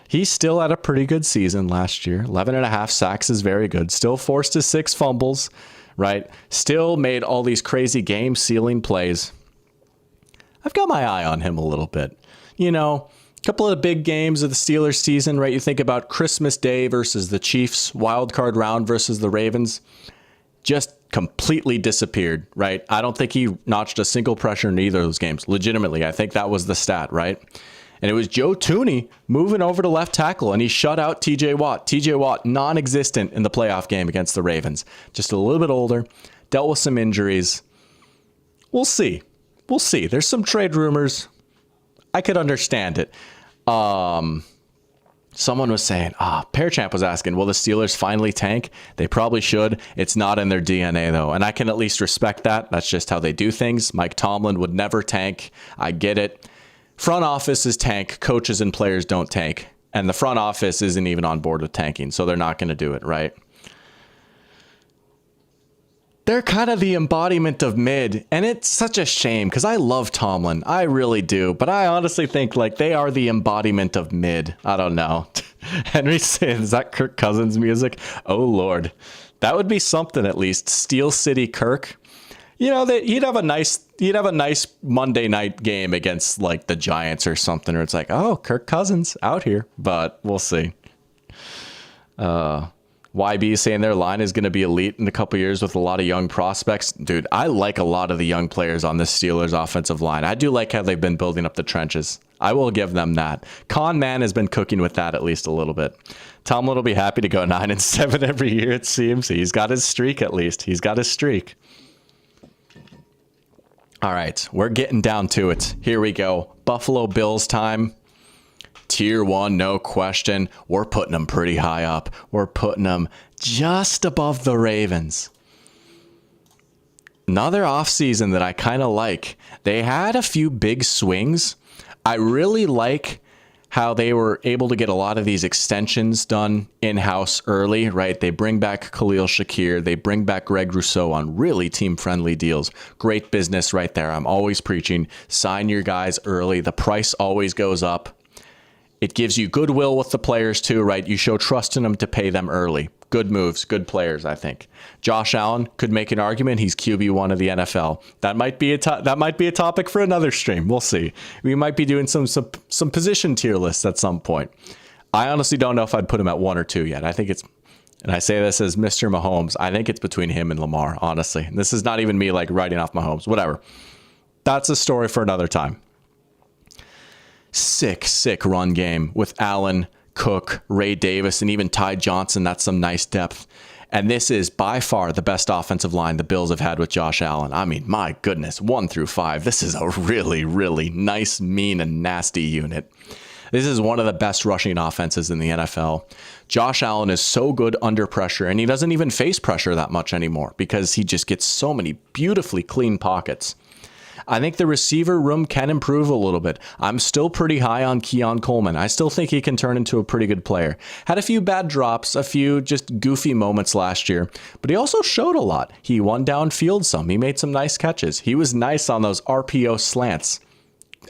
He still had a pretty good season last year. 11.5 sacks is very good. Still forced his 6 fumbles, right? Still made all these crazy game-sealing plays. I've got my eye on him a little bit. You know, a couple of the big games of the Steelers season, right? You think about Christmas Day versus the Chiefs, wild card round versus the Ravens. Just completely disappeared, right? I don't think he notched a single pressure in either of those games. Legitimately, I think that was the stat, right? And it was Joe Thuney moving over to left tackle, and he shut out TJ Watt. TJ Watt, non-existent in the playoff game against the Ravens. Just a little bit older, dealt with some injuries. We'll see. There's some trade rumors. I could understand it. Someone was saying, Pearchamp was asking, will the Steelers finally tank? They probably should. It's not in their DNA, though. And I can at least respect that. That's just how they do things. Mike Tomlin would never tank. I get it. Front office is tank, coaches and players don't tank. And the front office isn't even on board with tanking, so they're not going to do it, right? They're kind of the embodiment of mid, and it's such a shame because I love Tomlin. I really do, but I honestly think like they are the embodiment of mid. I don't know. Henry's saying, is that Kirk Cousins music? Oh, Lord. That would be something at least. Steel City Kirk. You know, he'd have a nice Monday night game against like the Giants or something, or it's like, oh, Kirk Cousins out here, but we'll see. YB saying their line is going to be elite in a couple years with a lot of young prospects. Dude, I like a lot of the young players on this Steelers offensive line. I do like how they've been building up the trenches. I will give them that. Con Man has been cooking with that at least a little bit. Tomlin will be happy to go 9-7 every year, it seems. He's got his streak at least. He's got his streak. All right, we're getting down to it. Here we go. Buffalo Bills time. Tier 1, no question. We're putting them pretty high up. We're putting them just above the Ravens. Another offseason that I kind of like. They had a few big swings. I really like how they were able to get a lot of these extensions done in-house early, right? They bring back Khalil Shakir. They bring back Greg Rousseau on really team-friendly deals. Great business right there. I'm always preaching. Sign your guys early. The price always goes up. It gives you goodwill with the players too, right? You show trust in them to pay them early. Good moves, good players, I think. Josh Allen could make an argument. He's QB1 of the NFL. That might be a topic for another stream. We'll see. We might be doing some position tier lists at some point. I honestly don't know if I'd put him at 1 or 2 yet. I think it's, and I say this as Mr. Mahomes, I think it's between him and Lamar, honestly. And this is not even me like writing off Mahomes, whatever. That's a story for another time. Sick run game with Allen, Cook, Ray Davis, and even Ty Johnson. That's some nice depth. And this is by far the best offensive line the Bills have had with Josh Allen. I mean, my goodness, 1 through 5. This is a really, really nice, mean, and nasty unit. This is one of the best rushing offenses in the NFL. Josh Allen is so good under pressure, and he doesn't even face pressure that much anymore because he just gets so many beautifully clean pockets. I think the receiver room can improve a little bit. I'm still pretty high on Keon Coleman. I still think he can turn into a pretty good player. Had a few bad drops, a few just goofy moments last year, but he also showed a lot. He won downfield some. He made some nice catches. He was nice on those RPO slants.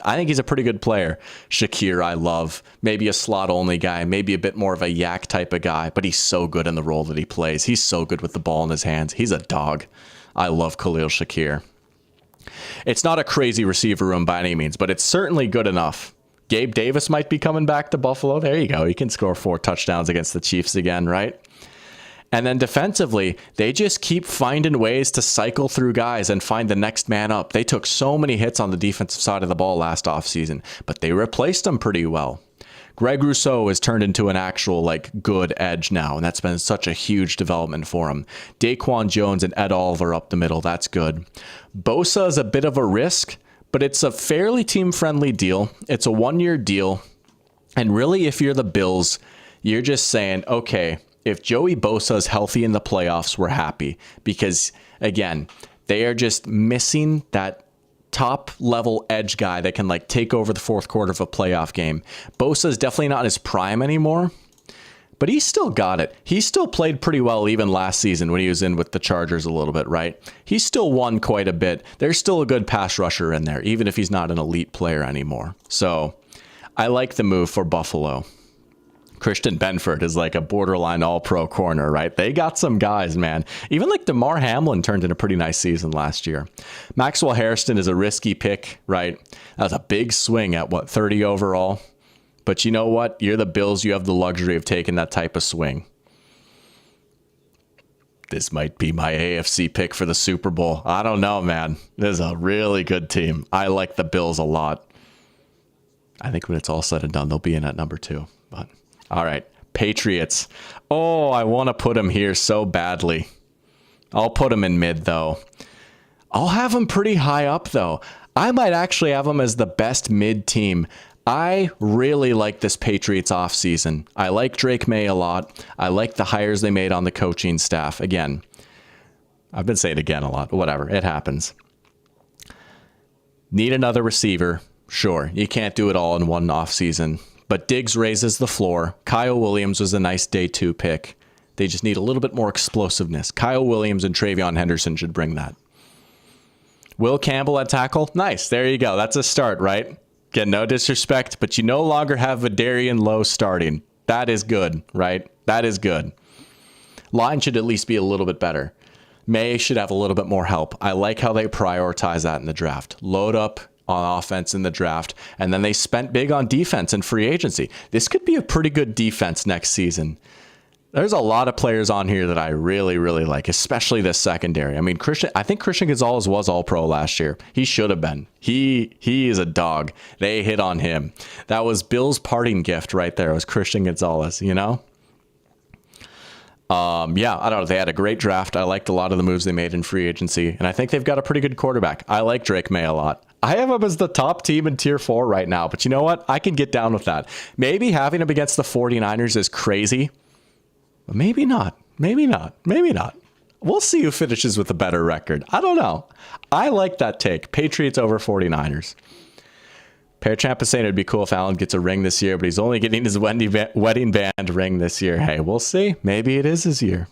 I think he's a pretty good player. Shakir, I love. Maybe a slot-only guy, maybe a bit more of a yak type of guy, but he's so good in the role that he plays. He's so good with the ball in his hands. He's a dog. I love Khalil Shakir. It's not a crazy receiver room by any means, but it's certainly good enough. Gabe Davis might be coming back to Buffalo. There you go. He can score 4 touchdowns against the Chiefs again, right? And then defensively, they just keep finding ways to cycle through guys and find the next man up. They took so many hits on the defensive side of the ball last offseason, but they replaced them pretty well. Greg Rousseau has turned into an actual good edge now, and that's been such a huge development for him. Daquan Jones and Ed Oliver up the middle, that's good. Bosa is a bit of a risk, but it's a fairly team-friendly deal. It's a 1-year deal, and really if you're the Bills, you're just saying, okay, if Joey Bosa is healthy in the playoffs, we're happy because, again, they are just missing that top level edge guy that can take over the fourth quarter of a playoff game. Bosa is definitely not in his prime anymore, but he's still got it. He still played pretty well even last season when he was in with the Chargers a little bit, right? He still won quite a bit. There's still a good pass rusher in there, even if he's not an elite player anymore. So I like the move for Buffalo. Christian Benford is a borderline all-pro corner, right? They got some guys, man. Even DeMar Hamlin turned in a pretty nice season last year. Maxwell Hairston is a risky pick, right? That was a big swing at 30 overall. But you know what? You're the Bills. You have the luxury of taking that type of swing. This might be my AFC pick for the Super Bowl. I don't know, man. This is a really good team. I like the Bills a lot. I think when it's all said and done, they'll be in at number 2. But all right, Patriots. Oh, I want to put them here so badly. I'll put them in mid, though. I'll have them pretty high up, though. I might actually have them as the best mid team. I really like this Patriots offseason. I like Drake May a lot. I like the hires they made on the coaching staff. Again, I've been saying again a lot. Whatever, it happens. Need another receiver. Sure, you can't do it all in one offseason. But Diggs raises the floor. Kyle Williams was a nice day 2 pick. They just need a little bit more explosiveness. Kyle Williams and Travion Henderson should bring that. Will Campbell at tackle? Nice. There you go. That's a start, right? Again, no disrespect, but you no longer have Vidarian Lowe starting. That is good, right? That is good. Line should at least be a little bit better. May should have a little bit more help. I like how they prioritize that in the draft. Load up on offense in the draft, and then they spent big on defense and free agency. This could be a pretty good defense next season. There's a lot of players on here that I really, really like, especially this secondary. I mean, I think Christian Gonzalez was all-pro last year. He should have been. He is a dog. They hit on him. That was Bill's parting gift right there. It was Christian Gonzalez, you know? Yeah, I don't know. They had a great draft. I liked a lot of the moves they made in free agency, and I think they've got a pretty good quarterback. I like Drake May a lot. I have him as the top team in tier 4 right now, but you know what? I can get down with that. Maybe having him against the 49ers is crazy, but maybe not. Maybe not. Maybe not. We'll see who finishes with a better record. I don't know. I like that take. Patriots over 49ers. Parachamp is saying it'd be cool if Allen gets a ring this year, but he's only getting his wedding band ring this year. Hey, we'll see. Maybe it is his year.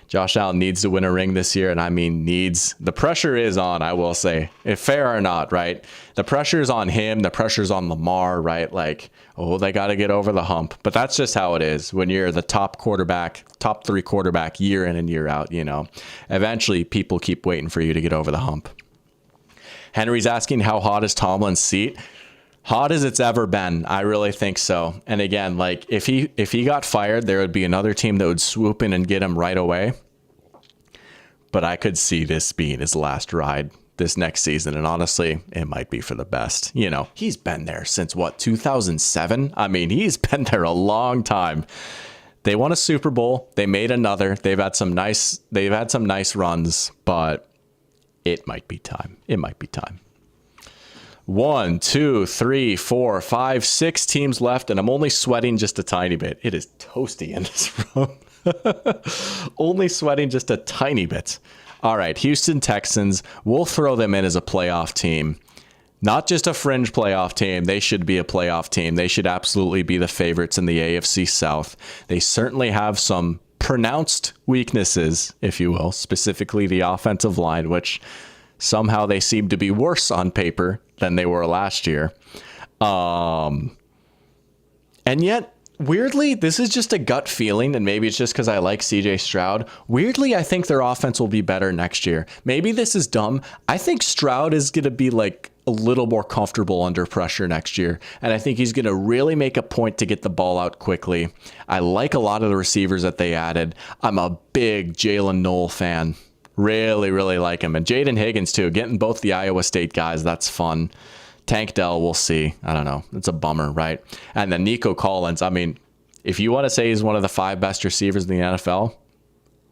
Josh Allen needs to win a ring this year, and I mean needs. The pressure is on, I will say. If fair or not, right? The pressure is on him. The pressure's on Lamar, right? They got to get over the hump. But that's just how it is when you're the top 3 quarterback year in and year out, you know. Eventually, people keep waiting for you to get over the hump. Henry's asking how hot is Tomlin's seat? Hot as it's ever been. I really think so. And again, if he got fired, there would be another team that would swoop in and get him right away. But I could see this being his last ride this next season. And honestly, it might be for the best. You know, he's been there since 2007? I mean, he's been there a long time. They won a Super Bowl. They made another. They've had some nice runs, but it might be time. It might be time. 1, 2, 3, 4, 5, 6 teams left, and I'm only sweating just a tiny bit. It is toasty in this room. Only sweating just a tiny bit. All right, Houston Texans. We'll throw them in as a playoff team. Not just a fringe playoff team. They should be a playoff team. They should absolutely be the favorites in the AFC South. They certainly have some pronounced weaknesses, if you will, specifically the offensive line, which somehow they seem to be worse on paper than they were last year. And yet, weirdly, this is just a gut feeling, and maybe it's just because I like CJ Stroud. Weirdly, I think their offense will be better next year. Maybe this is dumb. I think Stroud is going to be like a little more comfortable under pressure next year, and I think he's going to really make a point to get the ball out quickly. I like a lot of the receivers that they added. I'm a big Jalen Noel fan. Really, really like him. And Jaden Higgins, too. Getting both the Iowa State guys, that's fun. Tank Dell, we'll see. I don't know. It's a bummer, right? And then Nico Collins. I mean, if you want to say he's one of the 5 best receivers in the NFL,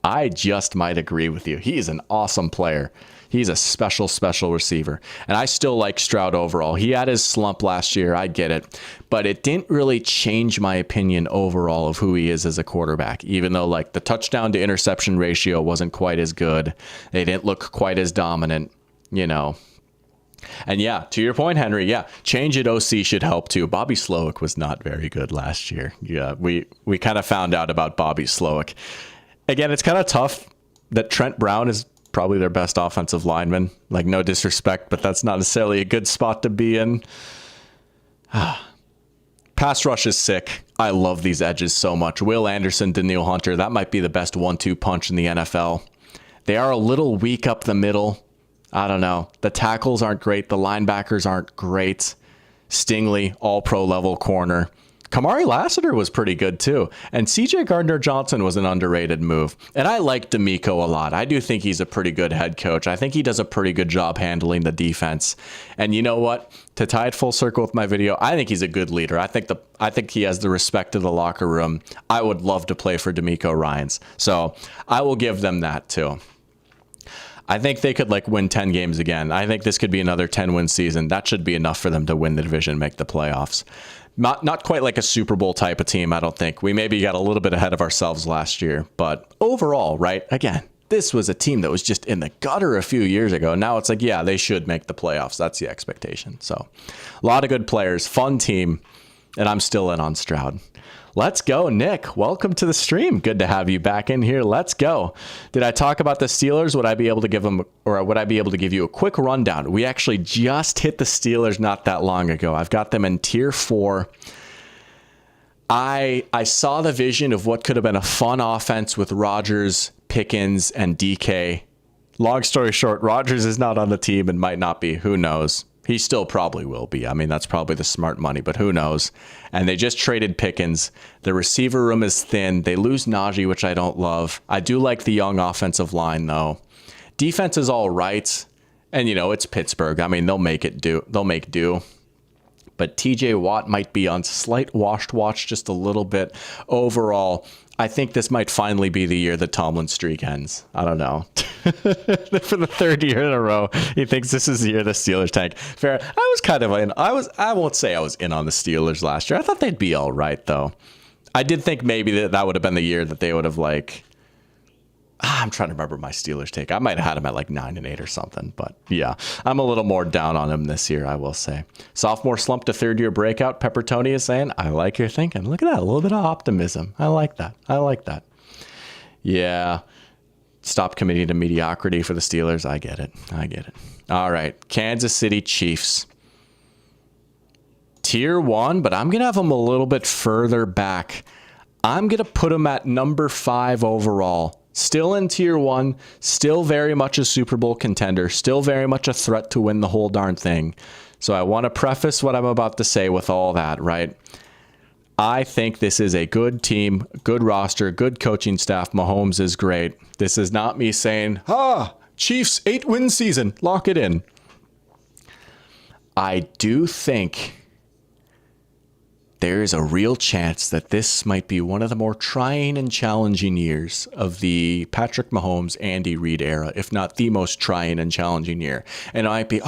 I just might agree with you. He's an awesome player. He's a special, special receiver. And I still like Stroud overall. He had his slump last year. I get it. But it didn't really change my opinion overall of who he is as a quarterback, even though like the touchdown to interception ratio wasn't quite as good. They didn't look quite as dominant, you know. And yeah, to your point, Henry, yeah, change at OC should help too. Bobby Slowick was not very good last year. Yeah, we kind of found out about Bobby Slowick. Again, it's kind of tough that Trent Brown is probably their best offensive lineman. Like, no disrespect, but that's not necessarily a good spot to be in. Pass rush is sick. I love these edges so much. Will Anderson, Danielle Hunter, that might be the best 1-2 punch in the NFL. They are a little weak up the middle. I don't know. The tackles aren't great. The linebackers aren't great. Stingley, all pro level corner. Kamari Lassiter was pretty good too. And CJ Gardner-Johnson was an underrated move. And I like D'Amico a lot. I do think he's a pretty good head coach. I think he does a pretty good job handling the defense. And you know what? To tie it full circle with my video, I think he's a good leader. I think he has the respect of the locker room. I would love to play for D'Amico Ryans. So I will give them that too. I think they could like win 10 games again. I think this could be another 10-win season. That should be enough for them to win the division, make the playoffs. Not quite like a Super Bowl type of team, I don't think. We maybe got a little bit ahead of ourselves last year. But overall, right, again, this was a team that was just in the gutter a few years ago. Now it's like, yeah, they should make the playoffs. That's the expectation. So a lot of good players, fun team, and I'm still in on Stroud. Let's go, Nick. Welcome to the stream. Good to have you back in here. Let's go. Did I talk about the Steelers? Would I be able to give you a quick rundown? We actually just hit the Steelers not that long ago. I've got them in tier 4. I saw the vision of what could have been a fun offense with Rodgers, Pickens, and DK. Long story short, Rodgers is not on the team and might not be. Who knows? He still probably will be. I mean, that's probably the smart money, but who knows? And they just traded Pickens. The receiver room is thin. They lose Najee, which I don't love. I do like the young offensive line, though. Defense is all right. And, you know, it's Pittsburgh. I mean, they'll make do. But TJ Watt might be on slight watch just a little bit. Overall, I think this might finally be the year the Tomlin streak ends. I don't know. For the 3rd year in a row, he thinks this is the year the Steelers tank. Fair. I was kind of in. I won't say I was in on the Steelers last year. I thought they'd be all right, though. I did think maybe that would have been the year that they would have like. I'm trying to remember my Steelers take. I might have had them at like 9-8 or something, but yeah, I'm a little more down on him this year, I will say. Sophomore slump to 3rd-year breakout. Pepper Tony is saying, I like your thinking. Look at that, a little bit of optimism. I like that. Yeah, stop committing to mediocrity for the Steelers. I get it. All right, Kansas City Chiefs. Tier 1, but I'm going to have them a little bit further back. I'm going to put them at number 5 overall. Still in tier 1, still very much a Super Bowl contender, still very much a threat to win the whole darn thing. So I want to preface what I'm about to say with all that, right? I think this is a good team, good roster, good coaching staff. Mahomes is great. This is not me saying, Chiefs 8-win season, lock it in. I do think there is a real chance that this might be one of the more trying and challenging years of the Patrick Mahomes, Andy Reid era, if not the most trying and challenging year. And it might be,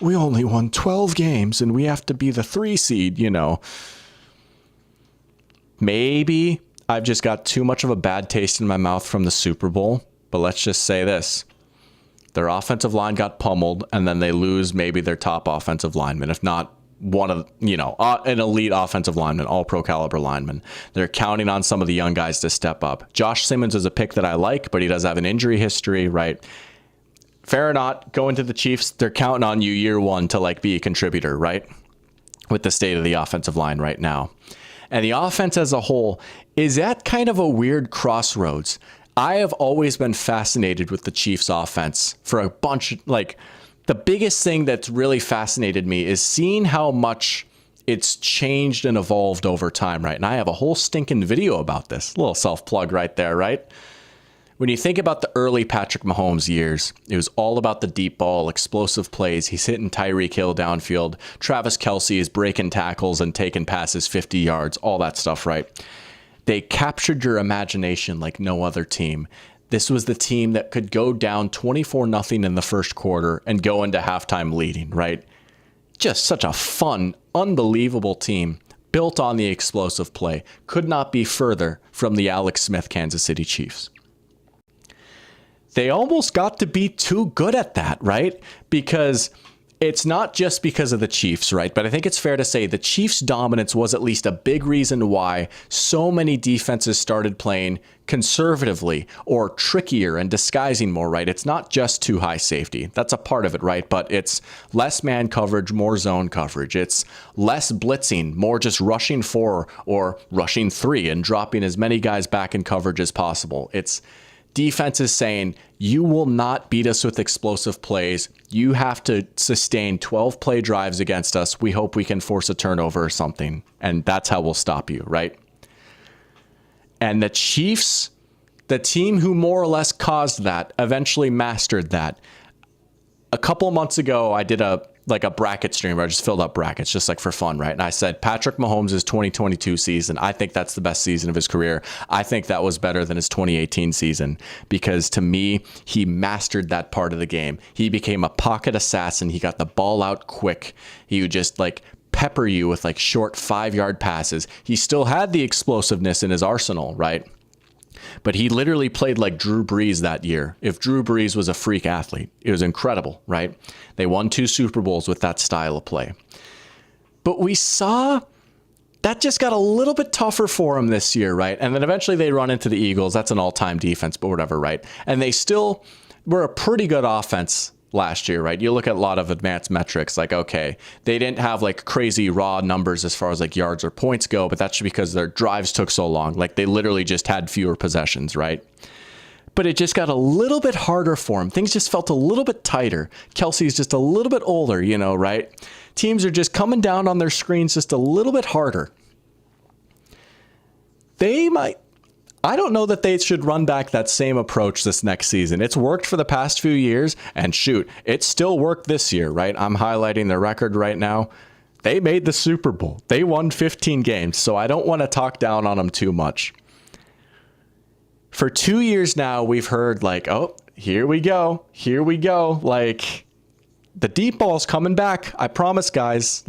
we only won 12 games and we have to be the 3 seed, Maybe I've just got too much of a bad taste in my mouth from the Super Bowl, but let's just say this. Their offensive line got pummeled, and then they lose maybe their top offensive lineman, if not one of, an elite offensive lineman, all pro caliber lineman. They're counting on some of the young guys to step up. Josh Simmons is a pick that I like, but he does have an injury history, right? Fair or not, going to the Chiefs, they're counting on you year one to be a contributor, right? With the state of the offensive line right now. And the offense as a whole is at kind of a weird crossroads. I have always been fascinated with the Chiefs offense for a bunch, the biggest thing that's really fascinated me is seeing how much it's changed and evolved over time, right? And I have a whole stinking video about this. A little self-plug right there, right? When you think about the early Patrick Mahomes years, it was all about the deep ball, explosive plays. He's hitting Tyreek Hill downfield. Travis Kelce is breaking tackles and taking passes 50 yards, all that stuff, right? They captured your imagination like no other team. This was the team that could go down 24-0 in the first quarter and go into halftime leading, right? Just such a fun, unbelievable team built on the explosive play. Could not be further from the Alex Smith Kansas City Chiefs. They almost got to be too good at that, right? Because it's not just because of the Chiefs, right? But I think it's fair to say the Chiefs' dominance was at least a big reason why so many defenses started playing conservatively or trickier and disguising more, right? It's not just too high safety. That's a part of it, right? But it's less man coverage, more zone coverage. It's less blitzing, more just rushing 4 or rushing 3 and dropping as many guys back in coverage as possible. It's defense is saying, you will not beat us with explosive plays. You have to sustain 12 play drives against us. We hope we can force a turnover or something. And that's how we'll stop you, right? And the Chiefs, the team who more or less caused that, eventually mastered that. A couple of months ago, I did a bracket stream where I just filled up brackets just for fun, right? And I said, Patrick Mahomes' 2022 season, I think that's the best season of his career. I think that was better than his 2018 season because to me, he mastered that part of the game. He became a pocket assassin. He got the ball out quick. He would just pepper you with short 5-yard passes. He still had the explosiveness in his arsenal, right? But he literally played like Drew Brees that year. If Drew Brees was a freak athlete, it was incredible, right? They won 2 Super Bowls with that style of play. But we saw that just got a little bit tougher for him this year, right? And then eventually they run into the Eagles. That's an all-time defense, but whatever, right? And they still were a pretty good offense last year, right? You look at a lot of advanced metrics, okay, they didn't have crazy raw numbers as far as yards or points go, but that's because their drives took so long. They literally just had fewer possessions, right? But it just got a little bit harder for him. Things just felt a little bit tighter. Kelsey's just a little bit older, right? Teams are just coming down on their screens just a little bit harder. I don't know that they should run back that same approach this next season. It's worked for the past few years, and shoot, it still worked this year, right? I'm highlighting their record right now. They made the Super Bowl. They won 15 games, so I don't want to talk down on them too much. For 2 years now, we've heard oh, here we go. The deep ball's coming back. I promise, guys.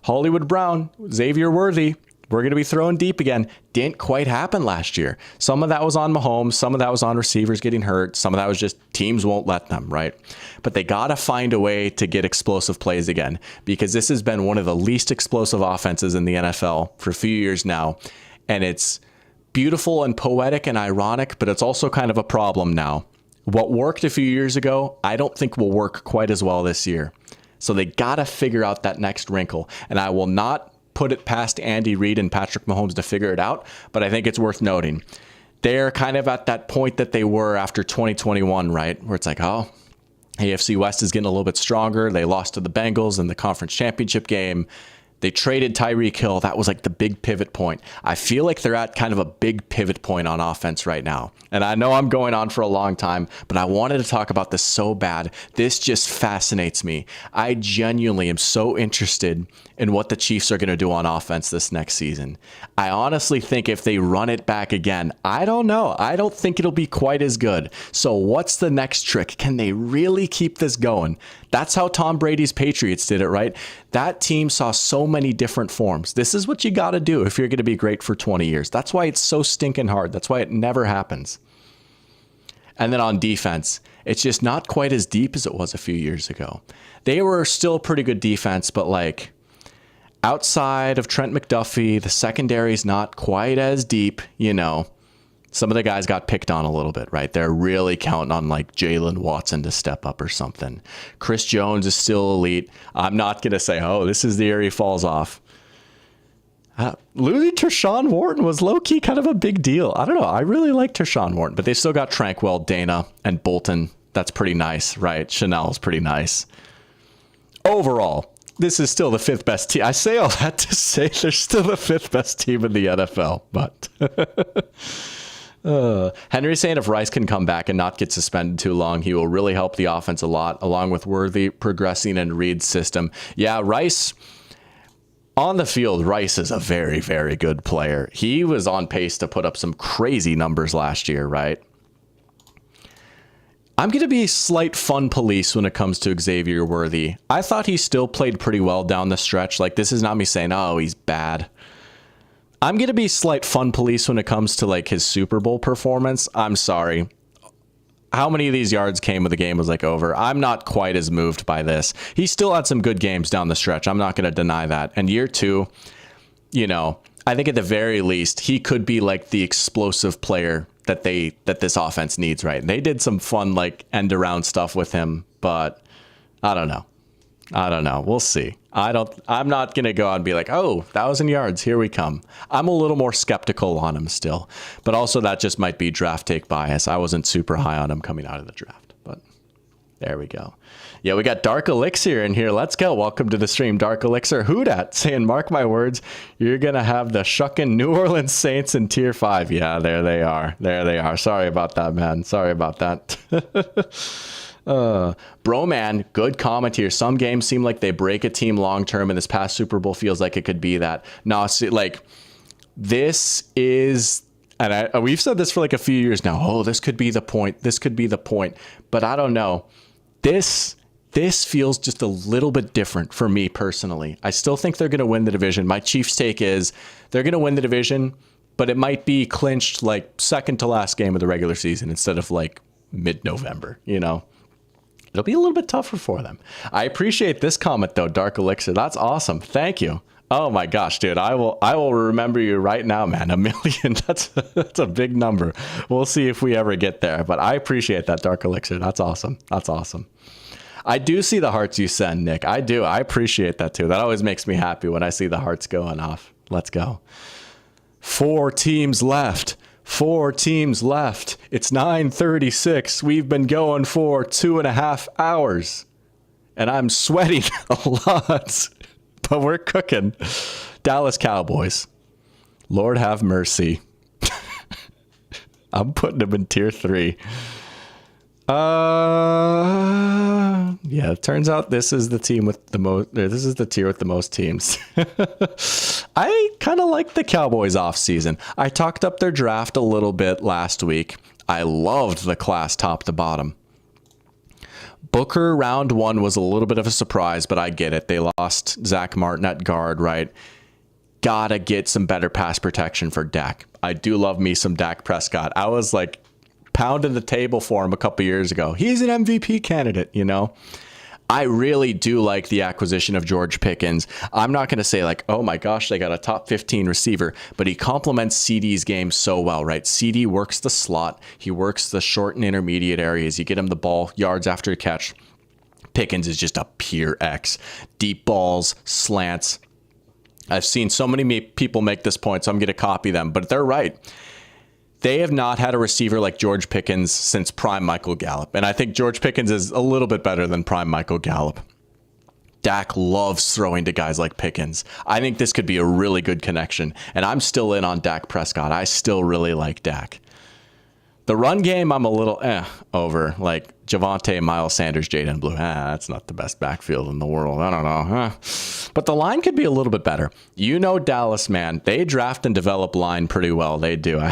Hollywood Brown, Xavier Worthy. We're going to be throwing deep again. Didn't quite happen last year. Some of that was on Mahomes. Some of that was on receivers getting hurt. Some of that was just teams won't let them, right? But they got to find a way to get explosive plays again because this has been one of the least explosive offenses in the NFL for a few years now. And it's beautiful and poetic and ironic, but it's also kind of a problem now. What worked a few years ago, I don't think will work quite as well this year. So they got to figure out that next wrinkle. And I will not put it past Andy Reid and Patrick Mahomes to figure it out, but I think it's worth noting. They're kind of at that point that they were after 2021, right? Where it's AFC West is getting a little bit stronger. They lost to the Bengals in the conference championship game. They traded Tyreek Hill. That was like the big pivot point. I feel like they're at kind of a big pivot point on offense right now. And I know I'm going on for a long time, but I wanted to talk about this so bad. This just fascinates me. I genuinely am so interested in what the Chiefs are going to do on offense this next season. I honestly think if they run it back again, I don't know. I don't think it'll be quite as good. So what's the next trick? Can they really keep this going? That's how Tom Brady's Patriots did it, right? That team saw so many different forms. This is what you got to do if you're going to be great for 20 years. That's why it's so stinking hard. That's why it never happens. And then on defense, it's just not quite as deep as it was a few years ago. They were still a pretty good defense, but like outside of Trent McDuffie, the secondary is not quite as deep, you know. Some of the guys got picked on a little bit, right? They're really counting on like Jalen Watson to step up or something. Chris Jones is still elite. I'm not going to say, oh, this is the year he falls off. Losing Tershawn Wharton was low-key kind of a big deal. I don't know. I really like Tershawn Wharton, but they still got Tranquil, Dana, and Bolton. That's pretty nice, right? Chanel's pretty nice. Overall, this is still the fifth best team. I say all that to say they're still the fifth best team in the NFL, but... Henry's saying if Rice can come back and not get suspended too long, he will really help the offense a lot, along with Worthy progressing in Reed's system. Yeah, Rice, on the field, Rice is a very, very good player. He was on pace to put up some crazy numbers last year, right? I'm going to be slight fun police when it comes to Xavier Worthy. I thought he still played pretty well down the stretch. Like, this is not me saying, oh, he's bad. I'm going to be slight fun police when it comes to like his Super Bowl performance. I'm sorry. How many of these yards came when the game was like over? I'm not quite as moved by this. He still had some good games down the stretch. I'm not going to deny that. And year two, you know, I think at the very least, he could be like the explosive player that this offense needs, right? And they did some fun like end around stuff with him, but I don't know. We'll see. I'm not going to go out and be like, oh, 1,000 yards, here we come. I'm a little more skeptical on him still, but also that just might be draft take bias. I wasn't super high on him coming out of the draft, but there we go. Yeah, we got Dark Elixir in here. Let's go. Welcome to the stream, Dark Elixir. Who dat? Saying, mark my words, you're going to have the shucking New Orleans Saints in tier 5. Yeah, there they are. Sorry about that, man. Sorry about that. Bro, man, good comment here. Some games seem like they break a team long term, and this past Super Bowl feels like it could be that. No, see, like this is, and we've said this for like a few years now. Oh, this could be the point. This could be the point. But I don't know. This feels just a little bit different for me personally. I still think they're going to win the division. My Chiefs take is they're going to win the division, but it might be clinched like second to last game of the regular season instead of like mid-November, you know. It'll be a little bit tougher for them. I appreciate this comment though, Dark Elixir. That's awesome. Thank you. Oh my gosh, dude. I will remember you right now, man. 1 million. That's a big number. We'll see if we ever get there. But I appreciate that, Dark Elixir. That's awesome. That's awesome. I do see the hearts you send, Nick. I do. I appreciate that too. That always makes me happy when I see the hearts going off. Let's go. 4 teams left. 4 teams left. It's 9:36. We've been going for 2.5 hours. And I'm sweating a lot. But we're cooking. Dallas Cowboys. Lord have mercy. I'm putting them in tier 3. Yeah, it turns out this is the team with the most, this is the tier with the most teams. I kind of like the Cowboys offseason. I talked up their draft a little bit last week. I loved the class top to bottom. Booker round 1 was a little bit of a surprise, but I get it. They lost Zach Martin at guard, right? Gotta get some better pass protection for Dak. I do love me some Dak Prescott. I was like pounding the table for him a couple years ago. He's an MVP candidate, you know? I really do like the acquisition of George Pickens. I'm not going to say like, oh my gosh, they got a top 15 receiver, but he complements CD's game so well, right? CD works the slot. He works the short and intermediate areas. You get him the ball, yards after a catch. Pickens is just a pure X. Deep balls, slants. I've seen so many people make this point, so I'm going to copy them, but they're right. They have not had a receiver like George Pickens since prime Michael Gallup. And I think George Pickens is a little bit better than prime Michael Gallup. Dak loves throwing to guys like Pickens. I think this could be a really good connection, and I'm still in on Dak Prescott. I still really like Dak. The run game, I'm a little over. Like Javonte, Miles Sanders, Jaden Blue. That's not the best backfield in the world. I don't know. But the line could be a little bit better. You know Dallas, man. They draft and develop line pretty well. They do. I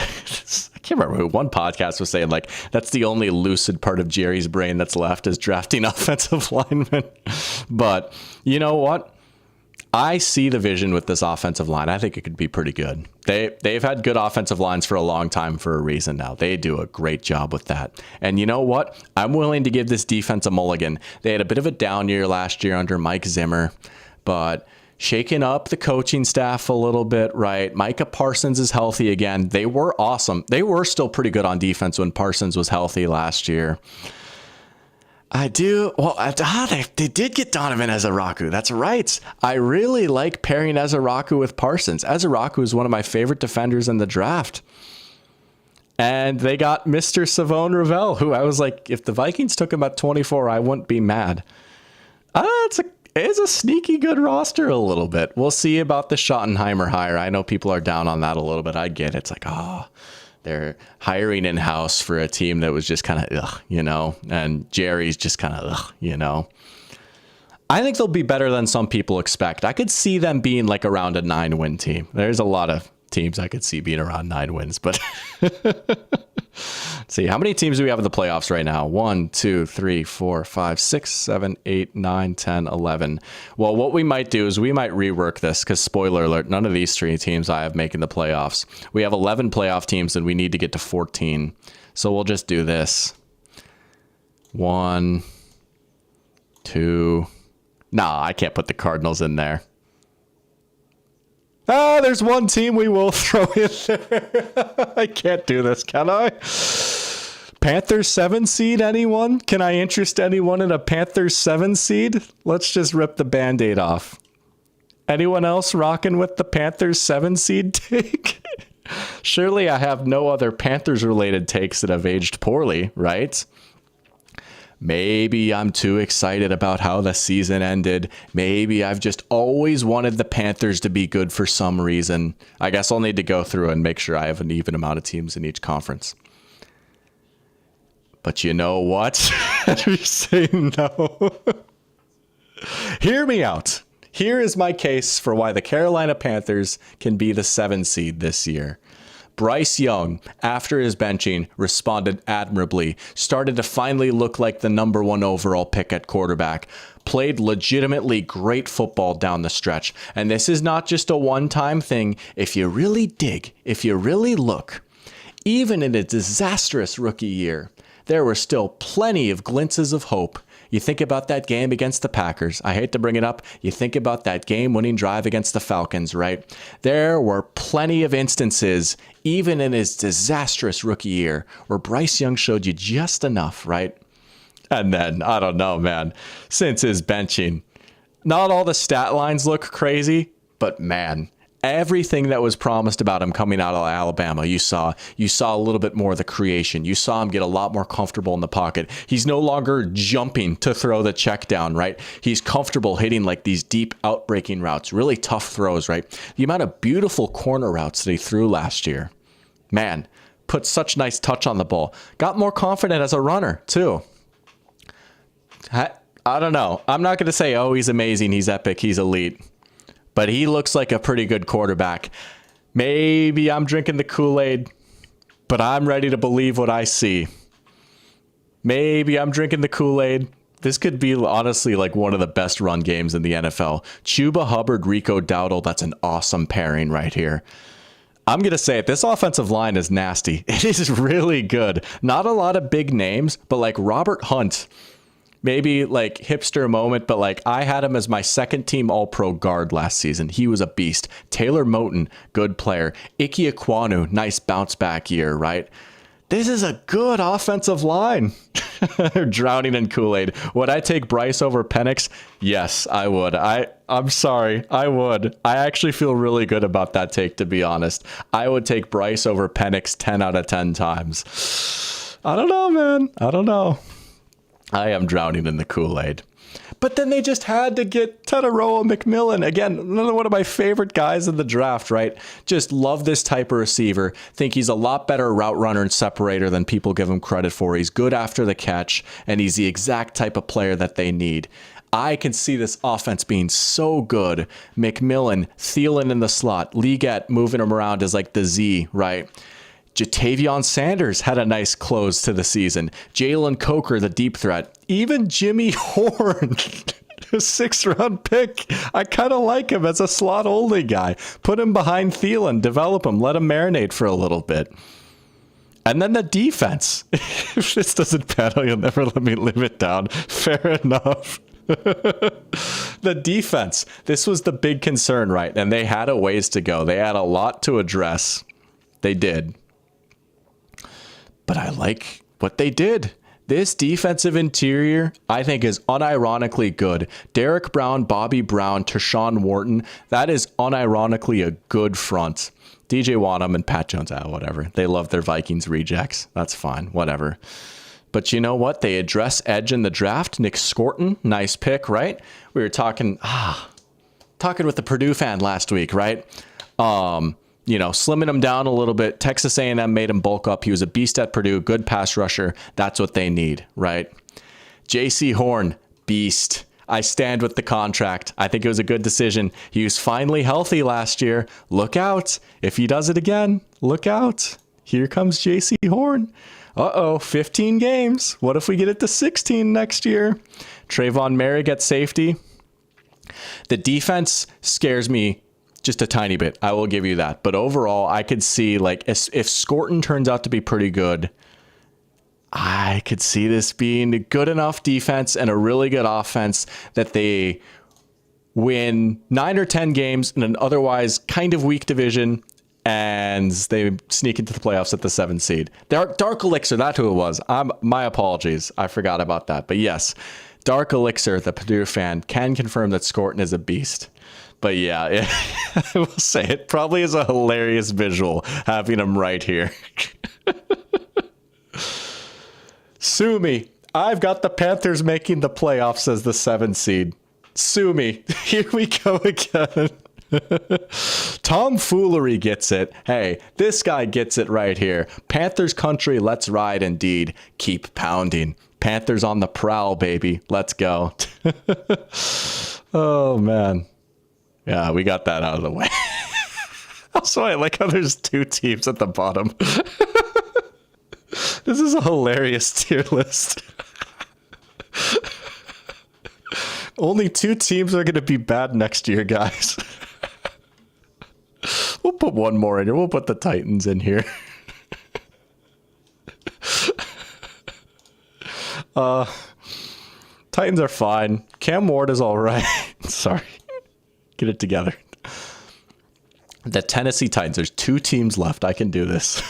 can't remember who one podcast was saying, like, that's the only lucid part of Jerry's brain that's left is drafting offensive linemen. But you know what? I see the vision with this offensive line. I think it could be pretty good. They've had good offensive lines for a long time for a reason now. They do a great job with that. And you know what? I'm willing to give this defense a mulligan. They had a bit of a down year last year under Mike Zimmer, but shaking up the coaching staff a little bit, right? Micah Parsons is healthy again. They were awesome. They were still pretty good on defense when Parsons was healthy last year. I do. Well, they did get Donovan Ezeraku. That's right. I really like pairing Ezeraku with Parsons. Ezeraku is one of my favorite defenders in the draft. And they got Mr. Savone Ravel, who I was like, if the Vikings took him at 24, I wouldn't be mad. It's a sneaky good roster a little bit. We'll see about the Schottenheimer hire. I know people are down on that a little bit. I get it. It's like, they're hiring in-house for a team that was just kind of, and Jerry's just kind of, I think they'll be better than some people expect. I could see them being like around a 9-win team. There's a lot of teams I could see being around 9 wins, but let's see, how many teams do we have in the playoffs right now? 1, 2, 3, 4, 5, 6, 7, 8, 9, 10, 11. Well, what we might do is we might rework this because, spoiler alert, none of these 3 teams I have making the playoffs. We have 11 playoff teams and we need to get to 14. So we'll just do this. 1, 2. Nah, I can't put the Cardinals in there. There's one team we will throw in there. I can't do this, can I? Panthers 7 seed, anyone? Can I interest anyone in a Panthers 7 seed? Let's just rip the Band-Aid off. Anyone else rocking with the Panthers 7 seed take? Surely I have no other Panthers-related takes that have aged poorly, right? Maybe I'm too excited about how the season ended. Maybe I've just always wanted the Panthers to be good for some reason. I guess I'll need to go through and make sure I have an even amount of teams in each conference. But you know what? You say no. Hear me out. Here is my case for why the Carolina Panthers can be the 7 seed this year. Bryce Young, after his benching, responded admirably, started to finally look like the number 1 overall pick at quarterback, played legitimately great football down the stretch. And this is not just a one-time thing. If you really dig, if you really look, even in a disastrous rookie year, there were still plenty of glimpses of hope. You think about that game against the Packers. I hate to bring it up. You think about that game-winning drive against the Falcons, right? There were plenty of instances, even in his disastrous rookie year, where Bryce Young showed you just enough, right? And then, I don't know, man, since his benching, not all the stat lines look crazy, but man, everything that was promised about him coming out of Alabama, you saw a little bit more of the creation. You saw him get a lot more comfortable in the pocket. He's no longer jumping to throw the check down, right? He's comfortable hitting like these deep outbreaking routes, really tough throws, right? The amount of beautiful corner routes that he threw last year, man, put such nice touch on the ball. Got more confident as a runner too. I don't know. I'm not going to say, oh, he's amazing, he's epic, he's elite. But he looks like a pretty good quarterback. Maybe I'm drinking the Kool-Aid, but I'm ready to believe what I see. Maybe I'm drinking the Kool-Aid. This could be honestly like one of the best run games in the NFL. Chuba Hubbard, Rico Dowdle, that's an awesome pairing right here. I'm going to say it. This offensive line is nasty. It is really good. Not a lot of big names, but like Robert Hunt, maybe like hipster moment, but like I had him as my second team all-pro guard last season. He was a beast. Taylor Moton, good player. Ike Ekwonu, nice bounce back year, right? This is a good offensive line. Drowning in Kool-Aid. Would I take Bryce over Penix? Yes, I would. I'm sorry. I would. I actually feel really good about that take, to be honest. I would take Bryce over Penix 10 out of 10 times. I don't know, man. I don't know. I am drowning in the Kool-Aid. But then they just had to get Teteroa McMillan. Again, another one of my favorite guys in the draft, right? Just love this type of receiver. Think he's a lot better route runner and separator than people give him credit for. He's good after the catch, and he's the exact type of player that they need. I can see this offense being so good. McMillan, Thielen in the slot, Liggett moving him around as like the Z, right? Jatavion Sanders had a nice close to the season. Jalen Coker, the deep threat. Even Jimmy Horn, a 6th-round pick. I kind of like him as a slot-only guy. Put him behind Thielen, develop him, let him marinate for a little bit. And then the defense. If this doesn't panel, you'll never let me live it down. Fair enough. The defense. This was the big concern, right? And they had a ways to go. They had a lot to address. They did. But I like what they did. This defensive interior, I think, is unironically good. Derek Brown, Bobby Brown, Tershawn Wharton. That is unironically a good front. DJ Wanham and Pat Jones, whatever. They love their Vikings rejects. That's fine. Whatever. But you know what? They address edge in the draft. Nick Scorton, nice pick, right? We were talking with the Purdue fan last week, right? Slimming him down a little bit. Texas A&M made him bulk up. He was a beast at Purdue, good pass rusher. That's what they need, right? J.C. Horn, beast. I stand with the contract. I think it was a good decision. He was finally healthy last year. Look out. If he does it again, look out. Here comes J.C. Horn. 15 games. What if we get it to 16 next year? Trayvon Merrick at safety. The defense scares me just a tiny bit. I will give you that. But overall, I could see, like, if Scorton turns out to be pretty good, I could see this being a good enough defense and a really good offense that they win 9 or 10 games in an otherwise kind of weak division, and they sneak into the playoffs at the 7th seed. Dark Elixir, that's who it was. My apologies. I forgot about that. But yes, Dark Elixir, the Purdue fan, can confirm that Scorton is a beast. But yeah, I will say it probably is a hilarious visual having him right here. Sue me. I've got the Panthers making the playoffs as the 7th seed. Sue me. Here we go again. Tomfoolery gets it. Hey, this guy gets it right here. Panthers country, let's ride indeed. Keep pounding. Panthers on the prowl, baby. Let's go. Oh, man. Yeah, we got that out of the way. Also, I like how there's 2 teams at the bottom. This is a hilarious tier list. Only 2 teams are going to be bad next year, guys. We'll put one more in here. We'll put the Titans in here. Titans are fine. Cam Ward is all right. Sorry. Get it together. The Tennessee Titans. There's 2 teams left. I can do this.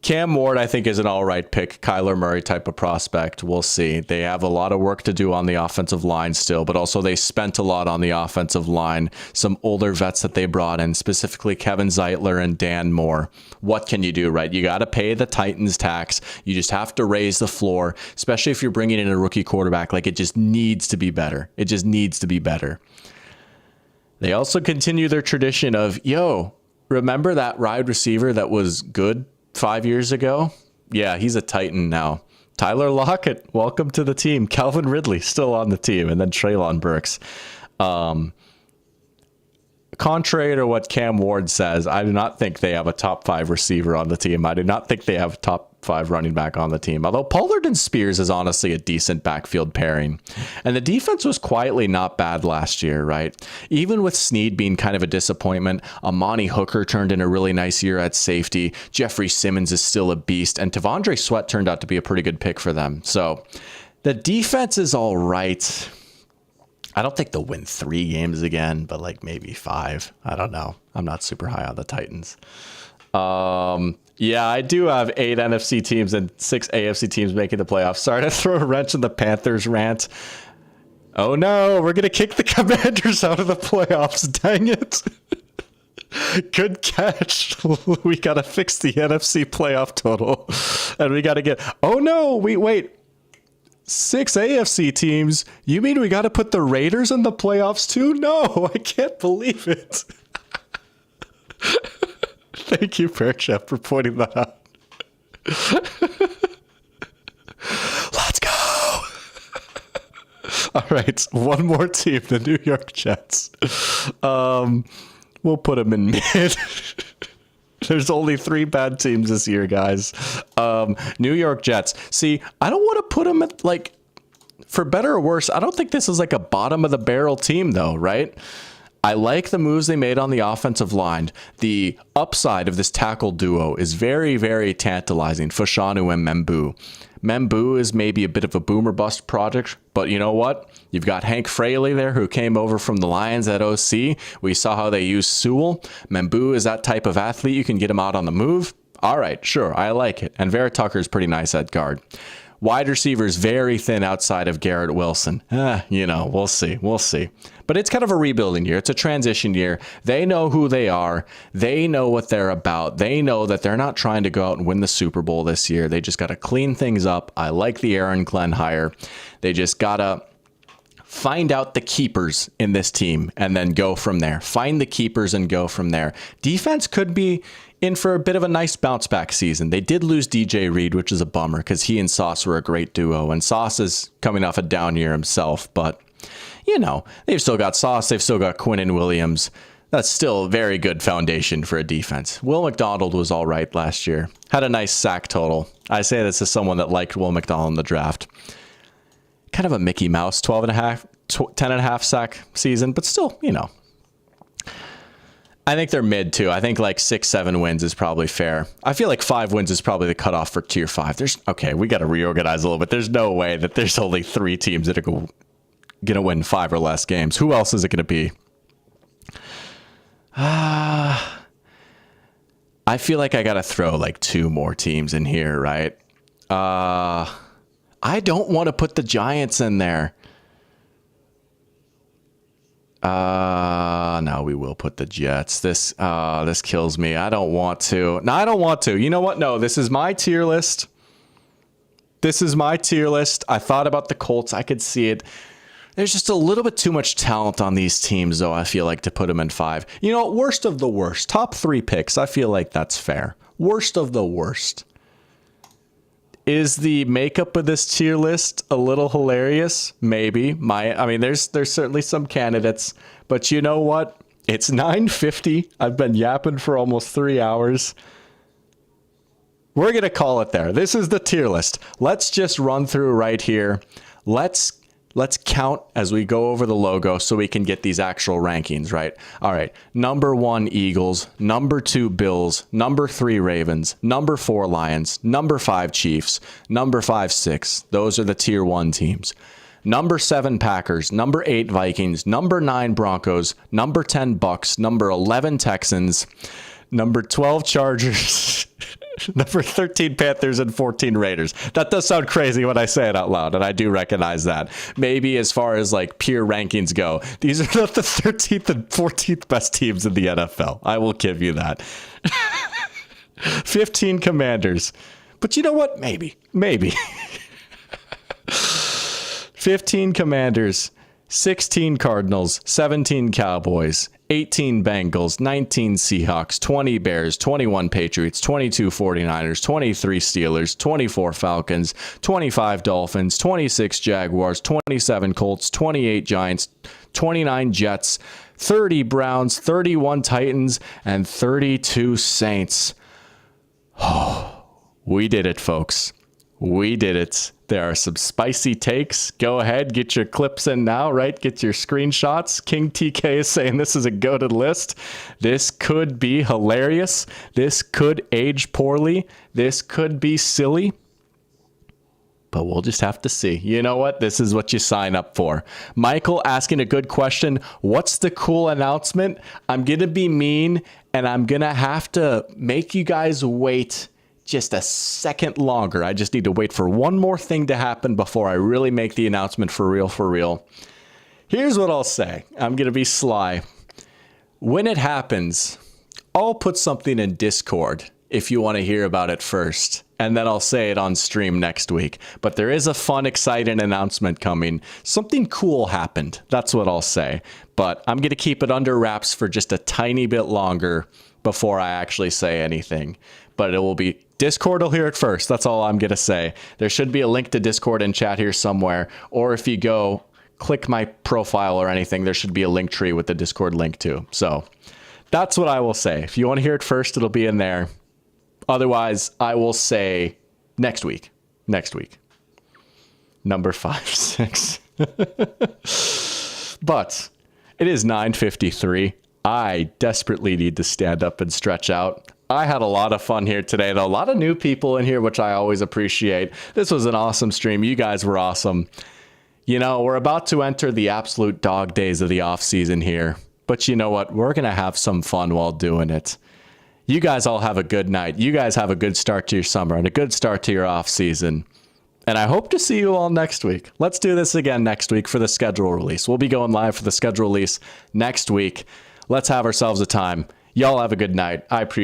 Cam Ward, I think, is an all right pick. Kyler Murray type of prospect. We'll see. They have a lot of work to do on the offensive line still, but also they spent a lot on the offensive line. Some older vets that they brought in, specifically Kevin Zeitler and Dan Moore. What can you do, right? You got to pay the Titans tax. You just have to raise the floor, especially if you're bringing in a rookie quarterback. Like, it just needs to be better. It just needs to be better. They also continue their tradition of, remember that wide receiver that was good 5 years ago? Yeah, he's a Titan now. Tyler Lockett, welcome to the team. Calvin Ridley, still on the team. And then Treylon Burks. Contrary to what Cam Ward says, I do not think they have a top 5 receiver on the team. I do not think they have a top 5 running back on the team. Although Pollard and Spears is honestly a decent backfield pairing. And the defense was quietly not bad last year, right? Even with Snead being kind of a disappointment, Amani Hooker turned in a really nice year at safety. Jeffrey Simmons is still a beast. And Tavondre Sweat turned out to be a pretty good pick for them. So the defense is all right. I don't think they'll win 3 games again, but like maybe 5. I don't know. I'm not super high on the Titans. Yeah, I do have 8 NFC teams and 6 AFC teams making the playoffs. Sorry to throw a wrench in the Panthers rant. Oh no, we're going to kick the Commanders out of the playoffs. Dang it. Good catch. We got to fix the NFC playoff total. And we got to get... Oh no, wait. 6 AFC teams? You mean we got to put the Raiders in the playoffs too? No, I can't believe it. Thank you, Perk Chef, for pointing that out. Let's go. All right, one more team, the New York Jets. We'll put them in mid. There's only 3 bad teams this year, guys. New York Jets. See, I don't want to put them at, like, for better or worse, I don't think this is like a bottom of the barrel team, though, right? I like the moves they made on the offensive line. The upside of this tackle duo is very, very tantalizing. Fashanu and M'Boue. M'Boue is maybe a bit of a boomer bust project, but you know what? You've got Hank Fraley there, who came over from the Lions at OC. We saw how they used Sewell. M'Boue is that type of athlete. You can get him out on the move. All right, sure, I like it. And Vera Tucker is pretty nice at guard. Wide receivers very thin outside of Garrett Wilson. We'll see. We'll see. But it's kind of a rebuilding year. It's a transition year. They know who they are. They know what they're about. They know that they're not trying to go out and win the Super Bowl this year. They just got to clean things up. I like the Aaron Glenn hire. They just got to find out the keepers in this team and then go from there. Find the keepers and go from there. Defense could be in for a bit of a nice bounce back season. They did lose DJ Reed, which is a bummer because he and Sauce were a great duo, and Sauce is coming off a down year himself, but they've still got Sauce. They've still got Quinnen Williams. That's still a very good foundation for a defense. Will McDonald was all right last year. Had a nice sack total. I say this as someone that liked Will McDonald in the draft. Kind of a Mickey Mouse 10.5 sack season, but still, I think they're mid too. I think like 6-7 wins is probably fair. I feel like 5 wins is probably the cutoff for tier 5. We got to reorganize a little bit. There's no way that there's only 3 teams that are going to win 5 or less games. Who else is it going to be? I feel like I got to throw like 2 more teams in here, right? I don't want to put the Giants in there. No, we will put the Jets. This kills me. I don't want to. No, I don't want to. You know what? No, this is my tier list. I thought about the Colts. I could see it. There's just a little bit too much talent on these teams, though, I feel like, to put them in 5. Worst of the worst. Top 3 picks. I feel like that's fair. Worst of the worst. Is the makeup of this tier list a little hilarious? Maybe. There's certainly some candidates, but you know what? It's 9:50. I've been yapping for almost 3 hours. We're going to call it there. This is the tier list. Let's just run through right here. Let's count as we go over the logo so we can get these actual rankings, right? All right. Number 1, Eagles. Number 2, Bills. Number 3, Ravens. Number 4, Lions. Number 5, Chiefs. Number 5, 6. Those are the tier 1 teams. Number 7, Packers. Number 8, Vikings. Number 9, Broncos. Number 10, Bucks. Number 11, Texans. Number 12, Chargers. Number 13, Panthers, and 14, Raiders. That does sound crazy when I say it out loud, and I do recognize that. Maybe as far as like pure rankings go, these are not the 13th and 14th best teams in the NFL. I will give you that. 15 Commanders. But you know what? Maybe. 15 Commanders, 16 Cardinals, 17 Cowboys, 18 Bengals, 19 Seahawks, 20 Bears, 21 Patriots, 22 49ers, 23 Steelers, 24 Falcons, 25 Dolphins, 26 Jaguars, 27 Colts, 28 Giants, 29 Jets, 30 Browns, 31 Titans, and 32 Saints. Oh, we did it, folks. We did it. There are some spicy takes. Go ahead, get your clips in now, right? Get your screenshots. King TK is saying this is a goated list. This could be hilarious. This could age poorly. This could be silly. But we'll just have to see. You know what? This is what you sign up for. Michael asking a good question. What's the cool announcement? I'm going to be mean, and I'm going to have to make you guys wait just a second longer. I just need to wait for one more thing to happen before I really make the announcement for real. Here's what I'll say. I'm going to be sly. When it happens, I'll put something in Discord if you want to hear about it first. and then I'll say it on stream next week. But there is a fun, exciting announcement coming. Something cool happened. That's what I'll say. But I'm going to keep it under wraps for just a tiny bit longer before I actually say anything. But it will be Discord will hear it first. That's all I'm going to say. There should be a link to Discord in chat here somewhere. Or if you go click my profile or anything, there should be a link tree with the Discord link too. So that's what I will say. If you want to hear it first, it'll be in there. Otherwise, I will say next week. Number 5, 6. But it is 9:53. I desperately need to stand up and stretch out. I had a lot of fun here today, though. A lot of new people in here, which I always appreciate. This was an awesome stream. You guys were awesome. You know, we're about to enter the absolute dog days of the off season here. But you know what? We're going to have some fun while doing it. You guys all have a good night. You guys have a good start to your summer and a good start to your off season. And I hope to see you all next week. Let's do this again next week for the schedule release. We'll be going live for the schedule release next week. Let's have ourselves a time. Y'all have a good night. I appreciate